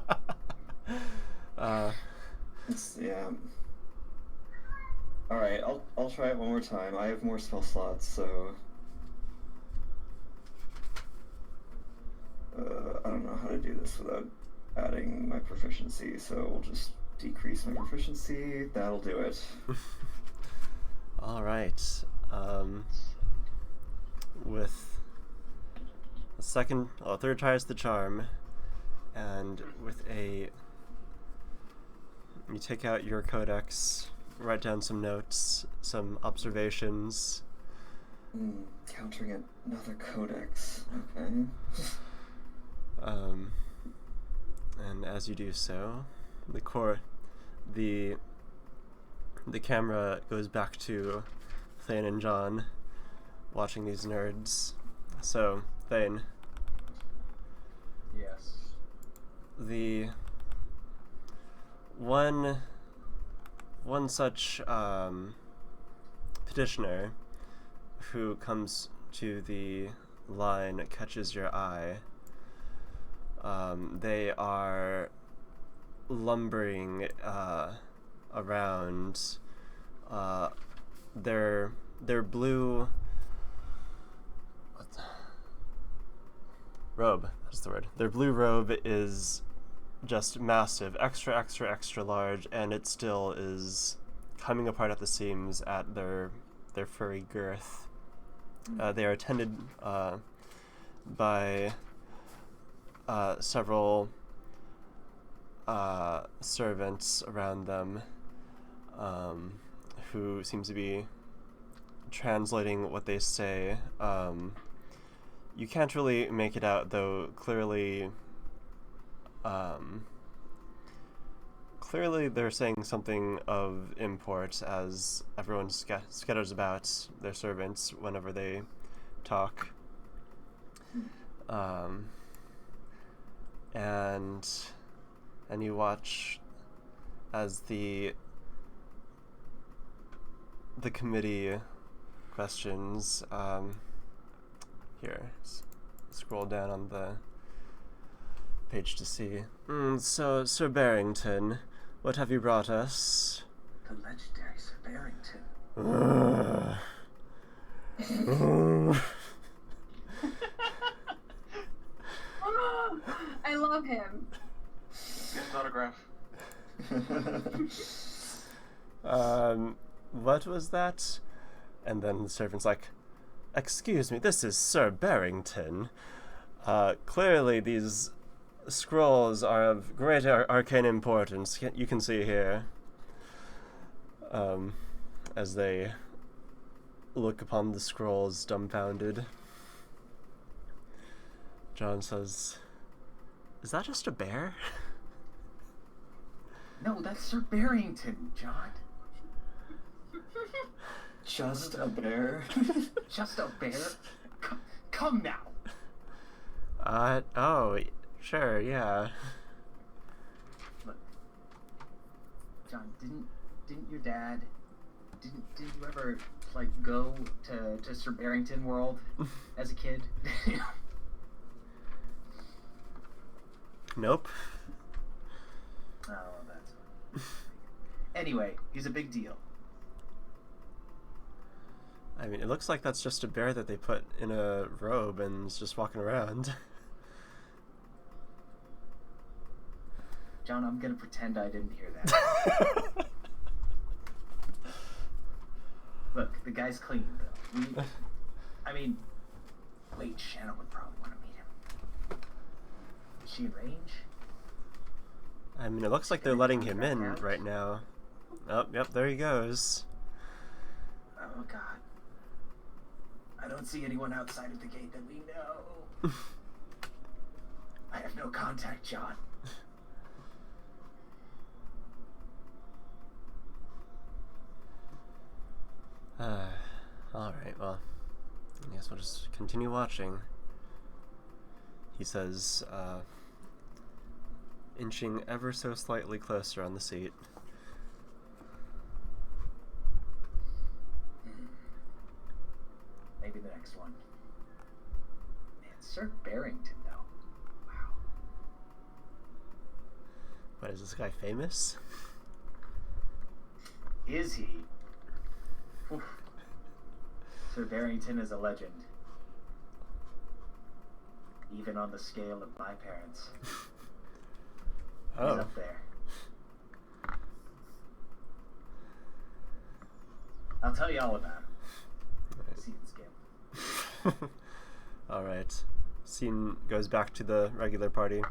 Yeah. All right, I'll try it one more time. I have more spell slots, so I don't know how to do this without adding my proficiency. So we'll just decrease my proficiency. That'll do it. All right. With a third tries the charm, and with you take out your codex, write down some notes, some observations. Countering another codex. Okay. And as you do so, the camera goes back to Thane and John, watching these nerds. So, Thane. Yes. The one such petitioner who comes to the line catches your eye. They are lumbering around. Their blue robe, that's the word. Their blue robe is just massive, extra large, and it still is coming apart at the seams at their furry girth. They are attended by several servants around them, who seems to be translating what they say. You can't really make it out, though. Clearly they're saying something of import as everyone scatters about their servants whenever they talk. And you watch as the committee questions. Here, scroll down on the page to see. So, Sir Barrington, what have you brought us? The legendary Sir Barrington. I love him. Get his autograph. What was that? And then the servant's like, excuse me, this is Sir Barrington. Clearly these scrolls are of great arcane importance. You can see here. As they look upon the scrolls dumbfounded. John says, is that just a bear? No, that's Sir Barrington, John. Just a bear? Just a bear? Come now. Oh, sure, yeah. Look, John, didn't your dad Did you ever like go to Sir Barrington World as a kid? Nope. Oh, that's. Anyway, he's a big deal. I mean, it looks like that's just a bear that they put in a robe and is just walking around. John, I'm gonna pretend I didn't hear that. Look, the guy's clean, though. Wait, Shannon would probably want to meet him. Is she in range? I mean, it looks like they're letting him in right now. Oh, yep, there he goes. Oh, God. I don't see anyone outside of the gate that we know. I have no contact, John. Alright, well, I guess we'll just continue watching. He says, inching ever so slightly closer on the seat. Maybe the next one. Man, Sir Barrington, though. Wow. What, is this guy famous? Is he? Oof. Sir Barrington is a legend. Even on the scale of my parents. Oh. He's up there. I'll tell you all about him. Scene skip. Alright. Scene goes back to the regular party.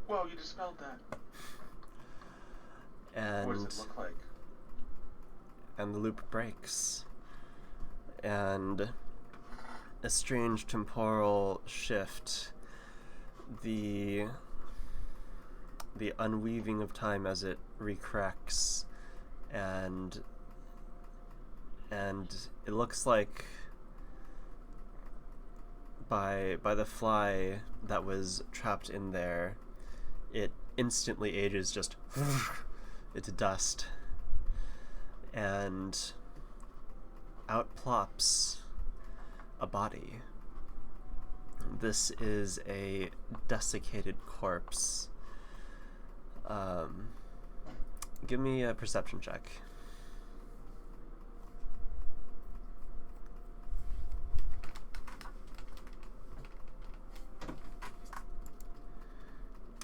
Whoa, you dispelled that. And What does it look like? and the loop breaks. And a strange temporal shift. The unweaving of time as it recracks, and it looks like by the fly that was trapped in there, it instantly ages just into dust, and out plops a body. This is a desiccated corpse. Give me a perception check.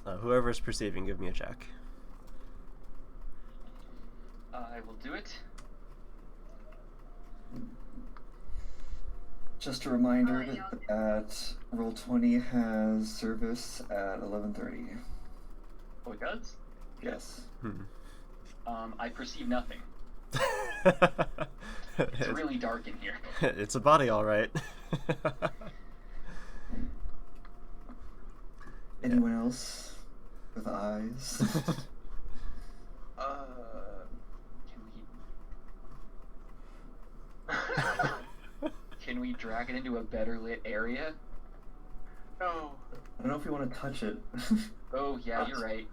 Whoever's perceiving, give me a check. I will do it. Just a reminder that Roll20 has service at 11:30. Oh, it does? Yes. I perceive nothing. It's really dark in here. It's a body, all right. Anyone else with eyes? Can we drag it into a better lit area? No. I don't know if you want to touch it. Oh, yeah, you're right.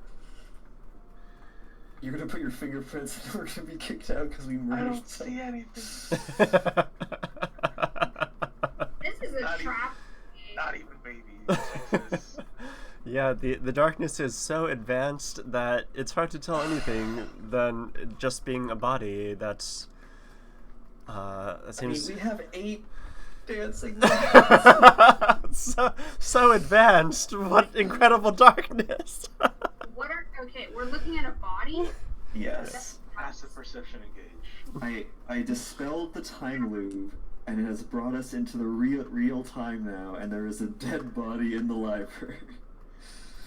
You're gonna put your fingerprints and we're gonna be kicked out because we I murdered don't see anything. This is a Not trap. Not even babies. Yeah, the darkness is so advanced that it's hard to tell anything than just being a body that's that seems we have 8 dancing so advanced. What incredible darkness. We're looking at a body? Yes. Passive perception engaged. I dispelled the time loop, and it has brought us into the real time now, and there is a dead body in the library.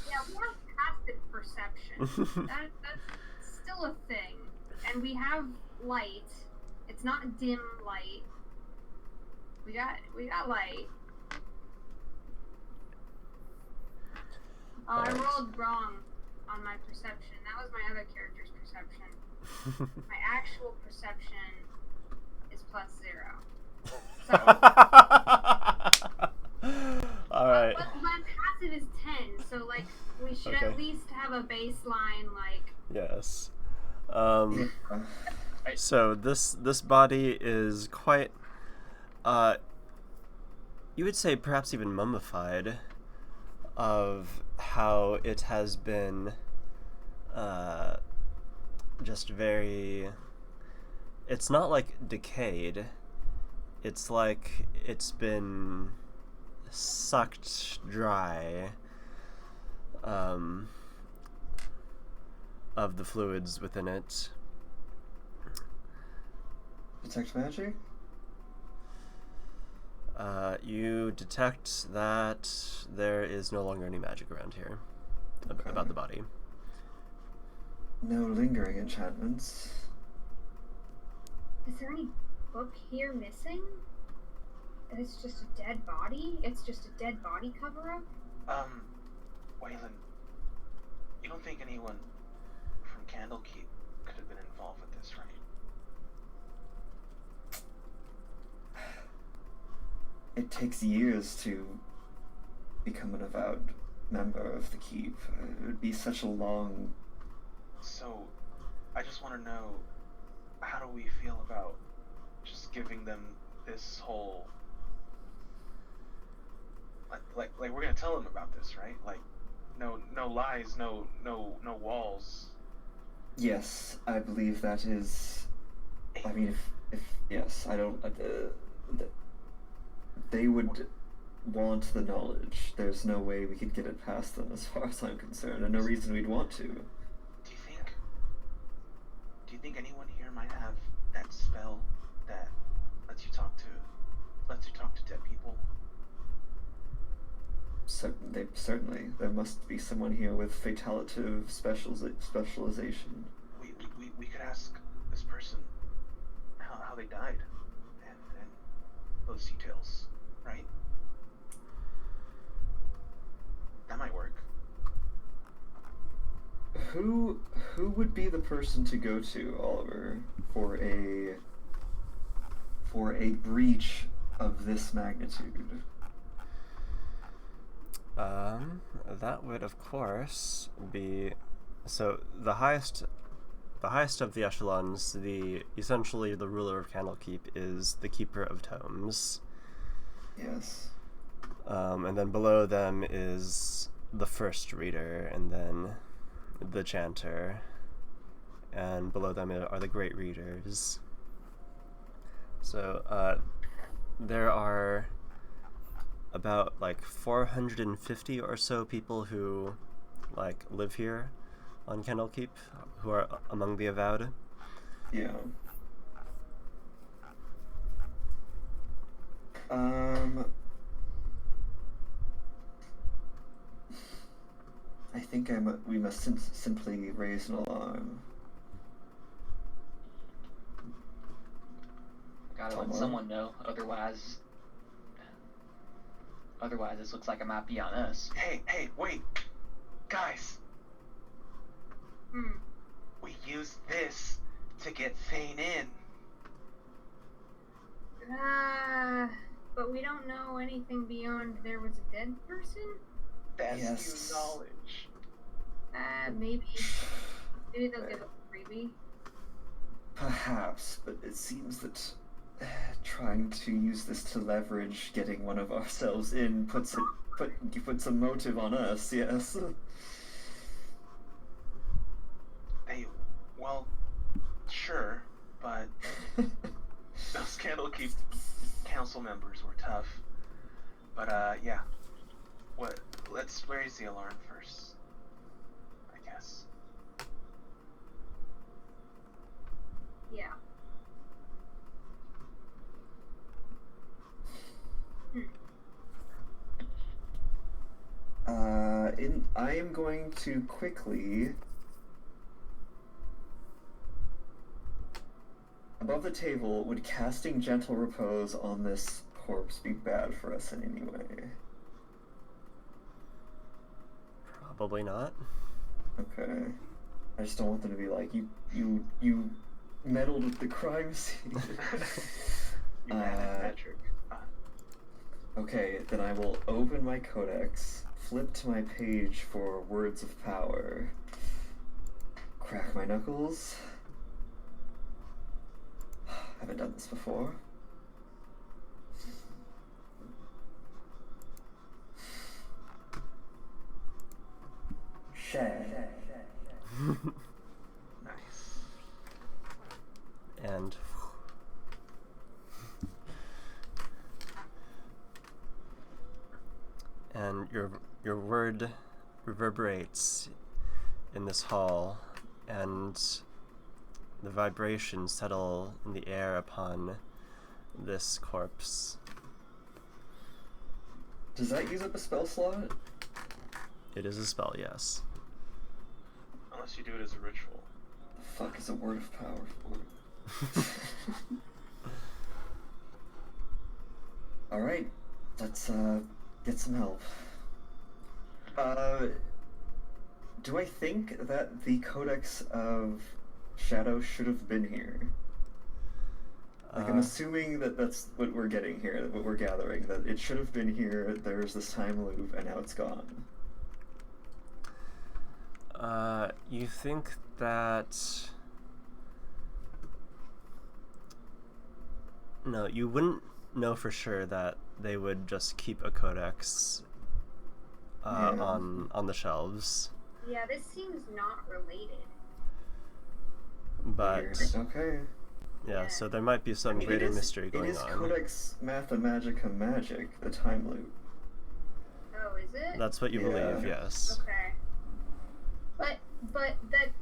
Yeah, we have passive perception. That's still a thing. And we have light. It's not dim light. We got light. I rolled wrong on my perception. That was my other character's perception. My actual perception is +0. So, all right. but my defaulted is 10, so like we should Okay. at least have a baseline like. Yes. Yeah. So this body is quite, you would say perhaps even mummified, of how it has been, just very. It's not like decayed. It's like it's been sucked dry, of the fluids within it. Detect magic? You detect that there is no longer any magic around here about the body. No lingering enchantments. Is there any book here missing? And it's just a dead body? It's just a dead body cover-up? Waylon, you don't think anyone from Candlekeep could have been involved with this, right? It takes years to become an avowed member of the Keep. It would be such a long... So, I just want to know, how do we feel about just giving them this whole... Like we're gonna tell them about this, right? Like, no lies, no walls. Yes, I believe that is... I mean, if yes, I don't... they would want the knowledge. There's no way we could get it past them as far as I'm concerned, and no reason we'd want to. Do you think anyone here might have that spell that lets you talk to dead people? Certainly. There must be someone here with fatalitive specialization. We could ask this person how they died and those details, right? That might work. Who would be the person to go to, Oliver, for a breach of this magnitude? That would of course be, so the highest of the echelons, essentially the ruler of Candlekeep, is the Keeper of Tomes. Yes. And then below them is the First Reader, and then the Chanter, and below them are the Great Readers. So there are about like 450 or so people who like live here on Candlekeep, who are among the Avowed. Yeah. I think we must simply raise an alarm. Gotta let someone know, otherwise this looks like it might be on us. Hey, wait! Guys! We use this to get Thane in. But we don't know anything beyond there was a dead person? That's Yes. new knowledge. Maybe they'll give us a freebie. Perhaps, but it seems that trying to use this to leverage getting one of ourselves in puts a motive on us. Yes. Well, sure, but those Candlekeep council members were tough. But yeah. Let's raise the alarm first, I guess. Yeah. I am going to quickly... Above the table, would casting Gentle Repose on this corpse be bad for us in any way? Probably not. Okay. I just don't want them to be like, you meddled with the crime scene. You ran it, Patrick. Okay, then I will open my codex, flip to my page for words of power. Crack my knuckles. Haven't done this before. Share. Nice. And your word reverberates in this hall, and the vibrations settle in the air upon this corpse. Does that use up a spell slot? It is a spell, yes. Unless you do it as a ritual. The fuck is a word of power for? Alright, let's get some help. Do I think that the Codex of Shadow should have been here? Like, I'm assuming that that's what we're getting here, what we're gathering, that it should have been here, there's this time loop, and now it's gone. You think that... No, you wouldn't know for sure that they would just keep a codex on the shelves. Yeah, this seems not related. But Weird. Okay. yeah, so there might be some greater mystery going on. It is Codex Mathemagica Magic, the time loop. Oh, is it? That's what you believe, yes. Okay. But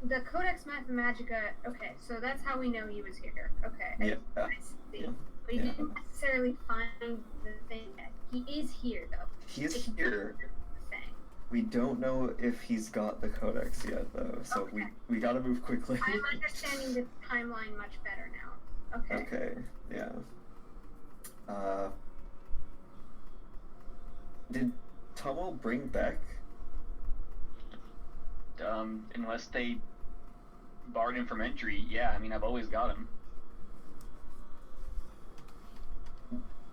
the Codex Mathemagica. Okay, so that's how we know he was here. Okay. Yeah. I see. Yeah. But you didn't necessarily find the thing yet. He is here, though. He is here. The thing. We don't know if he's got the Codex yet, though, so Okay. we gotta move quickly. I'm understanding the timeline much better now. Okay. Okay, yeah. Did Tomo bring Beck? Unless they barred him from entry, yeah. I mean, I've always got him.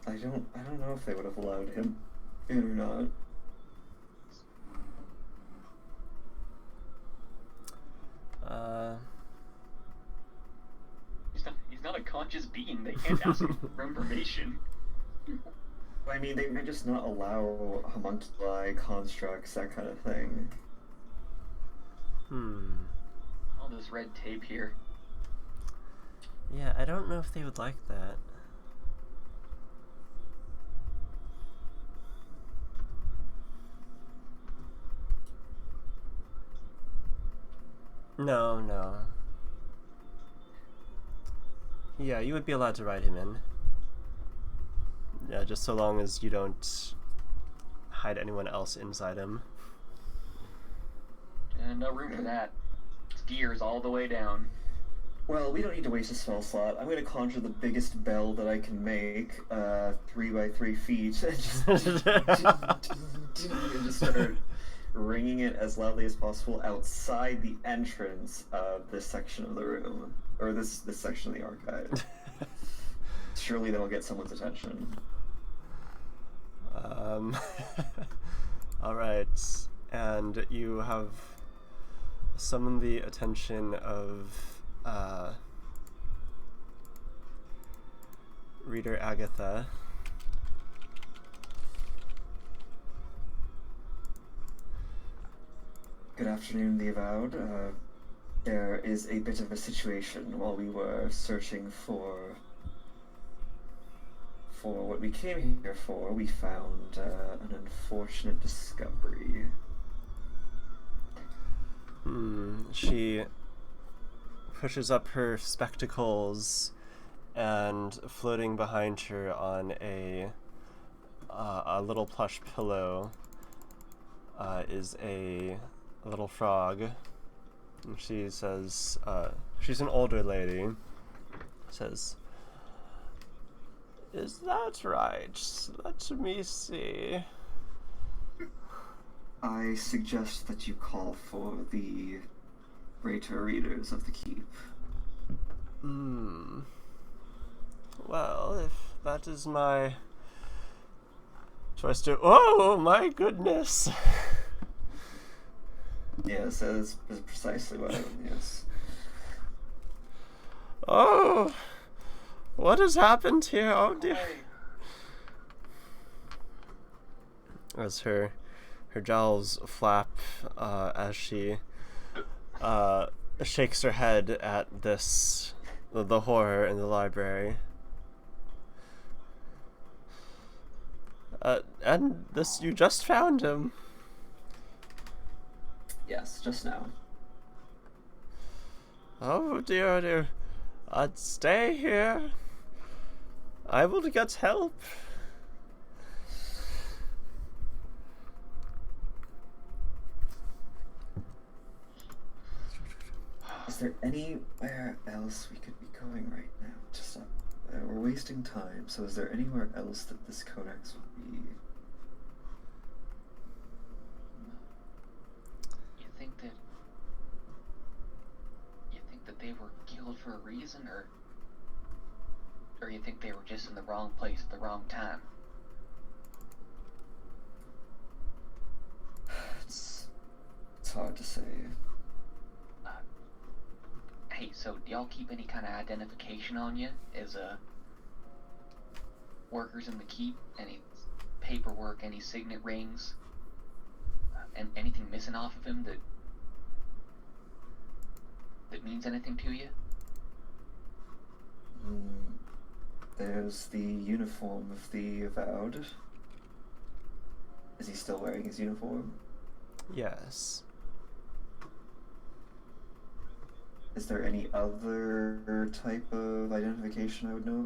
I don't know if they would have allowed him in or not. He's not a conscious being. They can't ask him for information. I mean, they might just not allow homunculi, constructs, that kind of thing. All this red tape here. Yeah, I don't know if they would like that. No. Yeah, you would be allowed to write him in. Yeah, just so long as you don't hide anyone else inside him. No room for that. It's gears all the way down. Well, we don't need to waste a spell slot. I'm gonna conjure the biggest bell that I can make, 3 by 3 feet, and just start ringing it as loudly as possible outside the entrance of this section of the room, or this section of the archive. Surely that'll get someone's attention. Alright, and you have summoned the attention of Reader Agatha. Good afternoon, the Avowed. There is a bit of a situation while we were searching for what we came here for. We found an unfortunate discovery. She pushes up her spectacles, and floating behind her on a little plush pillow is a little frog. And she says, she's an older lady, says, "Is that right? Let me see." I suggest that you call for the greater readers of the keep. Well, if that is my Tries to. Oh my goodness! Yes, that is precisely what I yes. Oh, what has happened here? Oh dear. As her jowls flap as she shakes her head at this the horror in the library. And this, you just found him. Yes, just now. Oh dear, oh dear. Stay here. I will get help. Is there anywhere else we could be going right now? Just we're wasting time. So is there anywhere else that this codex would be? You think that they were killed for a reason, or you think they were just in the wrong place at the wrong time? It's hard to say. Hey, so do y'all keep any kind of identification on you as workers in the keep? Any paperwork, any signet rings, and anything missing off of him that means anything to you? There's the uniform of the Avowed. Is he still wearing his uniform? Yes. Is there any other type of identification I would know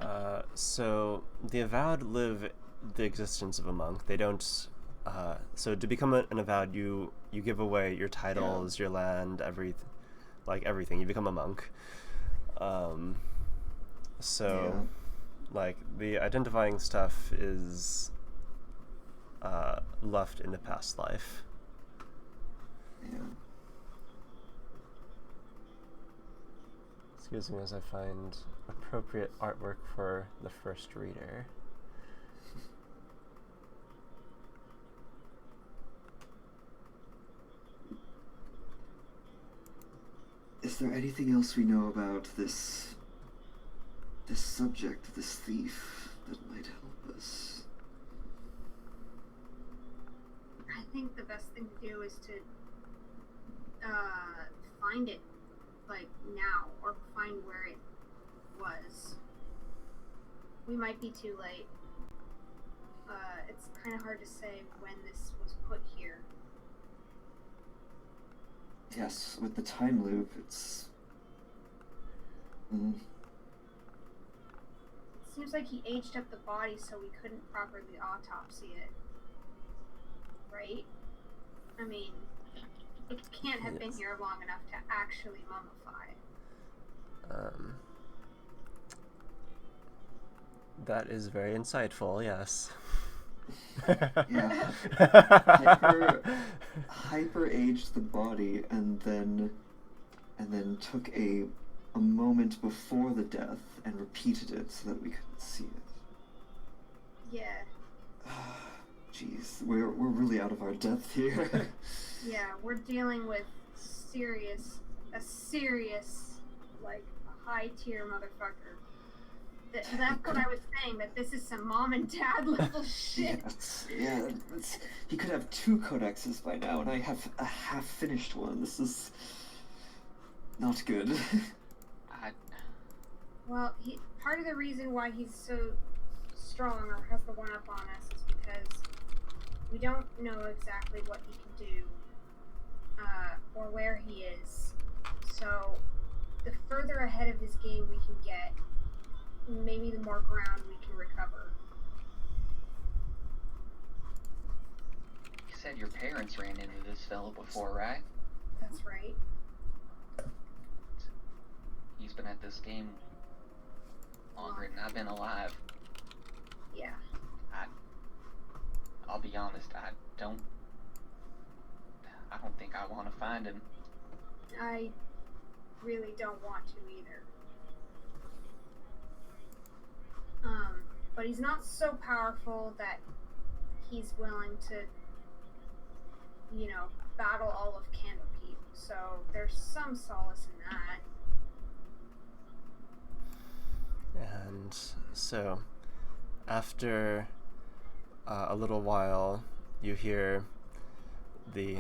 about? So the Avowed live the existence of a monk. They don't. So to become an Avowed, you give away your titles, your land, everything. You become a monk. Like the identifying stuff is left in the past life. Yeah. Excuse me as I find appropriate artwork for the first reader. Is there anything else we know about this subject, this thief, that might help us? I think the best thing to do is to find it, like, now, or find where it was. We might be too late. It's kind of hard to say when this was put here. Yes, with the time loop, it's... It seems like he aged up the body so we couldn't properly autopsy it. Right? I mean, it can't have been here long enough to actually mummify. That is very insightful, yes. Yeah. Hyper aged the body and then took a moment before the death and repeated it so that we couldn't see it. Yeah. Jeez, we're really out of our depth here. Yeah, we're dealing with a serious, like, a high tier motherfucker. That's what I was saying, that this is some mom and dad level shit. He could have 2 codexes by now, and I have a half-finished one. This is not good. Well, part of the reason why he's so strong or has the one up on us is because we don't know exactly what he can do, or where he is. So, the further ahead of his game we can get, maybe the more ground we can recover. You said your parents ran into this fellow before, right? That's right. He's been at this game longer than I've been alive. Yeah. I'll be honest, I don't think I want to find him. I really don't want to either. But he's not so powerful that he's willing to, battle all of Candlekeep. So there's some solace in that. And so, after a little while, you hear the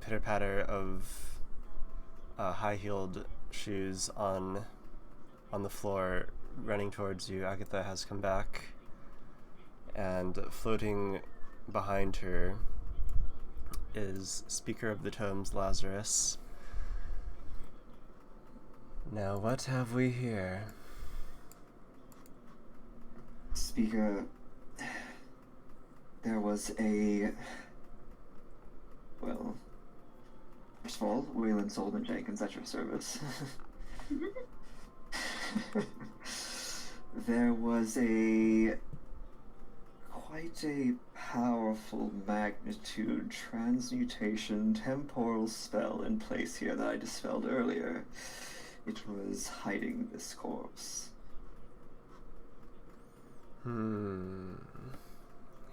pitter-patter of high-heeled shoes on the floor running towards you. Agatha has come back, and floating behind her is Speaker of the Tomes Lazarus. Now, what have we here? Speaker, there was well, first of all, Wayland Solomon Jenkins at your service. There was quite a powerful magnitude transmutation temporal spell in place here that I dispelled earlier. It was hiding this corpse.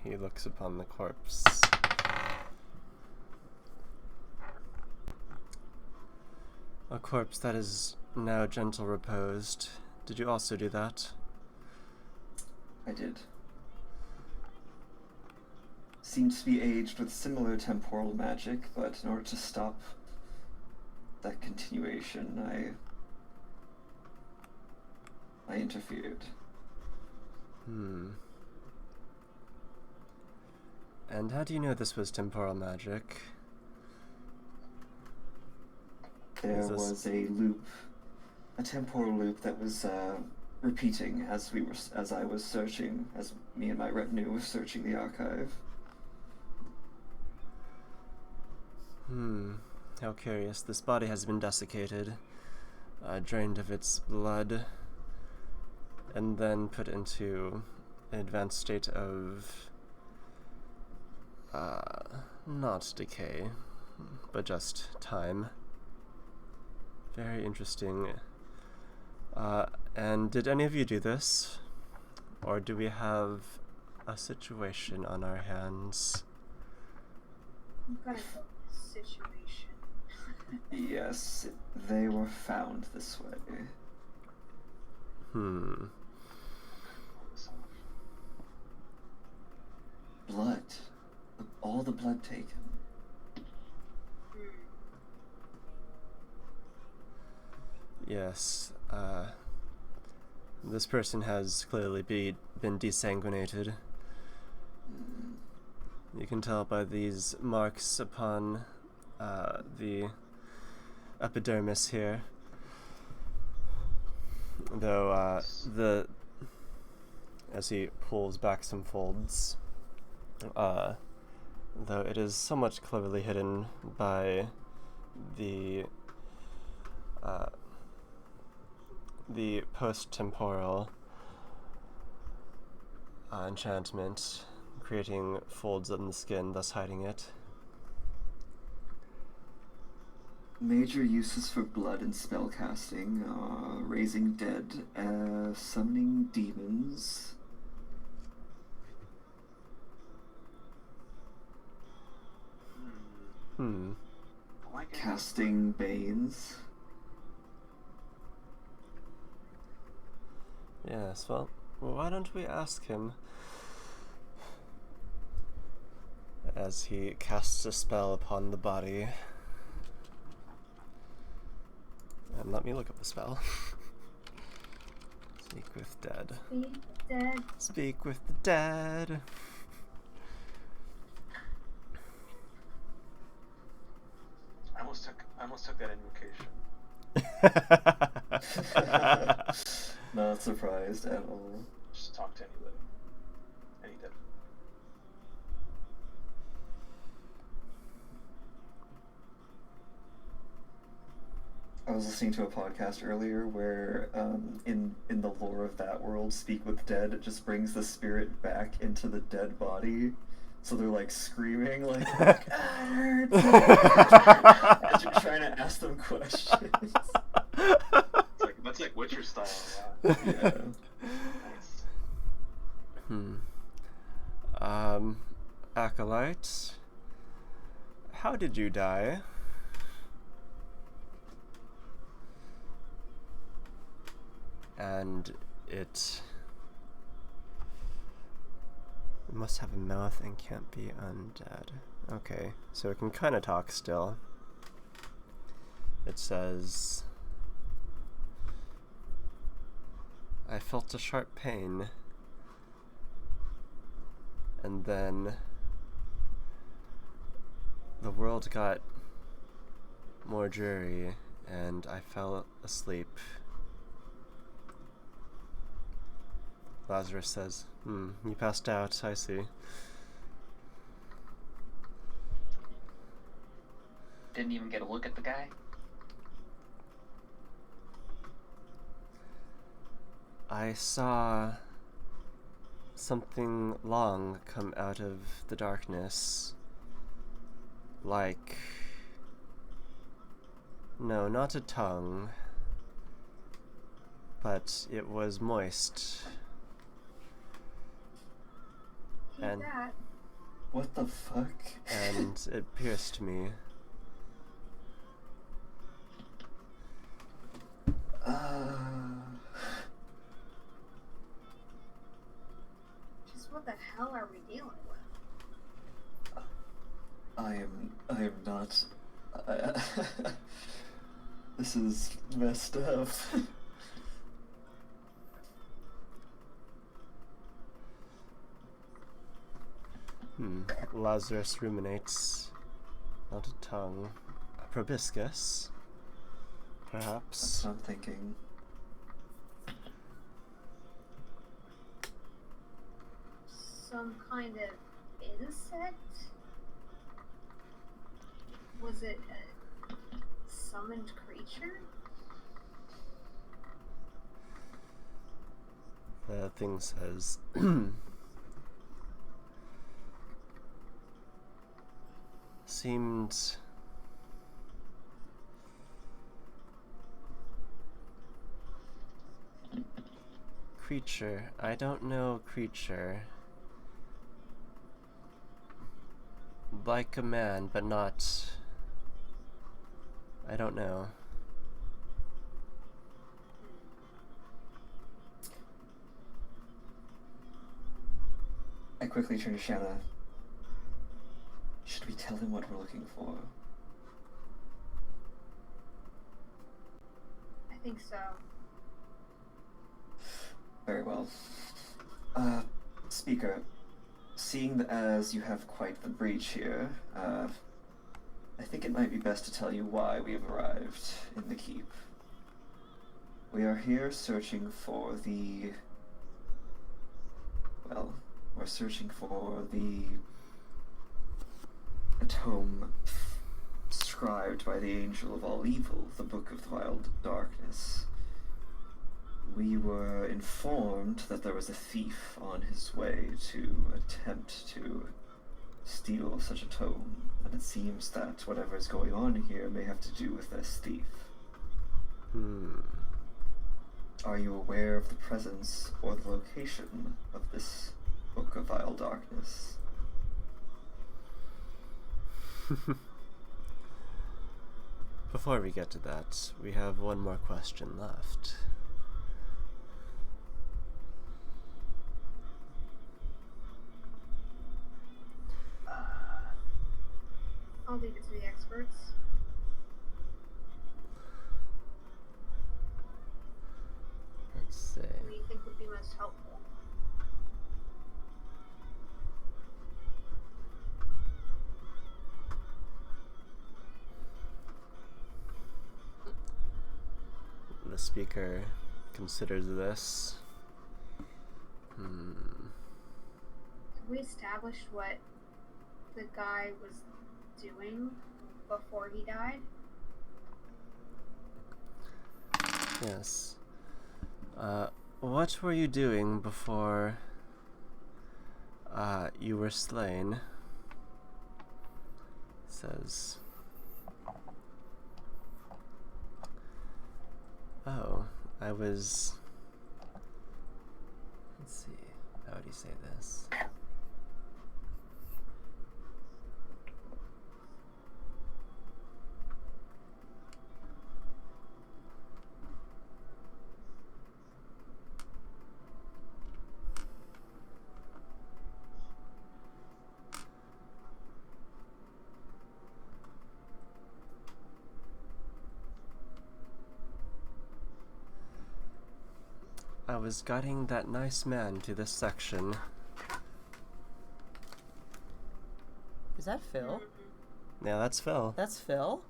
He looks upon the corpse. A corpse that is now gentle reposed. Did you also do that? I did. Seems to be aged with similar temporal magic, but in order to stop that continuation, I interfered. And how do you know this was temporal magic? There was a loop, a temporal loop that was repeating as I was searching, as me and my retinue were searching the archive. How curious. This body has been desiccated, drained of its blood, and then put into an advanced state of not decay, but just time. Very interesting. And did any of you do this? Or do we have a situation on our hands? What kind of situation? Yes, they were found this way. Blood. All the blood taken. Yes, this person has clearly been desanguinated. You can tell by these marks upon the epidermis here. Though, as he pulls back some folds, though it is somewhat cleverly hidden by the post-temporal enchantment, creating folds on the skin, thus hiding it. Major uses for blood and spellcasting are raising dead, summoning demons. Casting banes. Yes, well, why don't we ask him? As he casts a spell upon the body. And let me look up the spell. Speak with dead. Speak dead. Speak with the dead. I almost took that invocation. Not surprised at all. Just talk to anybody. Any dead. I was listening to a podcast earlier where, in the lore of that world, Speak with Dead, it just brings the spirit back into the dead body. So they're like screaming, like, "Ah, it hurts!" as you're trying to ask them questions. That's like Witcher style. Yeah. Yeah. Nice. Acolyte, how did you die? And it must have a mouth and can't be undead. Okay, so it can kind of talk still. It says, I felt a sharp pain, and then the world got more dreary, and I fell asleep. Lazarus says, you passed out, I see. Didn't even get a look at the guy? I saw something long come out of the darkness. Like... No, not a tongue. But it was moist. And that. What the fuck? and it pierced me. Just what the hell are we dealing with? I am not. This is messed up. Lazarus ruminates. Not a tongue. A proboscis, perhaps. That's what I'm thinking. Some kind of insect? Was it a summoned creature? The thing says, seemed creature. I don't know creature. Like a man, but not. I don't know. I quickly turn to Shanna. Should we tell him what we're looking for? I think so. Very well. Speaker, seeing as you have quite the breach here, I think it might be best to tell you why we have arrived in the keep. We are here searching for the... Well, we're searching for the tome scribed by the Angel of All Evil, the Book of the Wild Darkness. We were informed that there was a thief on his way to attempt to steal such a tome, and it seems that whatever is going on here may have to do with this thief. Are you aware of the presence or the location of this Book of Vile Darkness? Before we get to that, we have one more question left. I'll leave it to the experts. Let's see. What do you think would be most helpful? The speaker considers this. Have we established what the guy was doing before he died? Yes. What were you doing before you were slain? Says. Oh, I was. Let's see. How would you say this? I was guiding that nice man to this section. Is that Phil? Yeah, that's Phil. That's Phil?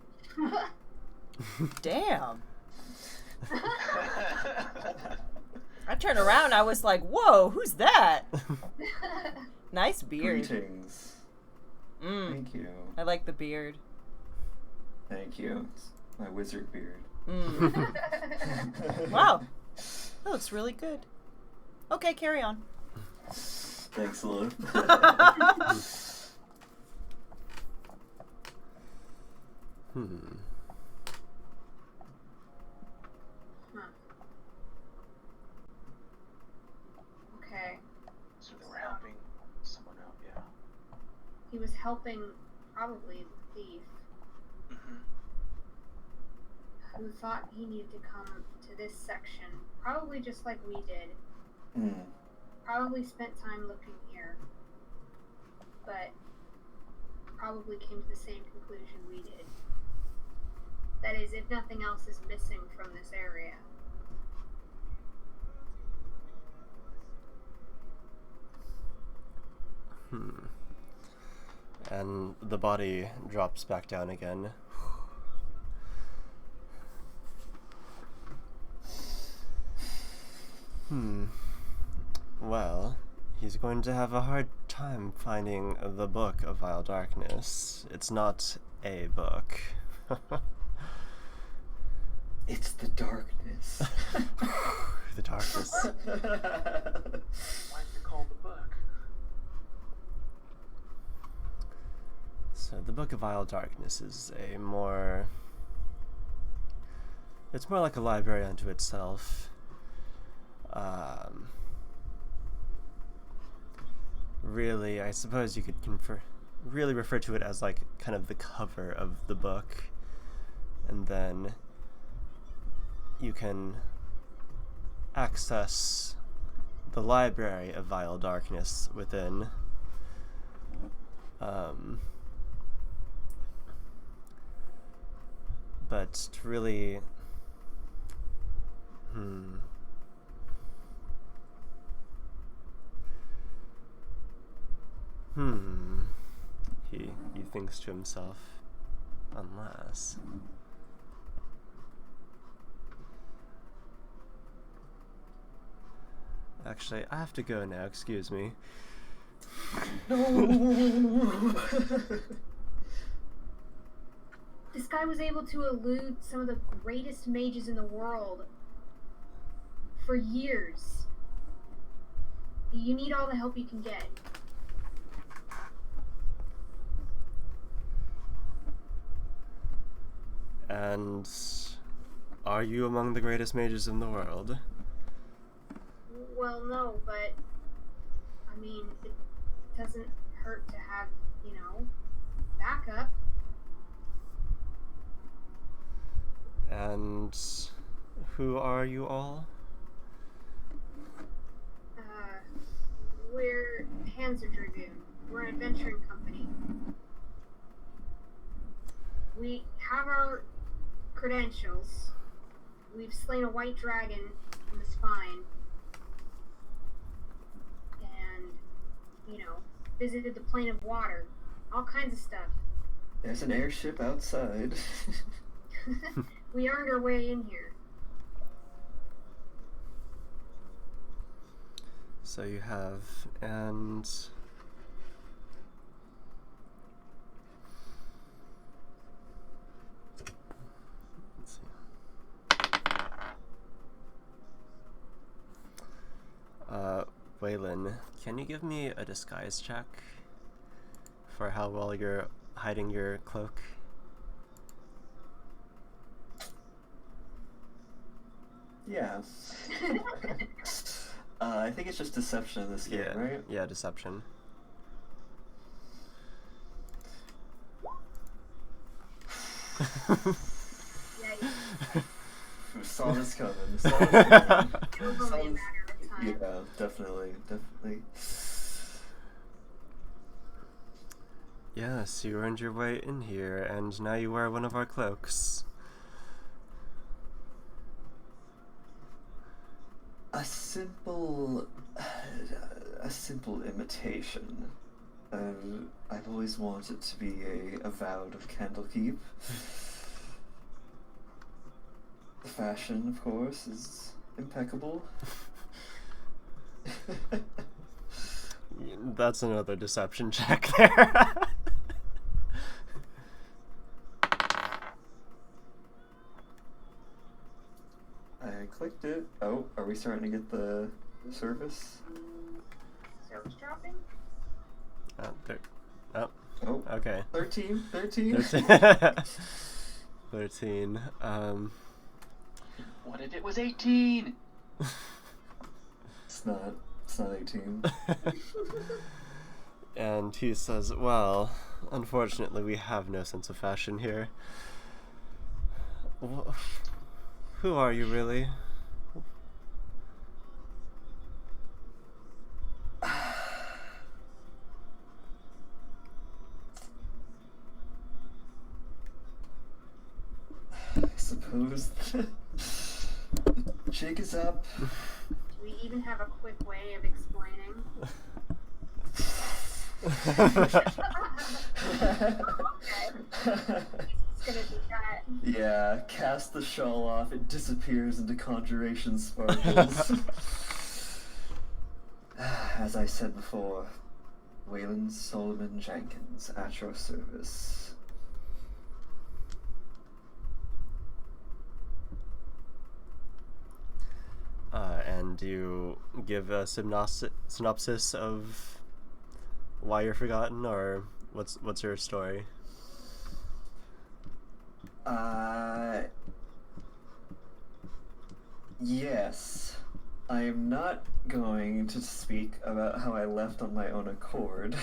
Damn. I turned around, I was like, whoa, who's that? Nice beard. Greetings. Mm, Thank you. I like the beard. Thank you. It's my wizard beard. Mm. Wow. That looks really good. Okay, carry on. Thanks, Lou. Okay. So they were helping someone out, yeah. He was helping probably the thief Mm-hmm. who thought he needed to come to this section, probably just like we did. Probably spent time looking here, but probably came to the same conclusion we did. That is, if nothing else is missing from this area. And the body drops back down again. Well, he's going to have a hard time finding the Book of Vile Darkness. It's not a book. It's the darkness. The darkness. Why is it called the book? So the Book of Vile Darkness is a more... It's more like a library unto itself. Really, I suppose you could really refer to it as like kind of the cover of the book, and then you can access the library of Vile Darkness within. But to really he thinks to himself, unless... Actually, I have to go now, excuse me. No! This guy was able to elude some of the greatest mages in the world for years. You need all the help you can get. And are you among the greatest mages in the world? Well, no, but I mean, it doesn't hurt to have, backup. And who are you all? We're Hansa Dragoon. We're an adventuring company. We have our credentials. We've slain a white dragon in the spine. And, visited the plane of water. All kinds of stuff. There's an airship outside. We earned our way in here. So you have, and... Let's see. Waylon, can you give me a disguise check for how well you're hiding your cloak? Yeah. I think it's just deception in this game, right? Yeah, deception. Yeah, We saw this coming. Saw this coming. it was only a matter of time. Yeah, definitely. Yes, you earned your way in here, and now you wear one of our cloaks. A simple, a simple imitation. I've always wanted to be a avowed of Candlekeep. The fashion, of course, is impeccable. That's another deception check there. I clicked it. Oh, are we starting to get the service? Service dropping? Oh, Oh, okay. 13. 13. What if it was 18? It's not 18. And he says, well, unfortunately we have no sense of fashion here. Who are you really? I suppose the jig is up. Do we even have a quick way of explaining? Okay. It's gonna do that. Yeah, cast the shawl off, it disappears into conjuration sparkles. As I said before, Wayland Solomon Jenkins at your service. And you give a synopsis of why you're forgotten, or what's your story? Yes. I am not going to speak about how I left on my own accord,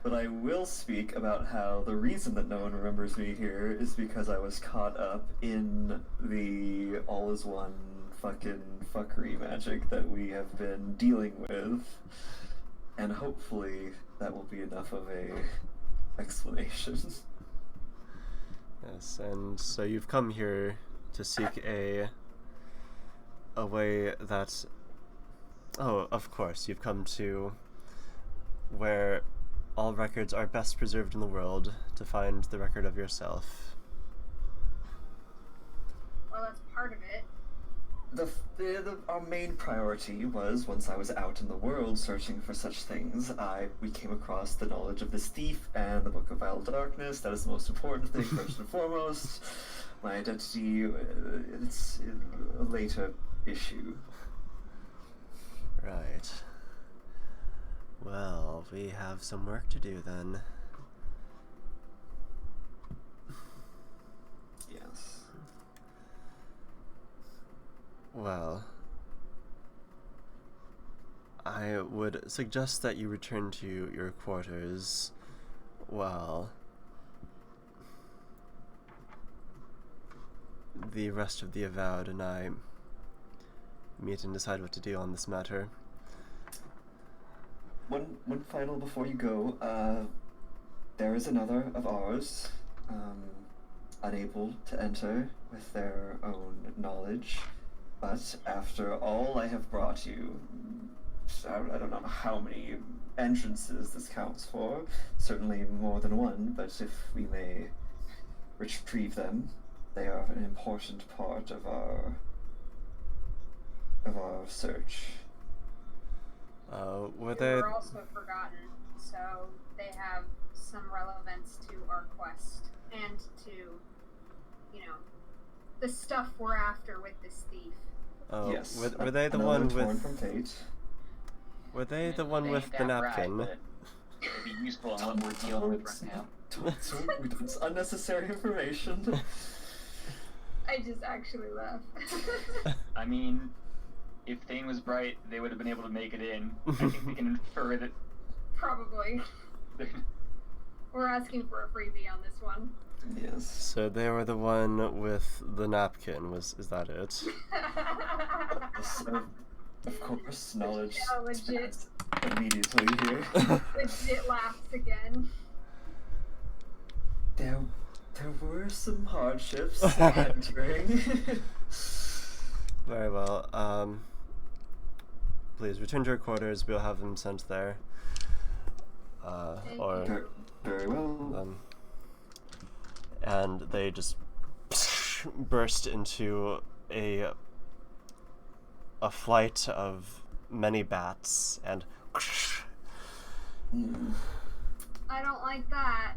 but I will speak about how the reason that no one remembers me here is because I was caught up in the all is one fucking fuckery magic that we have been dealing with, and hopefully that will be enough of a explanation. Yes, and so you've come here to seek a way that... Oh, of course, you've come to where all records are best preserved in the world to find the record of yourself. Well, that's part of it. Our main priority was, once I was out in the world searching for such things, we came across the knowledge of this thief and the Book of Vile Darkness. That is the most important thing, first and foremost. My identity, it's a later issue. Right. Well, we have some work to do then. Yes. Well, I would suggest that you return to your quarters while the rest of the Avowed and I meet and decide what to do on this matter. One final before you go, there is another of ours, unable to enter with their own knowledge, but after all I have brought you, I don't know how many entrances this counts for, certainly more than one, but if we may retrieve them, they are an important part of our search. Were They they... were also forgotten, so they have some relevance to our quest and to, you know, the stuff we're after with this thief. Oh, Yes. were they the Another one torn with... from fate. Were they the one They with ain't the that napkin? bright, but it'd be useful in what we're dealing with right now. It's unnecessary information. I just actually laugh. I mean, if Thane was bright, they would have been able to make it in. I think we can infer that. Probably. We're asking for a freebie on this one. Yes. So they were the one with the napkin, is that it? Yes, of course, knowledge Yeah, legit. spreads immediately here. Legit laughs again. There were some hardships entering. Very well, please return to your quarters. We'll have them sent there. Or Very well. and they just burst into a flight of many bats and I don't like that.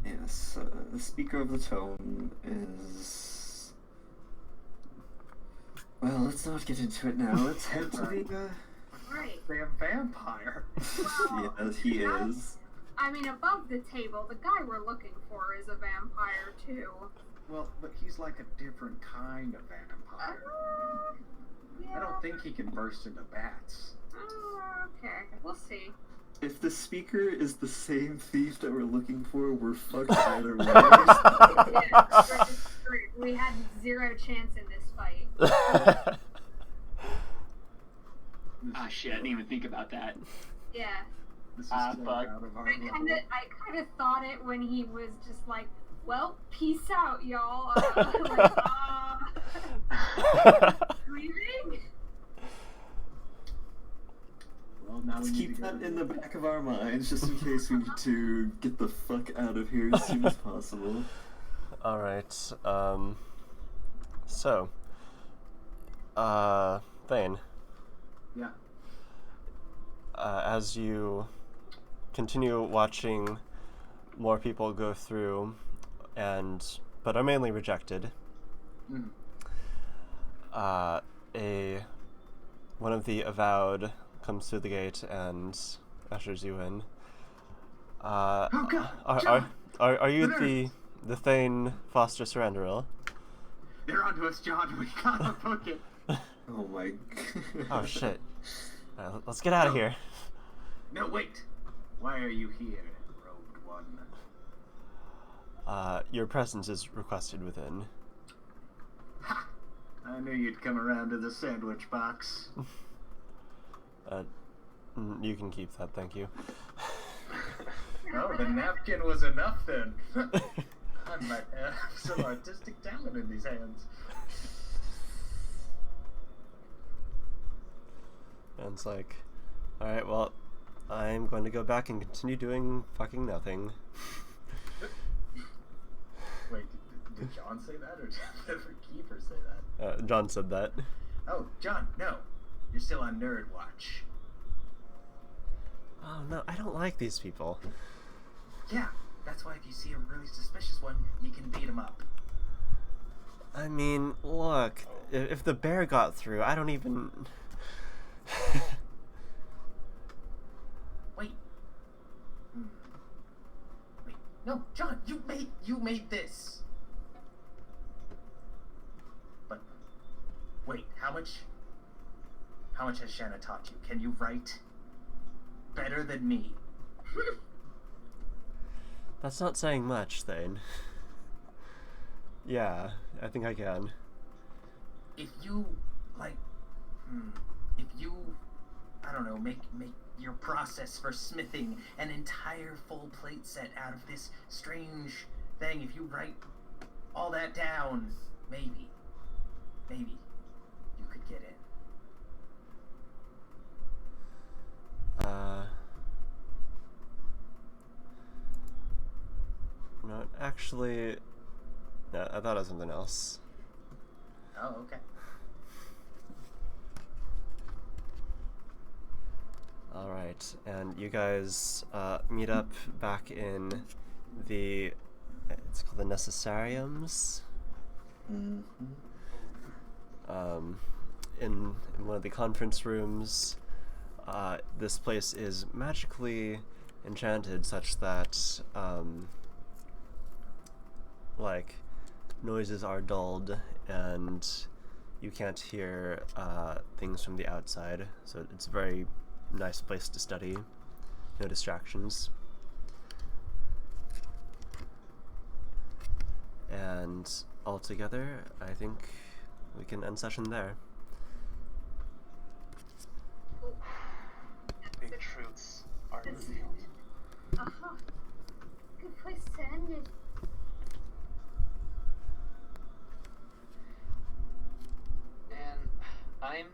Yes, the speaker of the tome is... Well, let's not get into it now. Let's head to the... Right. Damn vampire. Yes, he is. I mean, above the table, the guy we're looking for is a vampire, too. Well, but he's like a different kind of vampire. Yeah. I don't think he can burst into bats. Okay, we'll see. If the speaker is the same thief that we're looking for, we're fucked either way. Yeah, we had 0 chance in this fight. Ah, shit, I didn't even think about that. Yeah. This is Ah, so fuck. out of our I level. kind of thought it when he was just like, well, peace out, y'all. Leaving? Well, now Let's we need keep to go that to in the back of our minds, just in case we need to get the fuck out of here as soon as possible. All right. So, Thane, Yeah. as you continue watching more people go through, but are mainly rejected, Mm. one of the avowed comes through the gate and ushers you in. Oh God! Are John! are you The the Thane Foster Surrenderil? They're onto us, John. We gotta book it. Oh my... Oh shit! Let's get out of No. here. No, wait. Why are you here, robed one? Your presence is requested within. Ha! I knew you'd come around to the sandwich box. You can keep that, thank you. Oh, the napkin was enough then. I might have some artistic talent in these hands. And it's like, alright, well, I'm going to go back and continue doing fucking nothing. Wait, did John say that, or did Keeper say that? John said that. Oh, John, no. You're still on Nerd Watch. Oh no, I don't like these people. Yeah, that's why if you see a really suspicious one, you can beat him up. I mean, look, if the bear got through, I don't even... Wait. Wait. No, John, you made this. But wait, how much has Shanna taught you? Can you write better than me? That's not saying much, Thane. Yeah, I think I can. If you I don't know, make your process for smithing an entire full plate set out of this strange thing, if you write all that down, maybe you could get in. No, actually, no, I thought it was something else. Oh, okay. Alright, and you guys meet up back in it's called the Necessariums. Mhm. In one of the conference rooms. This place is magically enchanted such that, like, noises are dulled and you can't hear things from the outside, so it's a very nice place to study. No distractions. And altogether, I think we can end session there. Big truths are revealed. Uh-huh. Good place to end it. And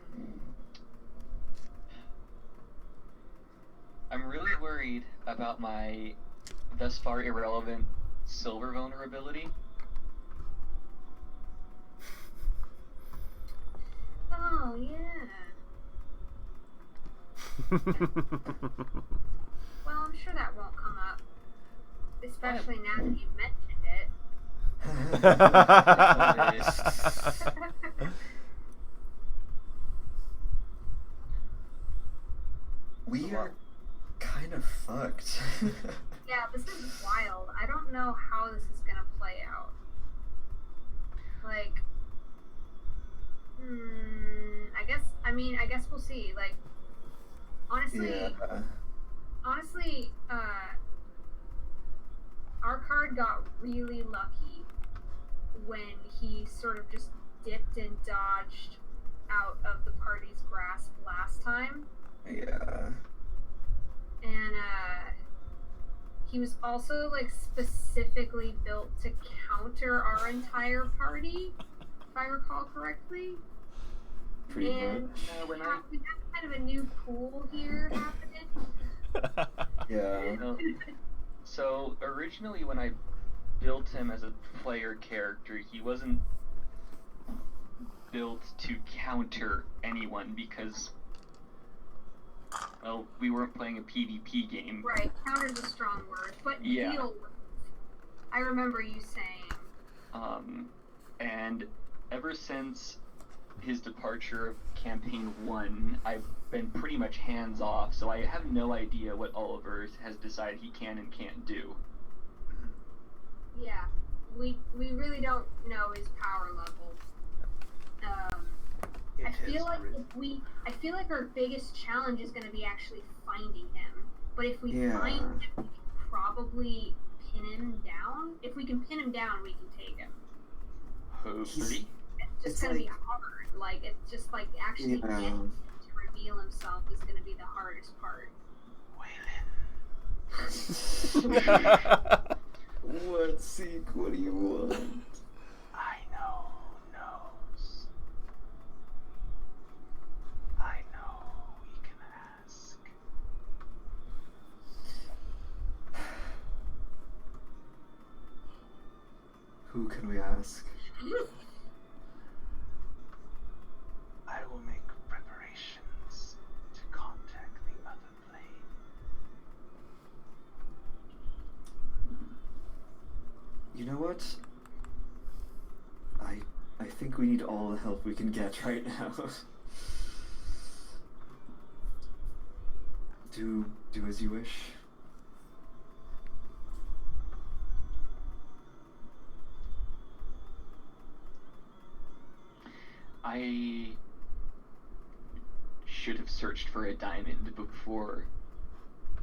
worried about my thus far irrelevant silver vulnerability. Oh yeah. Well, I'm sure that won't come up, especially now that you've mentioned it. We are kind of fucked. Yeah, this is wild. I don't know how this is gonna play out. Like, I guess we'll see. Like, honestly, our card got really lucky when he sort of just dipped and dodged out of the party's grasp last time. Yeah. And he was also like specifically built to counter our entire party, if I recall correctly. Pretty And much. we have kind of a new pool here happening. Yeah. So originally when I built him as a player character, he wasn't built to counter anyone because, well, we weren't playing a PvP game. Right, counter's a strong word, but Yeah. deal with. I remember you saying. And ever since his departure of campaign 1, I've been pretty much hands off, so I have no idea what Oliver has decided he can and can't do. Yeah, we really don't know his power level. I feel like our biggest challenge is going to be actually finding him. But if we find him, we can probably pin him down. If we can pin him down, we can take him. Hopefully. It's just going to be hard. Like, it's just like actually getting him to reveal himself is going to be the hardest part. What, Seek? What do you want? I know who knows. I know we can ask. Who can we ask? I will make preparations to contact the other plane. You know what? I think we need all the help we can get right now. Do as you wish. I should have searched for a diamond before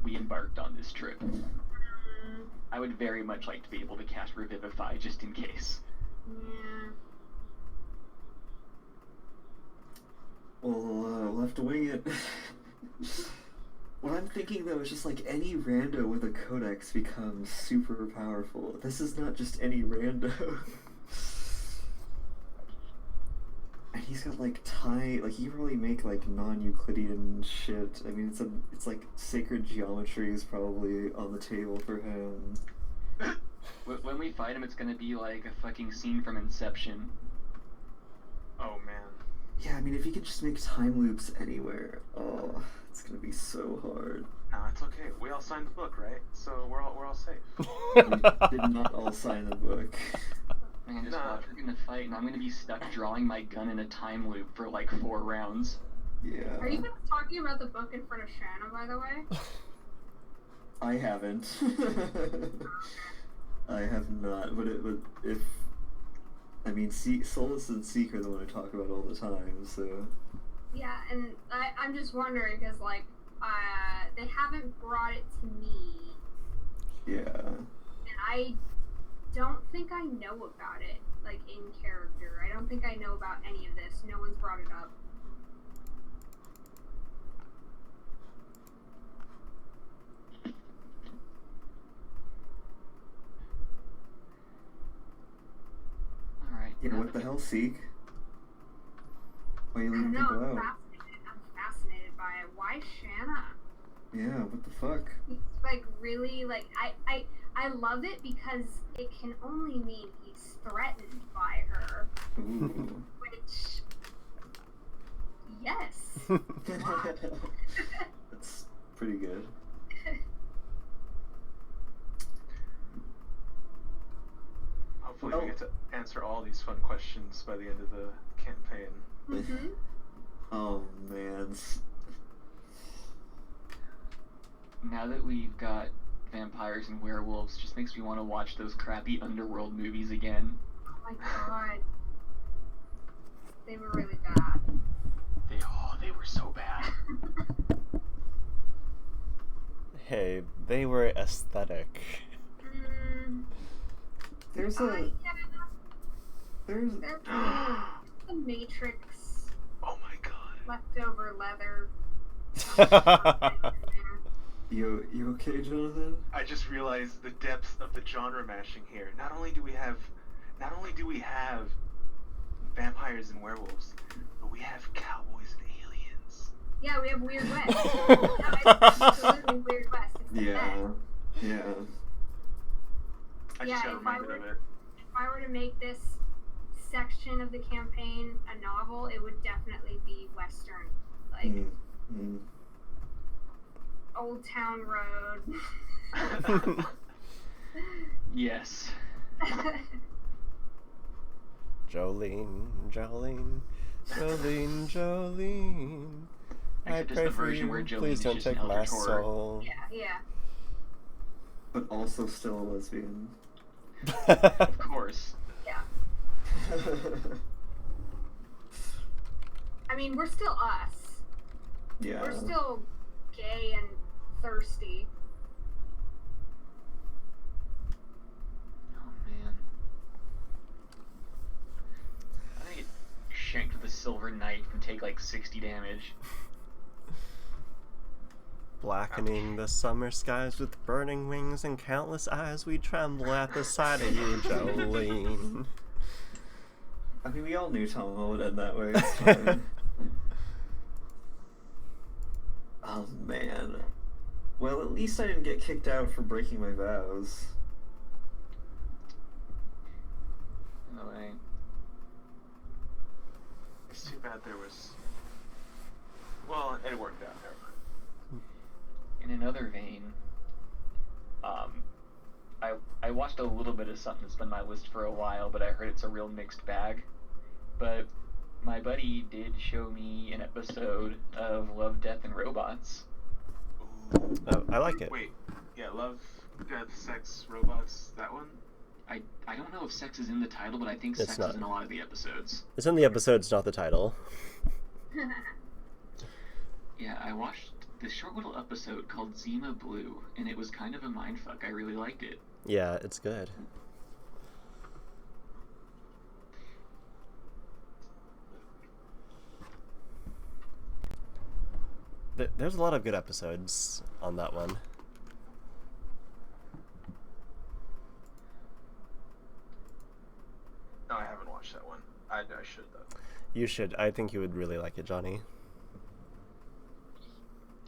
we embarked on this trip. I would very much like to be able to cast Revivify just in case. Yeah. Well, we'll have to wing it. What I'm thinking though is just like any rando with a codex becomes super powerful. This is not just any rando. And he's got like like he can really make like non-Euclidean shit. I mean, it's like sacred geometry is probably on the table for him. When we fight him, it's gonna be like a fucking scene from Inception. Oh man. Yeah, I mean, if he could just make time loops anywhere, oh, it's gonna be so hard. No, it's okay. We all signed the book, right? So we're all safe. We did not all sign the book. Man, just watch, we're gonna fight, and I'm gonna be stuck drawing my gun in a time loop for like 4 rounds. Yeah. Are you guys talking about the book in front of Shanna, by the way? I haven't. I have not, but if I mean, Solus and Seek are the one I talk about all the time, so. Yeah, and I'm just wondering because like they haven't brought it to me. Yeah. And I don't think I know about it, like in character. I don't think I know about any of this. No one's brought it up. Yeah, what the hell, Seek? Why are you I leaving don't know. people out? I'm fascinated by it. Why Shanna? Yeah, what the fuck? It's like really like I love it because it can only mean he's threatened by her, Ooh. which yes. Why? That's pretty good. Hopefully, Oh. we get to answer all these fun questions by the end of the campaign. Mm-hmm. Oh man. Now that we've got vampires and werewolves, just makes me want to watch those crappy underworld movies again. Oh my god. They were really bad. They were so bad. Hey, they were aesthetic. There's a Yeah, there's there's the Matrix Oh my god. leftover leather. you okay, Jonathan? I just realized the depth of the genre mashing here. Not only do we have vampires and werewolves, but we have cowboys and aliens. Yeah, we have Weird West. It's absolutely Weird West. It's the best. Yeah. I Yeah, just got if reminded I of were- it. If I were to make this section of the campaign a novel, it would definitely be Western. Like Old Town Road. Yes. Jolene, Jolene, Jolene, Jolene. I Except it's pray the for version you. where Jolene Please is don't just an take my eldritch horror. soul. Yeah. But also still a lesbian. Of course. I mean, we're still us. Yeah. We're still gay and thirsty. Oh man. I'm gonna get shanked with a silver knife and take like 60 damage. Blackening the summer skies with burning wings and countless eyes, we tremble at the sight of you, Jolene. I mean, we all knew Toma would end that way. It's fine. Oh man. Well, at least I didn't get kicked out for breaking my vows. No way. It's too bad there was. Well, it worked out. Never mind. In another vein, I watched a little bit of something that's been on my list for a while, but I heard it's a real mixed bag. But my buddy did show me an episode of Love, Death, and Robots. Ooh. Oh, I like it. Wait. Yeah, love, death, sex, robots. That one. I don't know if sex is in the title, but I think It's sex not. is in a lot of the episodes. It's in the episodes, not the title. Yeah, I watched this short little episode called Zima Blue, and it was kind of a mindfuck. I really liked it. Yeah, it's good. There's a lot of good episodes on that one. No, I haven't watched that one. I should though. You should. I think you would really like it, Johnny.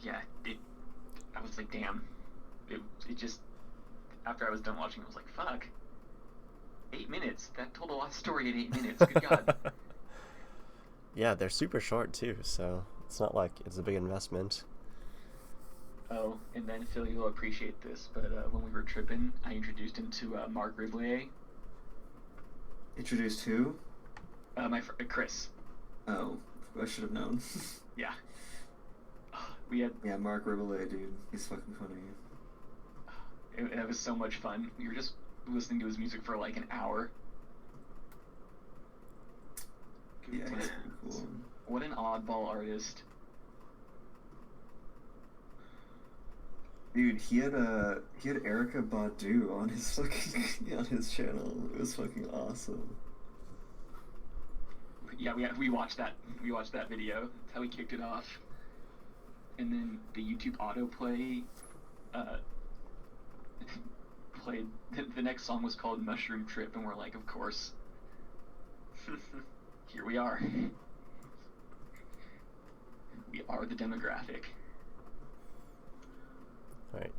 Yeah, I was like, damn. It just, after I was done watching, I was like, fuck. 8 minutes. That told a lot of story in 8 minutes. Good God. Yeah, they're super short too, so it's not like it's a big investment. Oh, and then Phil, you'll appreciate this, but when we were tripping, I introduced him to Mark Riblier. Introduced who? Chris. Oh, I should have known. Yeah. We had, Yeah, Mark Ribelet, dude. He's fucking funny. it was so much fun. We were just listening to his music for like an hour. Yeah, he's pretty cool. What an oddball artist. Dude, he had Erica Badu on his fucking on his channel. It was fucking awesome. Yeah, we watched that. We watched that video. That's how we kicked it off. And then the YouTube autoplay played. The next song was called Mushroom Trip, and we're like, of course. Here we are. We are the demographic. All right.